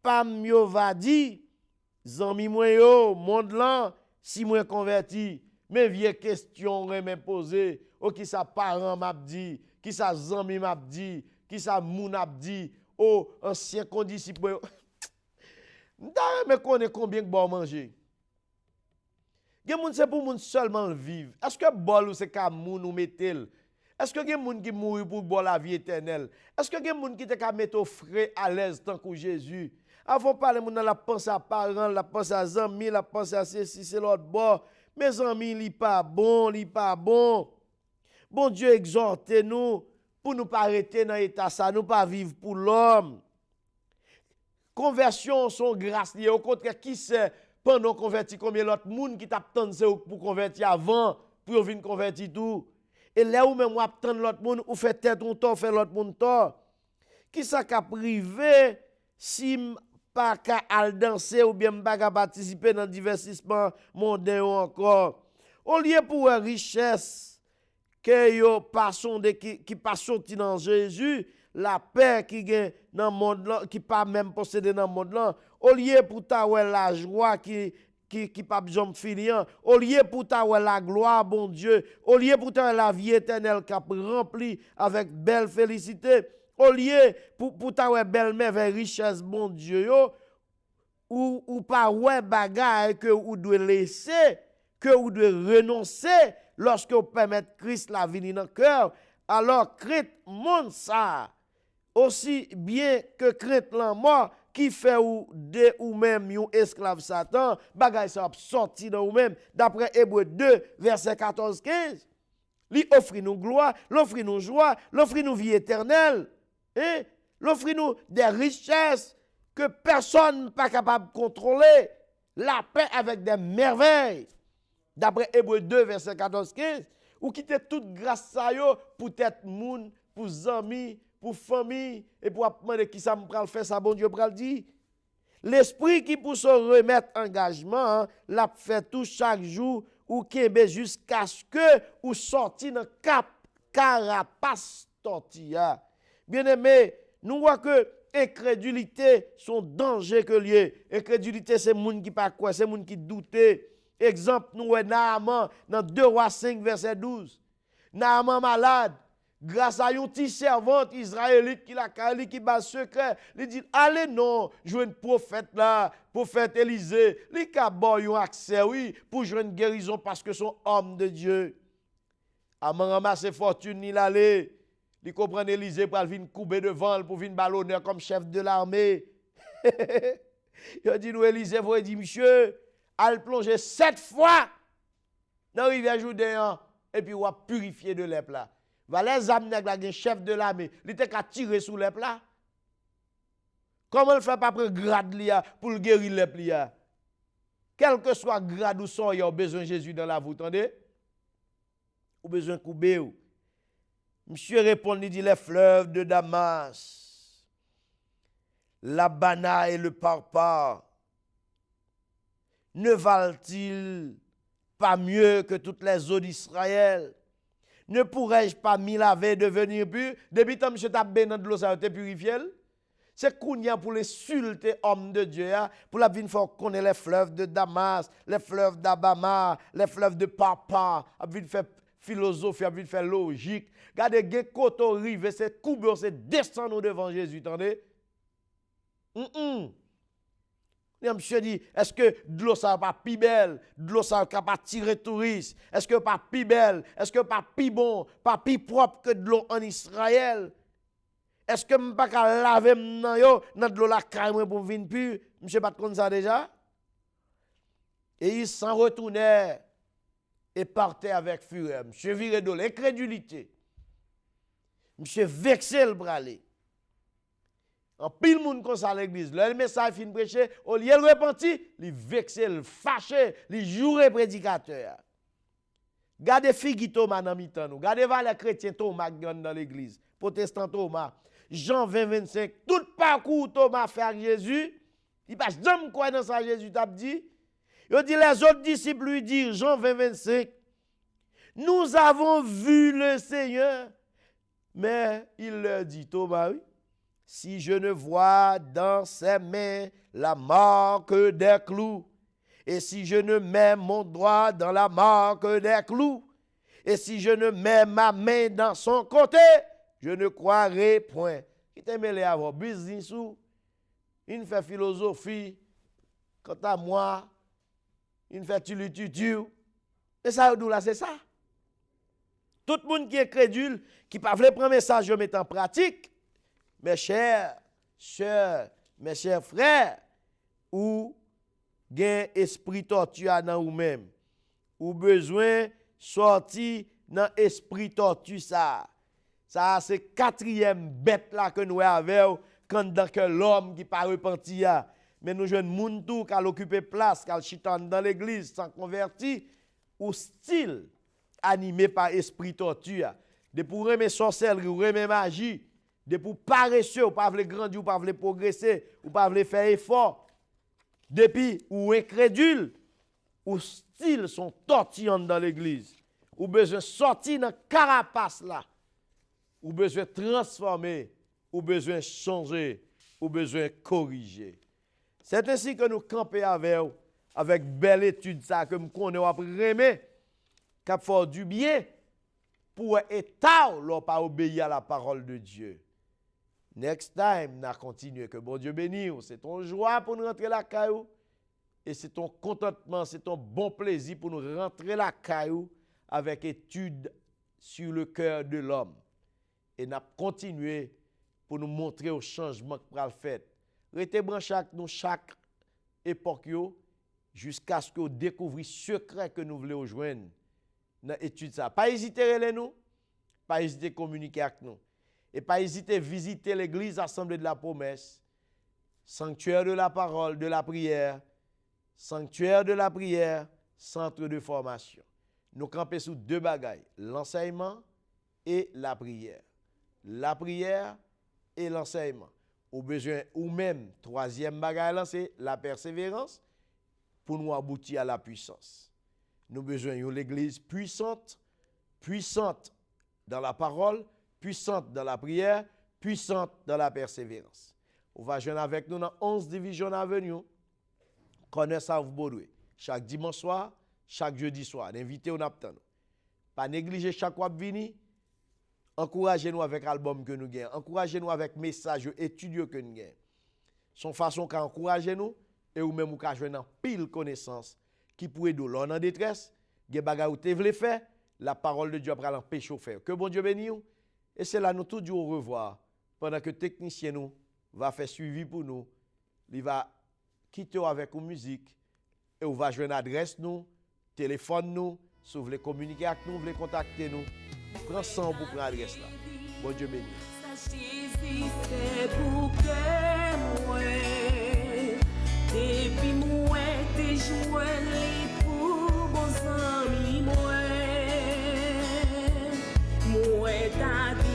pas mieux va dit zami moi yo monde là si moi converti mais vieille question remet poser oh qui ça parent m'a dit qui ça zami m'a dit qui ça moun m'a dit oh ancien condisciple m'ta me connaît combien que bon manger gen moun c'est pour moun seulement le vivre est-ce que bol ou c'est ka moun ou metel? Est-ce que gen moun qui mouri pour boire la vie éternelle? Est-ce que gen moun qui te ka mettre au frais à l'aise tant que Jésus? Avant parler moun la pense à parents, la pense à amis, la pense à ceci, c'est l'autre bord. Mes amis, li pas bon, li pas bon. Bon Dieu exhorte nous pour nous pas arrêter dans l'état ça, nous pas vivre pour l'homme. Conversion sont grâce liée. Au contraire, qui sait pendant converti combien l'autre monde qui t'attend pour convertir avant pour venir convertir tout. Et là où même ou attendre l'autre monde ou fait tête ou tort fait l'autre monde tort. Qui ça ka privé si pas ka al danser ou bien pas ka participer dans divertissement mondain ou encore. Au lieu pour richesse que yo passon de qui pas sorti dans Jésus, la paix qui gagne dans monde là qui pas même posséder dans monde là, au lieu pour ta la joie qui pas besoin finir, au lieu pour ta la gloire bon Dieu, au lieu pour ta la vie éternelle qui remplie avec belle félicité, au lieu pour ta belle merveille richesse bon Dieu yo, ou pas ouais bagaille que ou doit laisser, que ou doit renoncer lorsque vous permettez Christ la venir dans le cœur, alors crainte monde ça aussi bien que crainte la mort qui fait ou de ou même yon esclave Satan, bagay ça sorti dans ou même d'après Hébreux 2 verset 14-15. Li offre nous gloire, l'offre nous joie, l'offre nous vie éternelle, l'offre nous des richesses que personne n'est pas capable de contrôler, la paix avec des merveilles. D'après Hébreux 2 verset 14-15, ou quitter toute grâce ça yo pour tête moun, pour amis, pour famille et pour demander qui ça me pral faire ça bon Dieu pral dit. L'esprit qui pour se remettre engagement, l'a fait tout chaque jour ou kembe jusqu'à ce que ou sorti dans cap carapace tortilla. Bien-aimé, nous voyons que incrédulité son danger que lié. Incrédulité c'est moun qui pas quoi, c'est moun qui doute. Exemple nous Naaman dans 2 Rois 5 verset 12. Naaman malade. Grâce à une petite servante israélite qui l'a calé, qui bat secret, il dit, allez non, jouer un prophète là, prophète Élisée, il a un accès, oui, pour jouer une guérison parce que son homme de Dieu. À ramasser fortune, il allait, il comprend Élisée pour venir couper devant, pour venir ballonner comme chef de l'armée. Il a dit, nous, Élisée, vous dit, monsieur, elle plonger 7 fois dans la rivière Jourdain, et puis on va purifier de l'ép là. Valais Zamneg la gen chef de l'armée, il était qu'à tirer sous les plats. Comment il fait pas prendre grade lia pour guérir les plia? Quel que soit grade ou son, il y a besoin de Jésus dans la voûte, entendez? Ou besoin de couper ou. Monsieur répond, il dit, les fleuves de Damas, l'Abana et le Parpar, ne valent-ils pas mieux que toutes les eaux d'Israël? Ne pourrais-je pas m'y laver et devenir pur? Depuis que monsieur t'a béni de l'eau, ça a été purifié. C'est qu'on y a pour l'insulter homme de Dieu, pour la vie faire connaître les fleuves de Damas, les fleuves d'Abama, les fleuves de Papa, a vie faire philosophie, a vie faire logique. Regardez, les côtés rive, c'est couper, c'est descendre devant Jésus, attendez? Monsieur dit, est-ce que de l'eau ça pas plus belle, de l'eau ça pas tirer touriste, est-ce que pas plus belle, est-ce que pas plus bon, pas plus propre que de l'eau en Israël? Est-ce que je ne peux pas laver dans de l'eau la caille pour venir pur? Monsieur pas comme ça déjà? Et il s'en retournait et partait avec fureur. Monsieur virait de l'incrédulité. Monsieur vexé le bralé. En pile monde comme ça à l'église. Le message fin prêcher, au lieu de repentir, il vexé, il fâché, il joué prédicateur. Gardez Figi Thomas dans mi-temps nous. Gardez les chrétiens Thomas dans l'église. Protestant Thomas. Jean 20, 25, tout parcours Thomas fait avec Jésus, il passe jamais quoi dans ça Jésus t'a dit. Il dit les autres disciples lui disent, Jean 20, 25, nous avons vu le Seigneur. Mais il leur dit, Thomas, oui, si je ne vois dans ses mains la marque des clous, et si je ne mets mon doigt dans la marque des clous, et si je ne mets ma main dans son côté, je ne croirai point. Qui t'aime les avoir business ou il fait philosophie. Quant à moi, il fait tutu. Et ça, là, c'est ça. Tout le monde qui est crédule, qui ne peut pas prendre message, je mets en pratique. Mes chers sœurs, mes chers frères, ou gain esprit tortue dans vous-même, ou besoin sortir dans esprit tortue ça. Ça, c'est quatrième bête là que nous avons quand dans que l'homme qui pas repenti. Mais nous jeunes moun tout qui occupé place, qui chitan dans l'église sans converti, ou style animé par esprit tortue. De pour remettre sorcellerie, ou remettre magie, de pour paresseux, ou pas vle grandir, ou pas vle progresser, ou pas vle faire effort. Depuis ou incrédule, ou style sont tortillant dans l'église. Ou besoin sortir dans carapace là. Ou besoin transformer, ou besoin changer, ou besoin corriger. C'est ainsi que nous campons avec belle étude ça que nous connaissons après cap faire du bien pour état l'on pas obéir à la parole de Dieu. Next time, nous continuons. Que bon Dieu bénisse. C'est ton joie pour nous rentrer la caillou et c'est ton contentement, c'est ton bon plaisir pour nous rentrer la caillou avec étude sur le cœur de l'homme. Et nous continuer pour nous montrer au changement que nous fait. Restez branchés avec nous chaque époque jusqu'à ce que nous découvrions le secret que nous voulons joindre dans l'étude. Pas hésiter à nous, pas hésiter à communiquer avec nous. Et pas hésiter à visiter l'église Assemblée de la Promesse, sanctuaire de la parole, de la prière, sanctuaire de la prière, centre de formation. Nous campons sous deux bagailles, l'enseignement et la prière. La prière et l'enseignement. Au besoin, ou même, troisième bagaille, c'est la persévérance pour nous aboutir à la puissance. Nous avons besoin d'une l'église puissante dans la parole, puissante dans la prière, puissante dans la persévérance. On va joindre avec nous dans 11 divisions d'avenue. Connaissez ça vous Baudoué. Chaque dimanche soir, chaque jeudi soir. Invité on attend. Pas négliger chaque fois venir. Encouragez-nous avec l'album que nous gagnons. Encouragez-nous avec message étudieux que nous gagnons. Son façon qu'à encourager nous et ou même qu'à joindre pile connaissance qui pourrait nous l'on en détresse, des bagages ou te vle faire, la parole de Dieu après l'empêcher faire. Que bon Dieu bénisse. Et c'est là nous tous du au revoir pendant que technicien nous va faire suivi pour nous. Il va quitter avec une musique et on va joindre adresse nous, téléphone nous, si vous voulez communiquer avec nous, vous voulez contacter nous. Prends ça pour prendre l'adresse là. Bon Dieu bénisse. Depuis moi, t'es joué pour bons amis, moi, t'as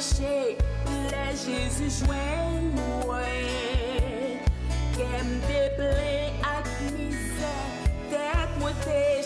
péché, les Jésus joint ouais. Qu'aime te plaît à misère, tête moi t'es